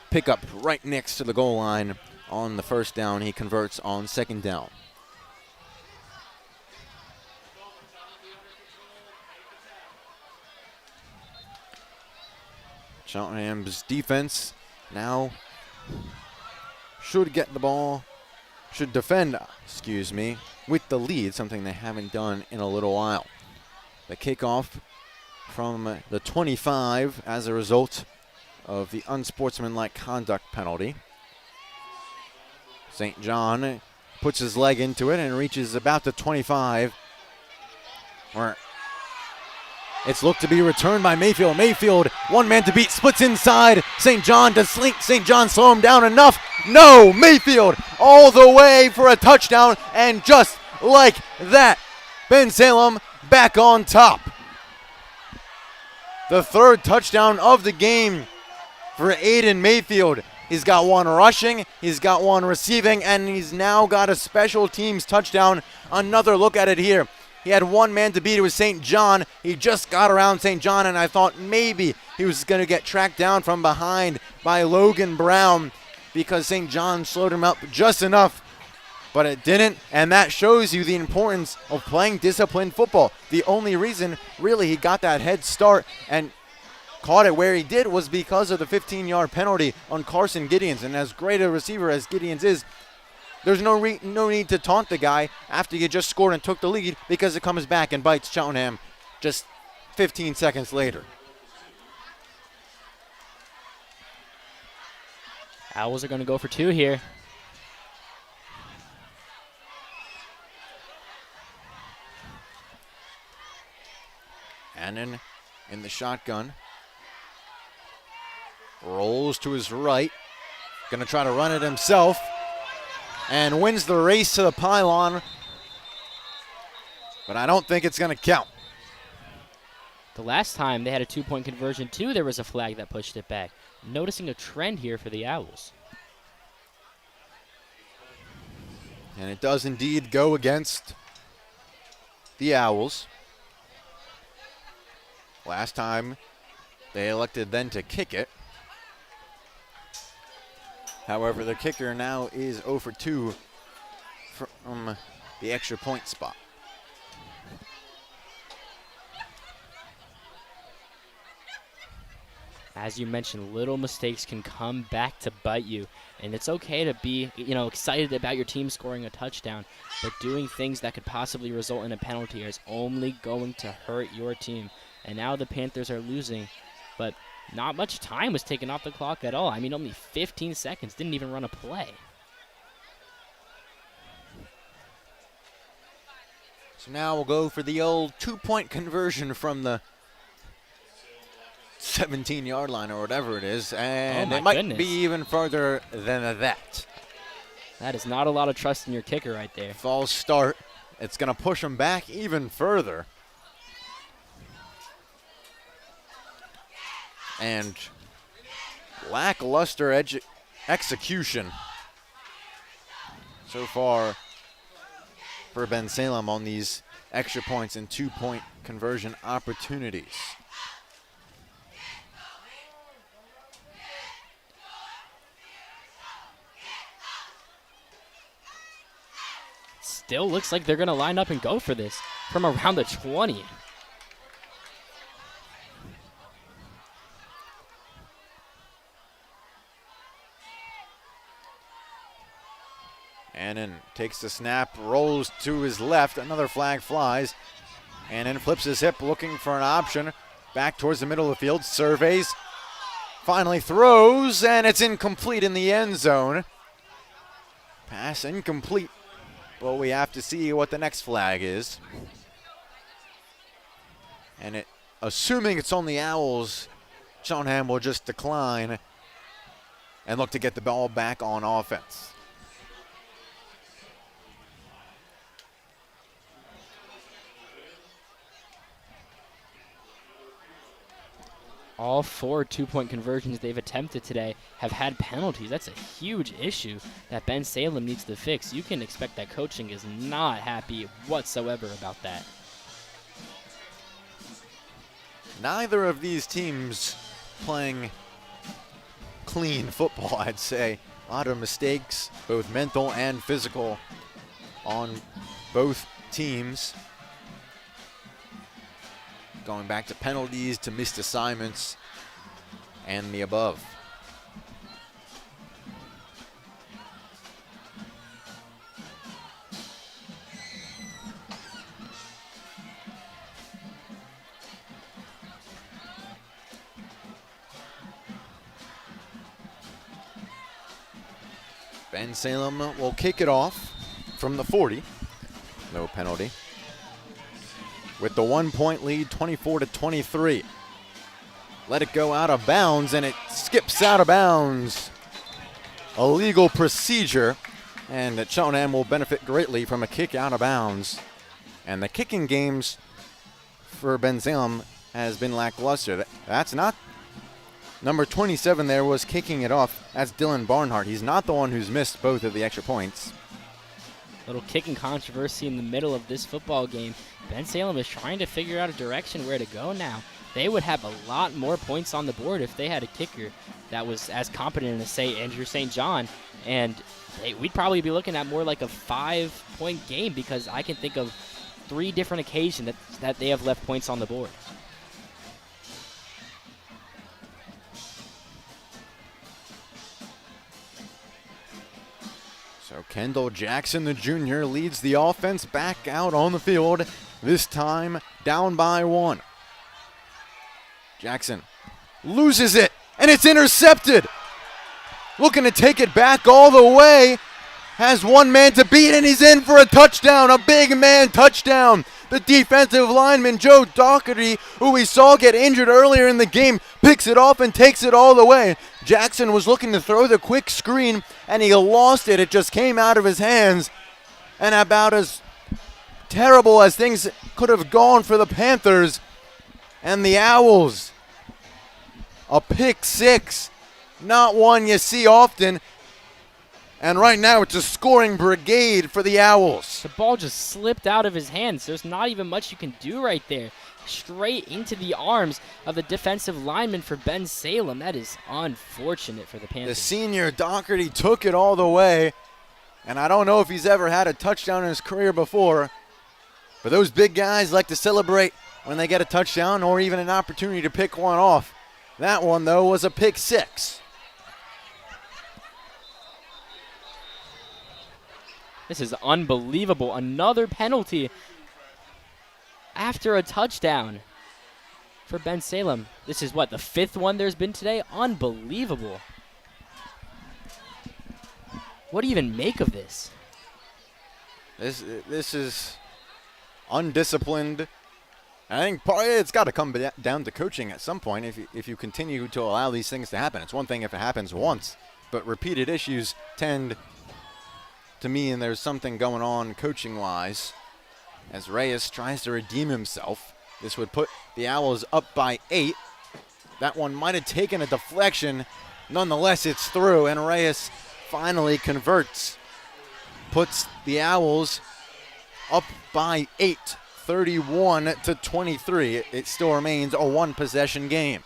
pickup right next to the goal line on the first down. He converts on second down. Cheltenham's defense now should get the ball, should defend, with the lead, something they haven't done in a little while. The kickoff from the 25 as a result of the unsportsmanlike conduct penalty. St. John puts his leg into it and reaches about the 25, where it's looked to be returned by Mayfield. Mayfield, one man to beat, splits inside. St. John to slink. St. John slow him down enough. No, Mayfield all the way for a touchdown. And just like that, Bensalem back on top. The third touchdown of the game for Aiden Mayfield. He's got one rushing, he's got one receiving, and he's now got a special teams touchdown. Another look at it here. He had one man to beat. It was St. John. He just got around St. John, and I thought maybe he was going to get tracked down from behind by Logan Brown because St. John slowed him up just enough, but it didn't, and that shows you the importance of playing disciplined football. The only reason, really, he got that head start and caught it where he did was because of the 15-yard penalty on Carson Gideonss, and as great a receiver as Gideonss is, there's no need to taunt the guy after you just scored and took the lead, because it comes back and bites Cheltenham just 15 seconds later. Owls are going to go for 2 here. Annan in the shotgun. Rolls to his right. Going to try to run it himself. And wins the race to the pylon. But I don't think it's going to count. The last time they had a 2-point conversion, too, there was a flag that pushed it back. Noticing a trend here for the Owls. And it does indeed go against the Owls. Last time they elected then to kick it. However, the kicker now is 0 for 2 from the extra point spot. As you mentioned, little mistakes can come back to bite you, and it's okay to be, excited about your team scoring a touchdown, but doing things that could possibly result in a penalty is only going to hurt your team. And now the Panthers are losing, but not much time was taken off the clock at all. I mean, only 15 seconds, didn't even run a play. So now we'll go for the old 2-point conversion from the 17-yard line or whatever it is, and it might be even further than that. That is not a lot of trust in your kicker right there. False start. It's going to push him back even further. And lackluster execution so far for Bensalem on these extra points and 2-point conversion opportunities. Still looks like they're going to line up and go for this from around the 20. Annan takes the snap, rolls to his left. Another flag flies. Annan flips his hip, looking for an option. Back towards the middle of the field, surveys. Finally throws, and it's incomplete in the end zone. Pass incomplete. But we have to see what the next flag is. And assuming it's on the Owls, Cheltenham will just decline and look to get the ball back on offense. All 4 2-point conversions they've attempted today have had penalties. That's a huge issue that Bensalem needs to fix. You can expect that coaching is not happy whatsoever about that. Neither of these teams playing clean football, I'd say. A lot of mistakes, both mental and physical, on both teams. Going back to penalties, to missed assignments, and the above. Bensalem will kick it off from the 40. No penalty. With the 1-point lead, 24-23. Let it go out of bounds, and it skips out of bounds. A legal procedure, and Cheltenham will benefit greatly from a kick out of bounds. And the kicking games for Bensalem has been lackluster. That's not number 27 there was kicking it off. That's Dylan Barnhart. He's not the one who's missed both of the extra points. Little kicking controversy in the middle of this football game. Bensalem is trying to figure out a direction where to go now. They would have a lot more points on the board if they had a kicker that was as competent as, say, Andrew St. John. And we'd probably be looking at more like a 5-point game, because I can think of 3 different occasions that they have left points on the board. So Kendall Jackson, the junior, leads the offense back out on the field, this time down by 1. Jackson loses it, and it's intercepted. Looking to take it back all the way. Has one man to beat, and he's in for a touchdown, a big man touchdown. The defensive lineman, Joe Dockerty, who we saw get injured earlier in the game, picks it off and takes it all the way. Jackson was looking to throw the quick screen, and he lost it. It just came out of his hands. And about as terrible as things could have gone for the Panthers and the Owls. A pick 6, not one you see often. And right now it's a scoring brigade for the Owls. The ball just slipped out of his hands. There's not even much you can do right there. Straight into the arms of the defensive lineman for Bensalem. That is unfortunate for the Panthers. The senior Dockerty took it all the way. And I don't know if he's ever had a touchdown in his career before, but those big guys like to celebrate when they get a touchdown or even an opportunity to pick one off. That one, though, was a pick six. This is unbelievable. Another penalty after a touchdown for Bensalem. This is what, the fifth one there's been today? Unbelievable. What do you even make of this? This is undisciplined. I think it's got to come down to coaching at some point if you continue to allow these things to happen. It's one thing if it happens once, but repeated issues tend to mean there's something going on coaching-wise. As Reyes tries to redeem himself, this would put the Owls up by 8. That one might have taken a deflection. Nonetheless, it's through, and Reyes finally converts. Puts the Owls up by 8, 31-23. It still remains a one-possession game.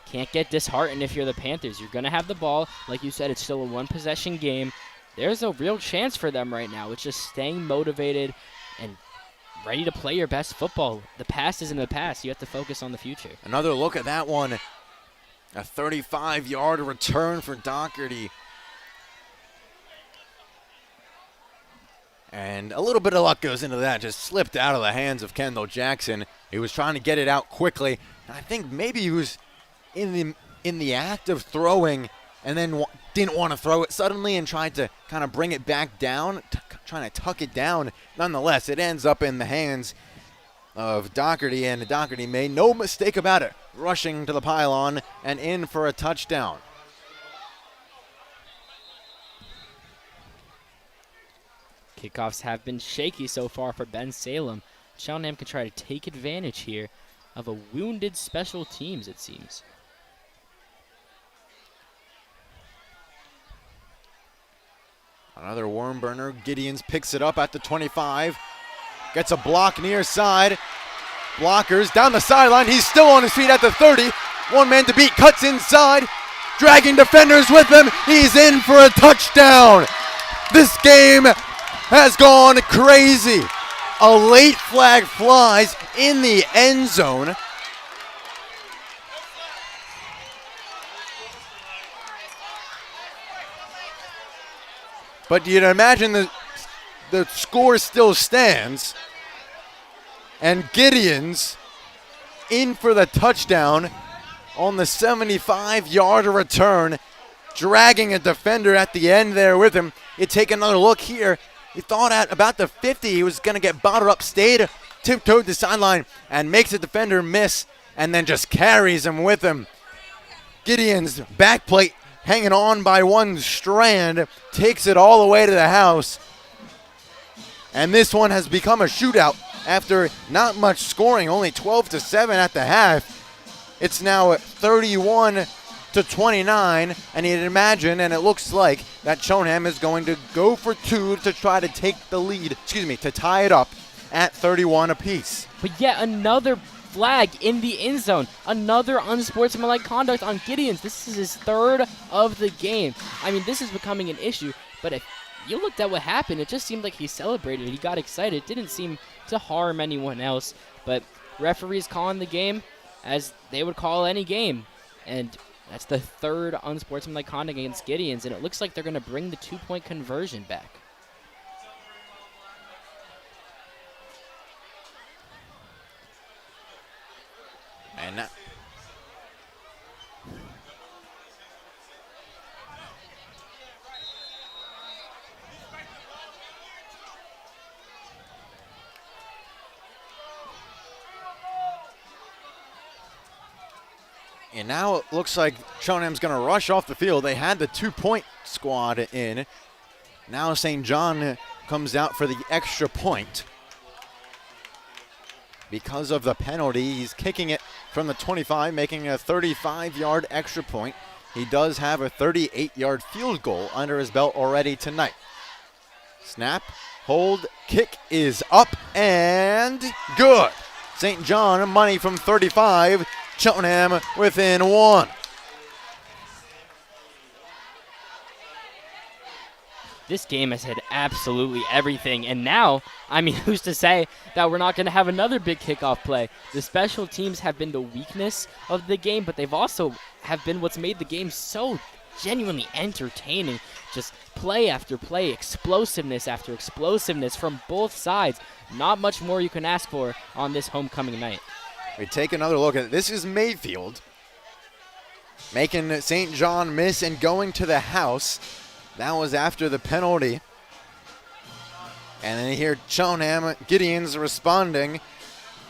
Can't get disheartened if you're the Panthers. You're going to have the ball. Like you said, it's still a one-possession game. There's a real chance for them right now. It's just staying motivated and ready to play your best football. The past is in the past. You have to focus on the future. Another look at that one. A 35-yard return for Dockerty. And a little bit of luck goes into that. Just slipped out of the hands of Kendall Jackson. He was trying to get it out quickly. I think maybe he was in the act of throwing and then didn't want to throw it suddenly and tried to kind of bring it back down, trying to tuck it down. Nonetheless, it ends up in the hands of Dockerty, and Dockerty made no mistake about it, rushing to the pylon and in for a touchdown. Kickoffs have been shaky so far for Bensalem. Cheltenham can try to take advantage here of a wounded special teams, it seems. Another worm burner. Gideonss picks it up at the 25. Gets a block near side. Blockers down the sideline. He's still on his feet at the 30. One man to beat. Cuts inside. Dragging defenders with him. He's in for a touchdown. This game has gone crazy. A late flag flies in the end zone. But you'd imagine the score still stands. And Gideonss in for the touchdown on the 75-yard return, dragging a defender at the end there with him. You take another look here. He thought at about the 50 he was going to get bottled up, stayed, tiptoed the sideline, and makes the defender miss, and then just carries him with him. Gideonss backplate hanging on by one strand, takes it all the way to the house. And this one has become a shootout after not much scoring, only 12-7 at the half. It's now at 31-29, and you'd imagine, and it looks like, that Cheltenham is going to go for two to try to take the lead, to tie it up at 31 apiece. But yet another flag in the end zone. Another unsportsmanlike conduct on Gideonss. This is his third of the game. I mean, this is becoming an issue, but if you looked at what happened, it just seemed like he celebrated. He got excited. It didn't seem to harm anyone else, but referees calling the game as they would call any game, and that's the third unsportsmanlike conduct against Gideonss, and it looks like they're going to bring the 2-point conversion back. And that, and now it looks like Cheltenham's going to rush off the field. They had the 2-point squad in. Now St. John comes out for the extra point. Because of the penalty, he's kicking it from the 25, making a 35-yard extra point. He does have a 38-yard field goal under his belt already tonight. Snap, hold, kick is up and good. St. John money from 35, Cheltenham within 1. This game has had absolutely everything, and now, I mean, who's to say that we're not going to have another big kickoff play? The special teams have been the weakness of the game, but they've also have been what's made the game so genuinely entertaining. Just play after play, explosiveness after explosiveness from both sides. Not much more you can ask for on this homecoming night. We take another look at it. This is Mayfield making St. John miss and going to the house. That was after the penalty. And then here Cheltenham, Gideonss responding,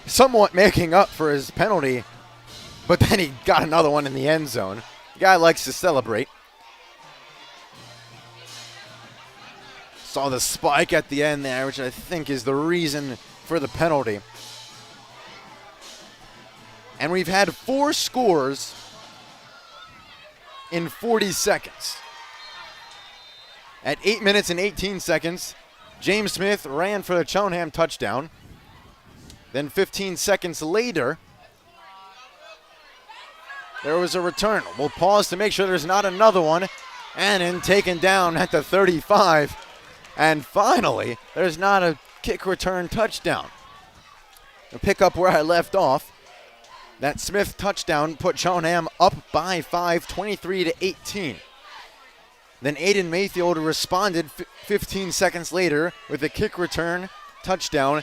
somewhat making up for his penalty, but then he got another one in the end zone. The guy likes to celebrate. Saw the spike at the end there, which I think is the reason for the penalty. And we've had 4 scores in 40 seconds. At 8 minutes and 18 seconds, James Smith ran for the Cheltenham touchdown. Then 15 seconds later, there was a return. We'll pause to make sure there's not another one. Annan taken down at the 35. And finally, there's not a kick return touchdown. To pick up where I left off, that Smith touchdown put Cheltenham up by 5, 23-18. Then Aiden Mayfield responded 15 seconds later with a kick return touchdown,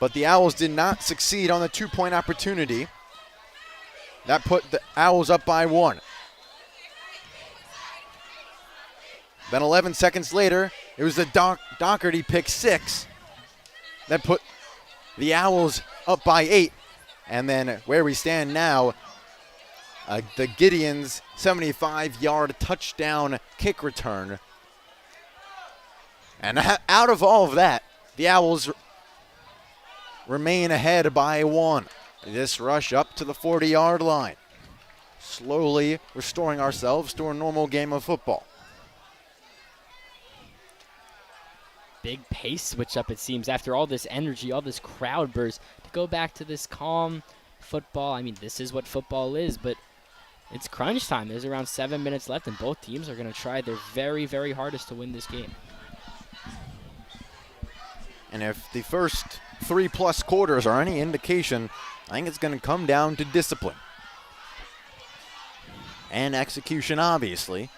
but the Owls did not succeed on the 2-point opportunity. That put the Owls up by 1. Then 11 seconds later, it was the Dockerty pick 6 that put the Owls up by 8. And then where we stand now, the Gideonss 75-yard touchdown kick return. And out of all of that, the Owls remain ahead by 1. This rush up to the 40-yard line. Slowly restoring ourselves to a normal game of football. Big pace switch up, it seems, after all this energy, all this crowd burst, to go back to this calm football. I mean, this is what football is, but it's crunch time. There's around 7 minutes left, and both teams are going to try their very, very hardest to win this game. And if the first 3+ quarters are any indication, I think it's going to come down to discipline. And execution, obviously.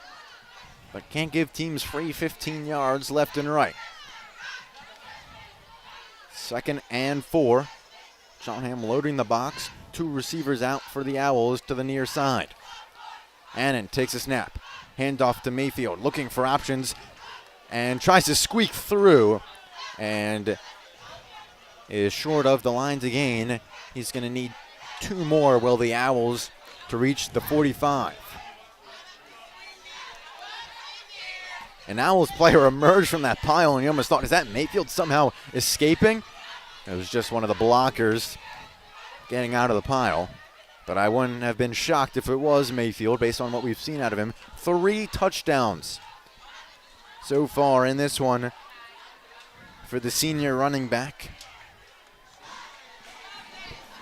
But can't give teams free 15 yards left and right. 2nd and 4. Cheltenham loading the box. 2 receivers out for the Owls to the near side. Annan takes a snap. Handoff to Mayfield, looking for options and tries to squeak through and is short of the lines again. He's going to need 2 more, will the Owls, to reach the 45. An Owls player emerged from that pile, and you almost thought, is that Mayfield somehow escaping? It was just one of the blockers getting out of the pile. But I wouldn't have been shocked if it was Mayfield based on what we've seen out of him. 3 touchdowns so far in this one for the senior running back.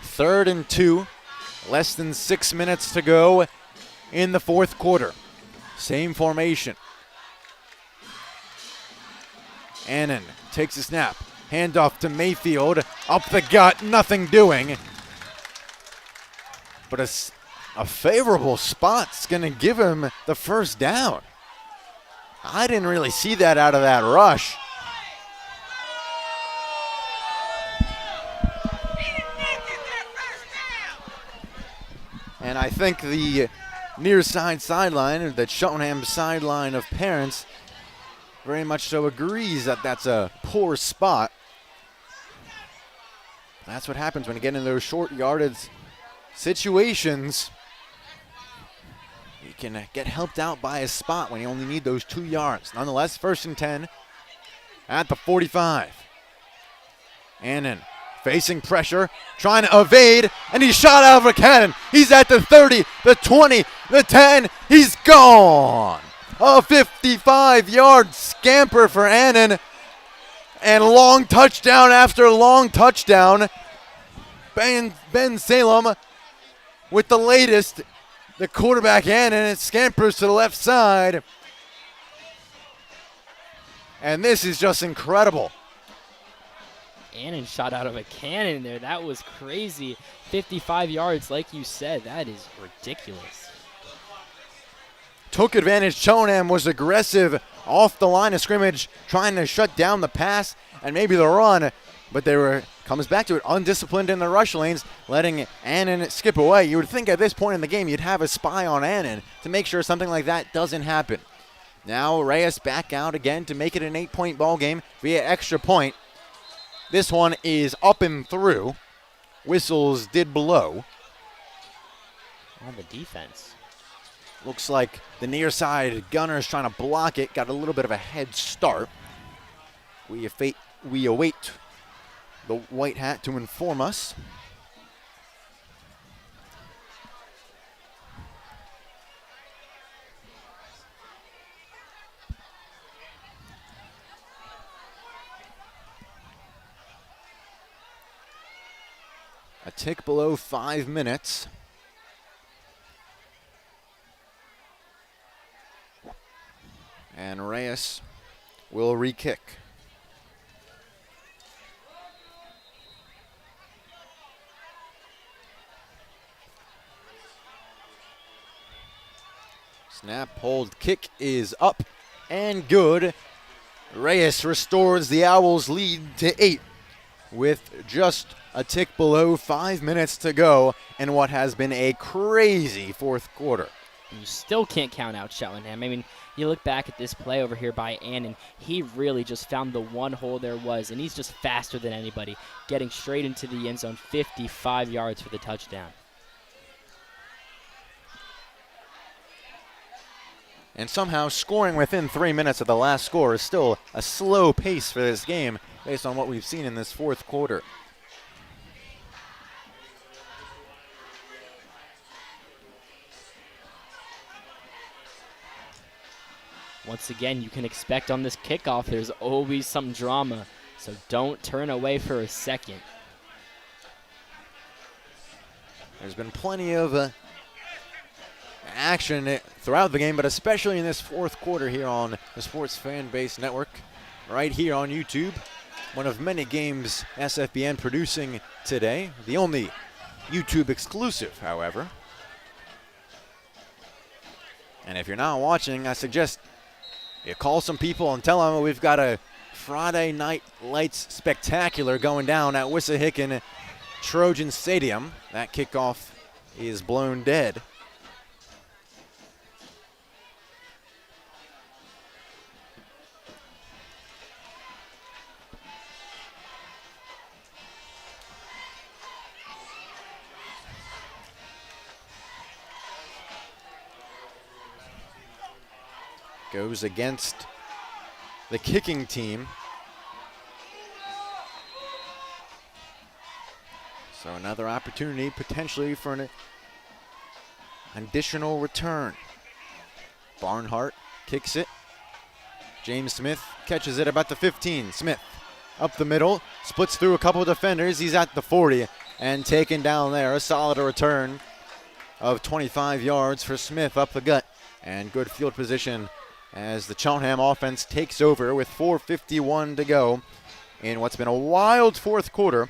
3rd and 2. Less than 6 minutes to go in the 4th quarter. Same formation. Annan takes a snap. Handoff to Mayfield. Up the gut, nothing doing. But a favorable spot's going to give him the first down. I didn't really see that out of that rush. And I think the near side sideline, or the Cheltenham sideline of parents, very much so agrees that that's a poor spot. That's what happens when you get in those short yardage situations. You can get helped out by a spot when you only need those 2 yards. Nonetheless, 1st and 10 at the 45. Annan facing pressure, trying to evade, and he's shot out of a cannon. He's at the 30, the 20, the 10. He's gone. A 55-yard scamper for Annan. And long touchdown after long touchdown. Bensalem with the latest. The quarterback Annan, and it scampers to the left side. And this is just incredible. Annan shot out of a cannon there. That was crazy. 55 yards, like you said. That is ridiculous. Took advantage. Cheltenham was aggressive off the line of scrimmage, trying to shut down the pass and maybe the run, but they were, comes back to it, undisciplined in the rush lanes, letting Annan skip away. You would think at this point in the game you'd have a spy on Annan to make sure something like that doesn't happen. Now Reyes back out again to make it an 8-point ball game via extra point. This one is up and through. Whistles did blow. On the defense. Looks like the near side gunner's trying to block it. Got a little bit of a head start. We await the white hat to inform us. A tick below 5 minutes. And Reyes will re-kick. Snap, hold, kick is up and good. Reyes restores the Owls' lead to 8 with just a tick below 5 minutes to go in what has been a crazy fourth quarter. You still can't count out Cheltenham. I mean, you look back at this play over here by Annan. He really just found the one hole there was, and he's just faster than anybody, getting straight into the end zone, 55 yards for the touchdown. And somehow scoring within 3 minutes of the last score is still a slow pace for this game based on what we've seen in this fourth quarter. Once again, you can expect on this kickoff there's always some drama, so don't turn away for a second. There's been plenty of action throughout the game, but especially in this fourth quarter here on the Sports Fan Base Network, right here on YouTube. One of many games SFBN producing today, the only YouTube exclusive, however. And if you're not watching, I suggest you call some people and tell them we've got a Friday Night Lights spectacular going down at Wissahickon Trojan Stadium. That kickoff is blown dead. Goes against the kicking team. So another opportunity potentially for an additional return. Barnhart kicks it. James Smith catches it about the 15. Smith up the middle, splits through a couple of defenders. He's at the 40 and taken down there. A solid return of 25 yards for Smith up the gut. And good field position as the Cheltenham offense takes over with 4:51 to go in what's been a wild fourth quarter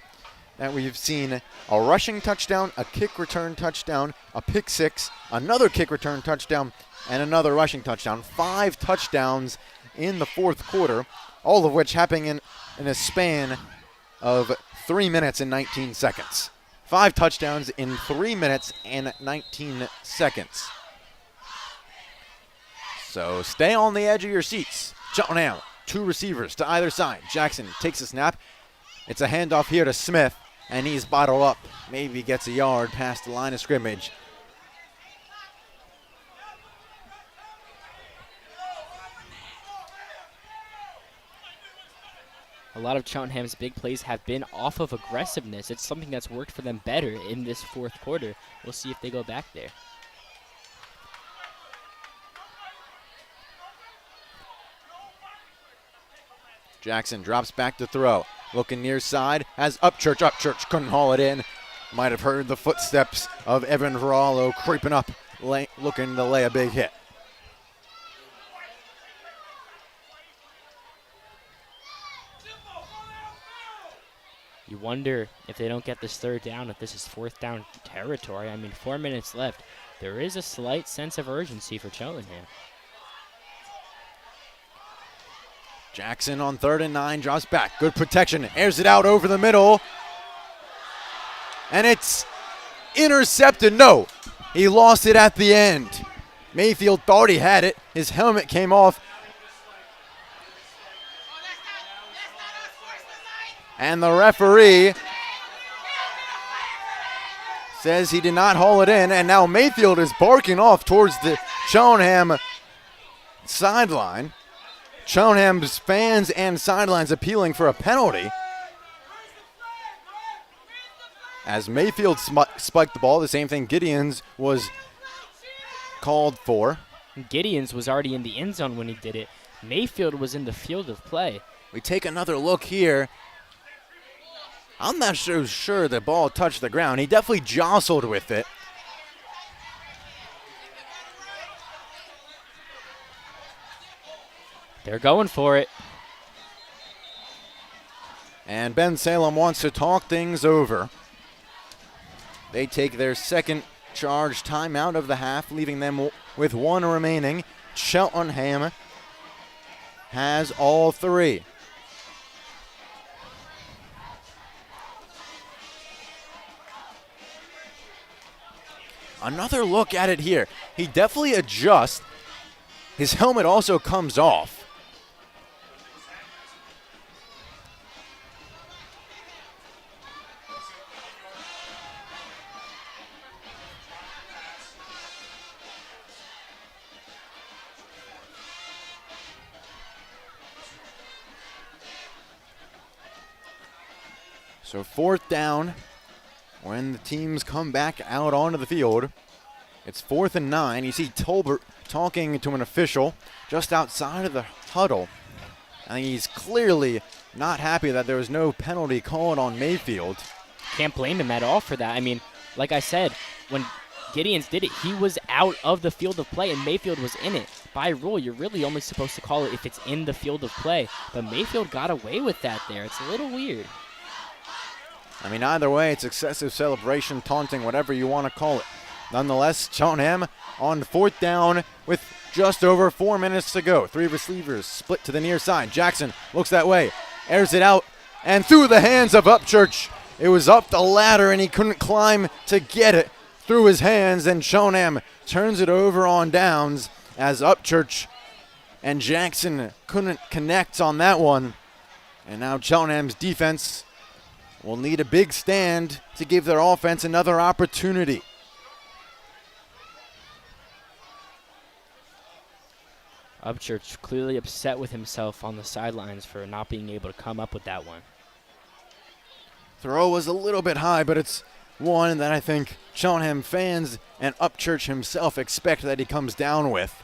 that we've seen a rushing touchdown, a kick return touchdown, a pick six, another kick return touchdown, and another rushing touchdown. 5 touchdowns in the fourth quarter, all of which happening in a span of 3 minutes and 19 seconds. 5 touchdowns in 3 minutes and 19 seconds. So stay on the edge of your seats. Cheltenham, 2 receivers to either side. Jackson takes a snap. It's a handoff here to Smith, and he's bottled up. Maybe gets a yard past the line of scrimmage. A lot of Cheltenham's big plays have been off of aggressiveness. It's something that's worked for them better in this fourth quarter. We'll see if they go back there. Jackson drops back to throw. Looking near side, has Upchurch. Upchurch couldn't haul it in. Might have heard the footsteps of Evan Varallo creeping up, looking to lay a big hit. You wonder if they don't get this third down, if this is fourth down territory. I mean, 4 minutes left. There is a slight sense of urgency for Cheltenham. Jackson on 3rd and 9, drops back. Good protection, airs it out over the middle. And it's intercepted. No, he lost it at the end. Mayfield thought he had it. His helmet came off. And the referee says he did not haul it in. And now Mayfield is barking off towards the Cheltenham sideline. Cheltenham's fans and sidelines appealing for a penalty. As Mayfield spiked the ball, the same thing Gideonss was called for. Gideonss was already in the end zone when he did it. Mayfield was in the field of play. We take another look here. I'm not so sure the ball touched the ground. He definitely jostled with it. They're going for it. And Bensalem wants to talk things over. They take their second charge timeout of the half, leaving them with one remaining. Cheltenham has all three. Another look at it here. He definitely adjusts. His helmet also comes off. So 4th down when the teams come back out onto the field. It's 4th and 9. You see Tolbert talking to an official just outside of the huddle. I think he's clearly not happy that there was no penalty called on Mayfield. Can't blame him at all for that. I mean, like I said, when Gideonss did it, he was out of the field of play and Mayfield was in it. By rule, you're really only supposed to call it if it's in the field of play. But Mayfield got away with that there. It's a little weird. I mean, either way, it's excessive celebration, taunting, whatever you want to call it. Nonetheless, Cheltenham on 4th down with just over 4 minutes to go. 3 receivers split to the near side. Jackson looks that way, airs it out, and through the hands of Upchurch. It was up the ladder, and he couldn't climb to get it through his hands, and Cheltenham turns it over on downs as Upchurch and Jackson couldn't connect on that one. And now Cheltenham's defense will need a big stand to give their offense another opportunity. Upchurch clearly upset with himself on the sidelines for not being able to come up with that one. Throw was a little bit high, but it's one that I think Cheltenham fans and Upchurch himself expect that he comes down with.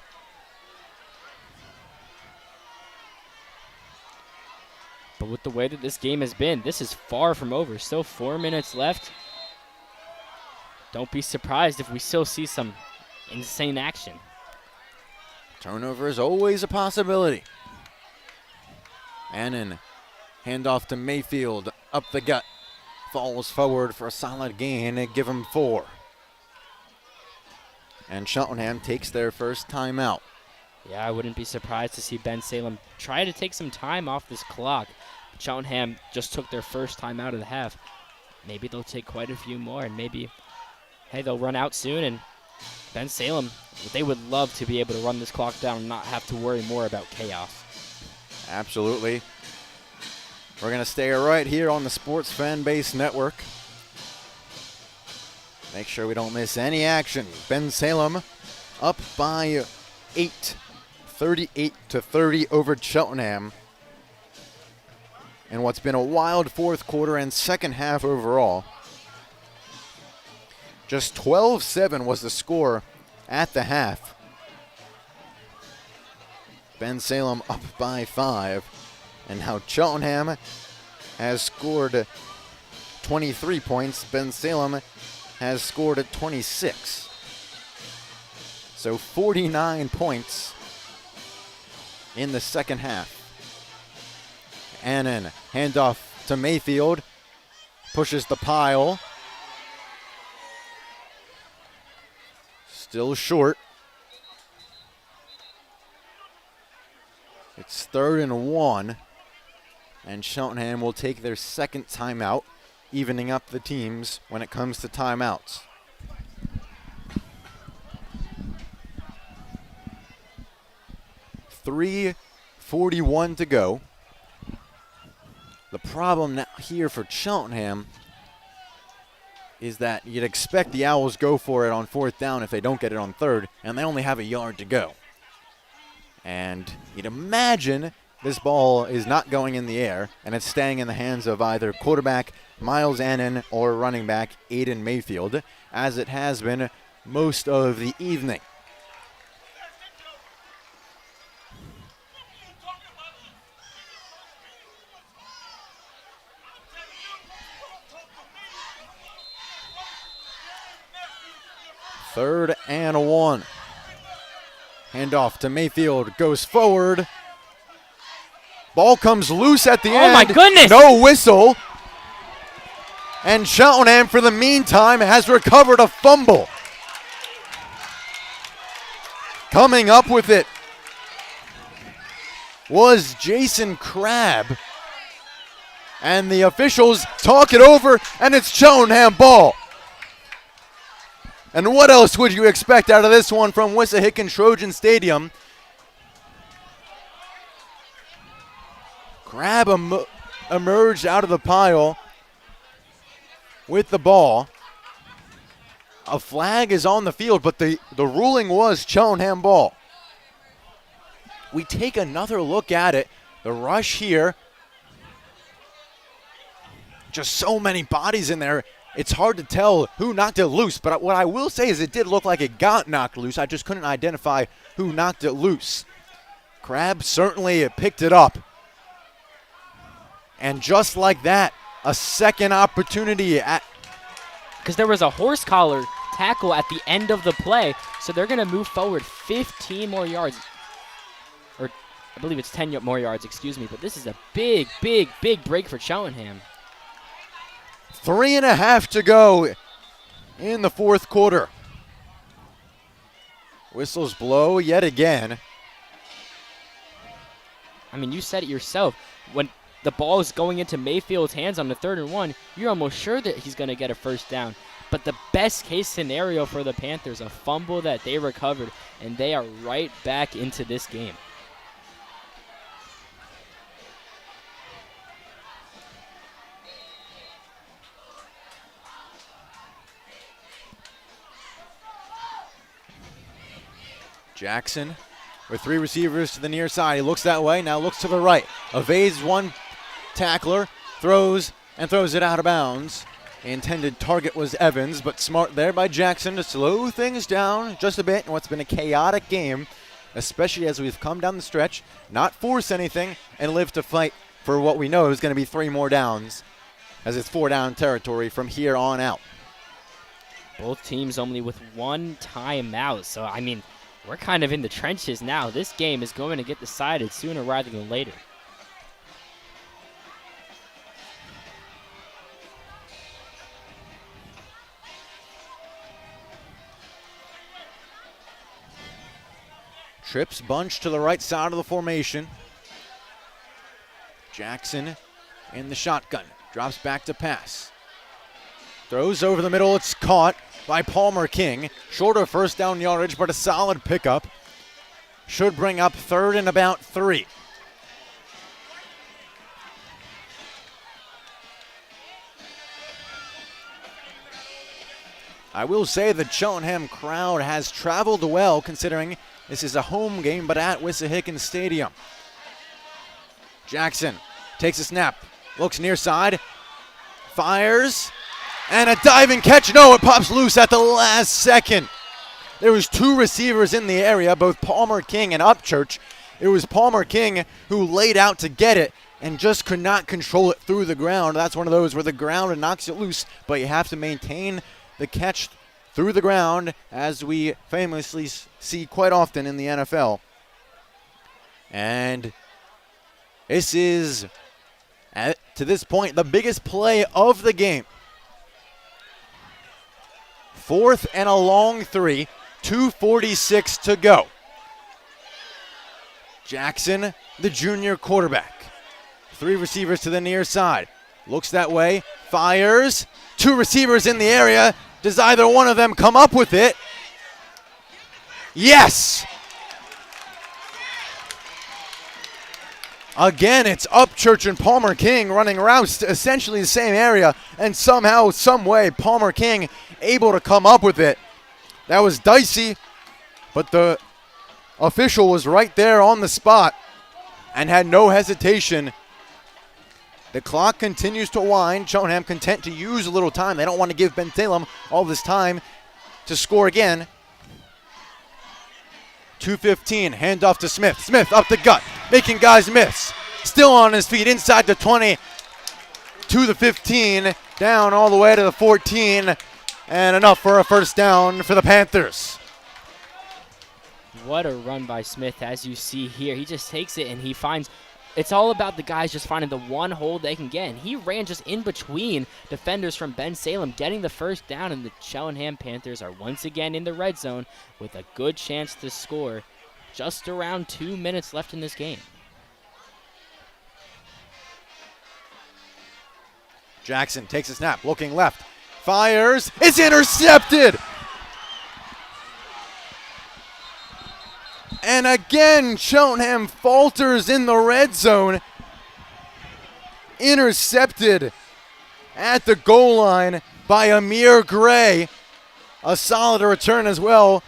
But with the way that this game has been, this is far from over. Still 4 minutes left. Don't be surprised if we still see some insane action. Turnover is always a possibility. Annan, handoff to Mayfield, up the gut. Falls forward for a solid gain and give him 4. And Cheltenham takes their first timeout. Yeah, I wouldn't be surprised to see Bensalem try to take some time off this clock. Cheltenham just took their first time out of the half. Maybe they'll take quite a few more, and maybe, hey, they'll run out soon, and Bensalem, they would love to be able to run this clock down and not have to worry more about chaos. Absolutely. We're going to stay right here on the Sports Fan Base Network. Make sure we don't miss any action. Bensalem up by 8, 38-30 over Cheltenham. And what's been a wild fourth quarter and second half overall. Just 12-7 was the score at the half. Bensalem up by 5. And now Cheltenham has scored 23 points. Bensalem has scored 26. So 49 points in the second half. Annan, handoff to Mayfield. pushes the pile. Still short. It's 3rd and 1. And Cheltenham will take their second timeout, evening up the teams when it comes to timeouts. .3:41 to go. The problem now here for Cheltenham is that you'd expect the Owls go for it on 4th down if they don't get it on 3rd, and they only have a yard to go. And you'd imagine this ball is not going in the air, and it's staying in the hands of either quarterback Miles Annan or running back Aiden Mayfield, as it has been most of the evening. Third and 1. Handoff to Mayfield, goes forward. Ball comes loose at the end. Oh my goodness! No whistle. And Cheltenham, for the meantime, has recovered a fumble. Coming up with it was Jason Crabb. And the officials talk it over, and it's Cheltenham ball. And what else would you expect out of this one from Wissahickon Trojan Stadium? Crabb emerged out of the pile with the ball. A flag is on the field, but the ruling was Cheltenham ball. We take another look at it. The rush here. Just so many bodies in there. It's hard to tell who knocked it loose, but what I will say is it did look like it got knocked loose. I just couldn't identify who knocked it loose. Crabb certainly picked it up. And just like that, a second opportunity at... Because there was a horse collar tackle at the end of the play, so they're going to move forward 15 more yards. Or I believe it's 10 more yards, excuse me. But this is a big, big, big break for Cheltenham. 3.5 to go in the fourth quarter. Whistles blow yet again. I mean, you said it yourself. When the ball is going into Mayfield's hands on the 3rd and 1, you're almost sure that he's going to get a first down. But the best case scenario for the Panthers, a fumble that they recovered, and they are right back into this game. Jackson with 3 receivers to the near side. He looks that way, now looks to the right. Evades one tackler, throws it out of bounds. The intended target was Evans, but smart there by Jackson to slow things down just a bit in what's been a chaotic game, especially as we've come down the stretch, not force anything, and live to fight for what we know is going to be 3 more downs, as it's 4-down territory from here on out. Both teams only with 1 timeout, so I mean, we're kind of in the trenches now. This game is going to get decided sooner rather than later. Trips bunch to the right side of the formation. Jackson in the shotgun. Drops back to pass. Throws over the middle. It's caught by Palmer King. Shorter first down yardage, but a solid pickup. Should bring up 3rd and about 3. I will say the Cheltenham crowd has traveled well, considering this is a home game, but at Wissahickon Stadium. Jackson takes a snap, looks near side, fires, and a diving catch. No, it pops loose at the last second. There was 2 receivers in the area, both Palmer King and Upchurch. It was Palmer King who laid out to get it and just could not control it through the ground. That's one of those where the ground knocks it loose, but you have to maintain the catch through the ground, as we famously see quite often in the NFL. And this is To this point, the biggest play of the game. 4th and a long 3, 2:46 to go. Jackson, the junior quarterback. 3 receivers to the near side. Looks that way, fires. 2 receivers in the area. Does either one of them come up with it? Yes! Again, it's Upchurch and Palmer King running around essentially the same area, and somehow, some way, Palmer King able to come up with it. That was dicey, but the official was right there on the spot and had no hesitation. The clock continues to wind. Cheltenham content to use a little time. They don't want to give Bensalem all this time to score again. 2:15, handoff to Smith. Smith up the gut, making guys miss. Still on his feet, inside the 20, to the 15, down all the way to the 14, and enough for a first down for the Panthers. What a run by Smith, as you see here. He just takes it and he finds, it's all about the guys just finding the one hole they can get. And he ran just in between defenders from Bensalem, getting the first down, and the Cheltenham Panthers are once again in the red zone with a good chance to score. Just around 2 minutes left in this game. Jackson takes a snap, looking left, fires, it's intercepted! And again, Cheltenham falters in the red zone. Intercepted at the goal line by Amir Gray. A solid return as well.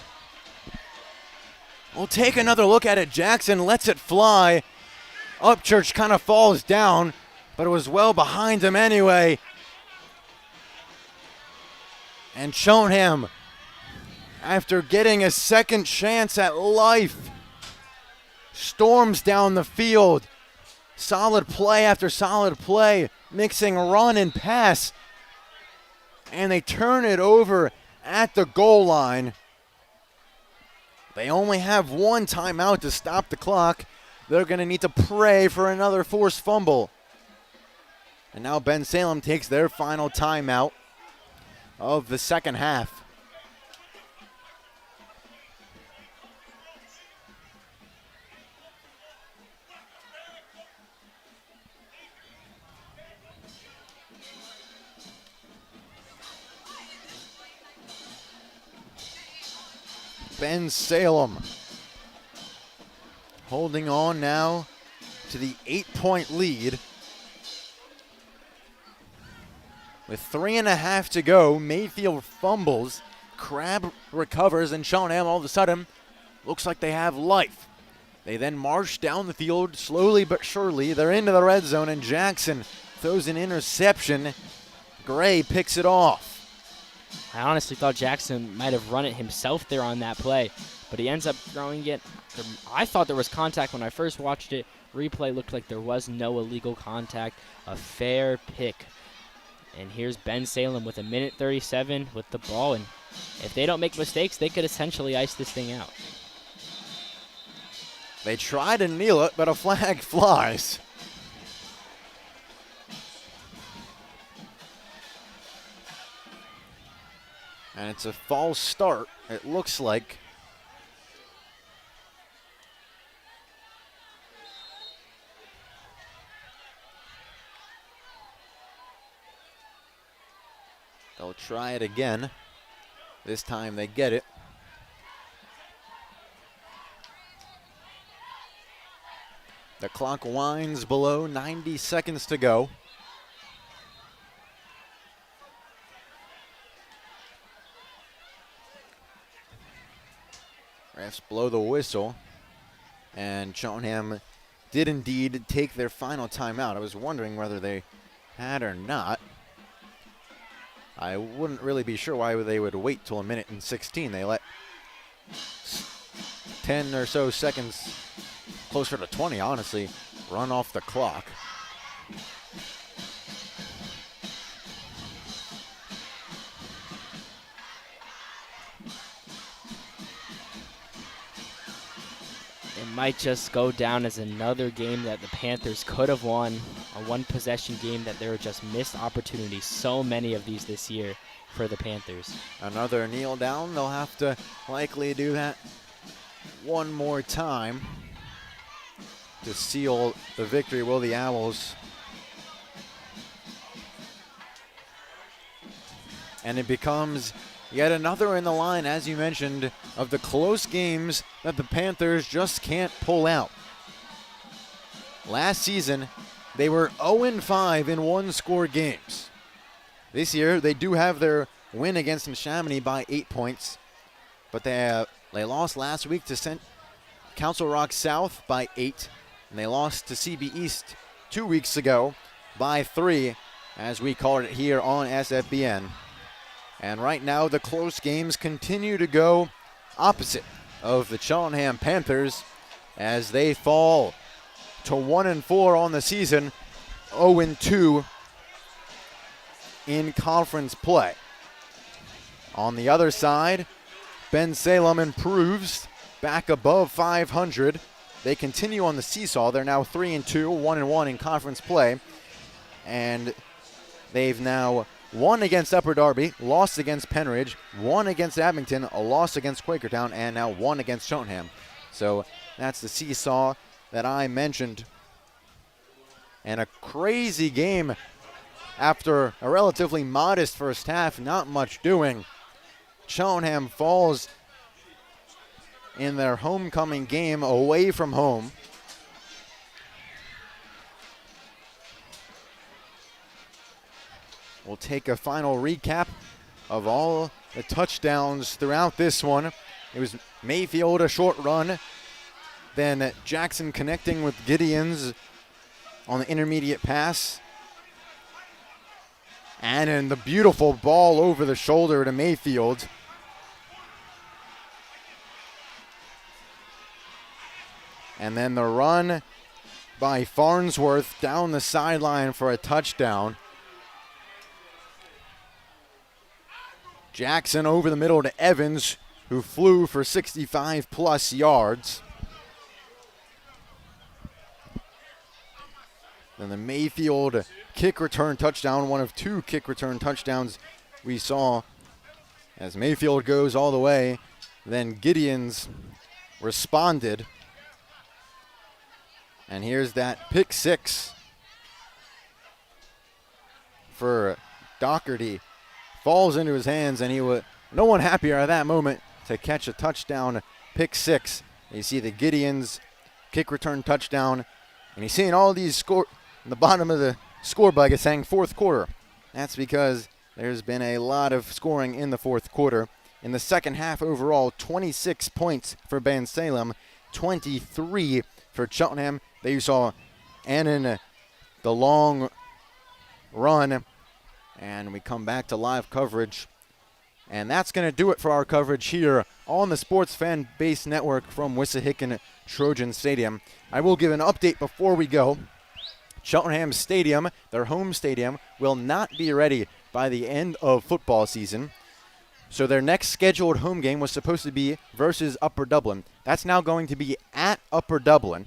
We'll take another look at it. Jackson lets it fly. Upchurch kind of falls down, but it was well behind him anyway. And Cheltenham, after getting a second chance at life, storms down the field. Solid play after solid play, mixing run and pass. And they turn it over at the goal line. They only have one timeout to stop the clock. They're going to need to pray for another forced fumble. And now Bensalem takes their final timeout of the second half. Bensalem holding on now to the 8-point lead. With 3.5 to go, Mayfield fumbles, Crab recovers, and Cheltenham all of a sudden looks like they have life. They then march down the field slowly but surely. They're into the red zone, and Jackson throws an interception. Gray picks it off. I honestly thought Jackson might have run it himself there on that play, but he ends up throwing it. I thought there was contact when I first watched it. Replay looked like there was no illegal contact. A fair pick. And here's Bensalem with 1:37 with the ball, and if they don't make mistakes, they could essentially ice this thing out. They try to kneel it, but a flag flies. And it's a false start, it looks like. They'll try it again. This time they get it. The clock winds below 90 seconds to go. Refs blow the whistle, and Cheltenham did indeed take their final timeout. I was wondering whether they had or not. I wouldn't really be sure why they would wait till 1:16. They let 10 or so seconds, closer to 20 honestly, run off the clock. it might just go down as another game that the Panthers could have won, a one-possession game that there were just missed opportunities. So many of these this year for the Panthers. Another kneel down. They'll have to likely do that one more time to seal the victory. Will the Owls? And it becomes yet another in the line, as you mentioned, of the close games that the Panthers just can't pull out. Last season, they were 0-5 in one-score games. This year, they do have their win against Chamonix by 8 points, but they lost last week to Council Rock South by 8, and they lost to CB East 2 weeks ago by 3, as we called it here on SFBN. And right now, the close games continue to go opposite of the Cheltenham Panthers as they fall to 1-4 on the season, 0-2 in conference play. On the other side, Bensalem improves back above 500. They continue on the seesaw. They're now 3-2, 1-1 in conference play. And they've now won against Upper Darby, lost against Penridge, won against Abington, a loss against Quakertown, and now won against Cheltenham. So that's the seesaw that I mentioned. And a crazy game after a relatively modest first half, not much doing. Cheltenham falls in their homecoming game away from home. We'll take a final recap of all the touchdowns throughout this one. It was Mayfield, a short run. Then Jackson connecting with Gideonss on the intermediate pass. And in the beautiful ball over the shoulder to Mayfield. And then the run by Farnsworth down the sideline for a touchdown. Jackson over the middle to Evans, who flew for 65-plus yards. Then the Mayfield kick return touchdown, one of 2 kick return touchdowns we saw as Mayfield goes all the way. Then Gideonss responded. And here's that pick 6 for Dockerty. Falls into his hands, and no one happier at that moment to catch a touchdown pick 6. You see the Gideonss kick return touchdown, and he's seeing all these score in the bottom of the scoreboard. It's saying fourth quarter. That's because there's been a lot of scoring in the fourth quarter. In the second half overall, 26 points for Bensalem, 23 for Cheltenham. There you saw Annan, the long run. And we come back to live coverage. And that's going to do it for our coverage here on the Sports Fan Base Network from Wissahickon Trojan Stadium. I will give an update before we go. Cheltenham Stadium, their home stadium, will not be ready by the end of football season. So their next scheduled home game was supposed to be versus Upper Dublin. That's now going to be at Upper Dublin.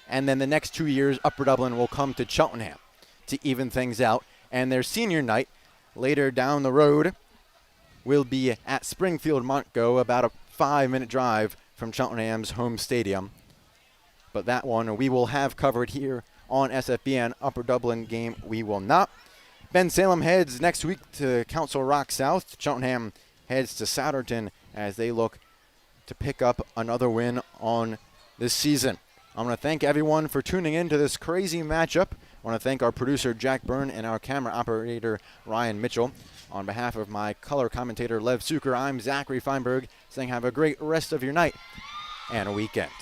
And then the next 2 years, Upper Dublin will come to Cheltenham to even things out. And their senior night, later down the road, will be at Springfield Montgo, about a 5-minute drive from Cheltenham's home stadium. But that one we will have covered here on SFBN. Upper Dublin game we will not. Bensalem heads next week to Council Rock South. Cheltenham heads to Souderton as they look to pick up another win on this season. I'm going to thank everyone for tuning in to this crazy matchup. I want to thank our producer, Jack Byrne, and our camera operator, Ryan Mitchell. On behalf of my color commentator, Lev Suker, I'm Zachary Feinberg, saying have a great rest of your night and a weekend.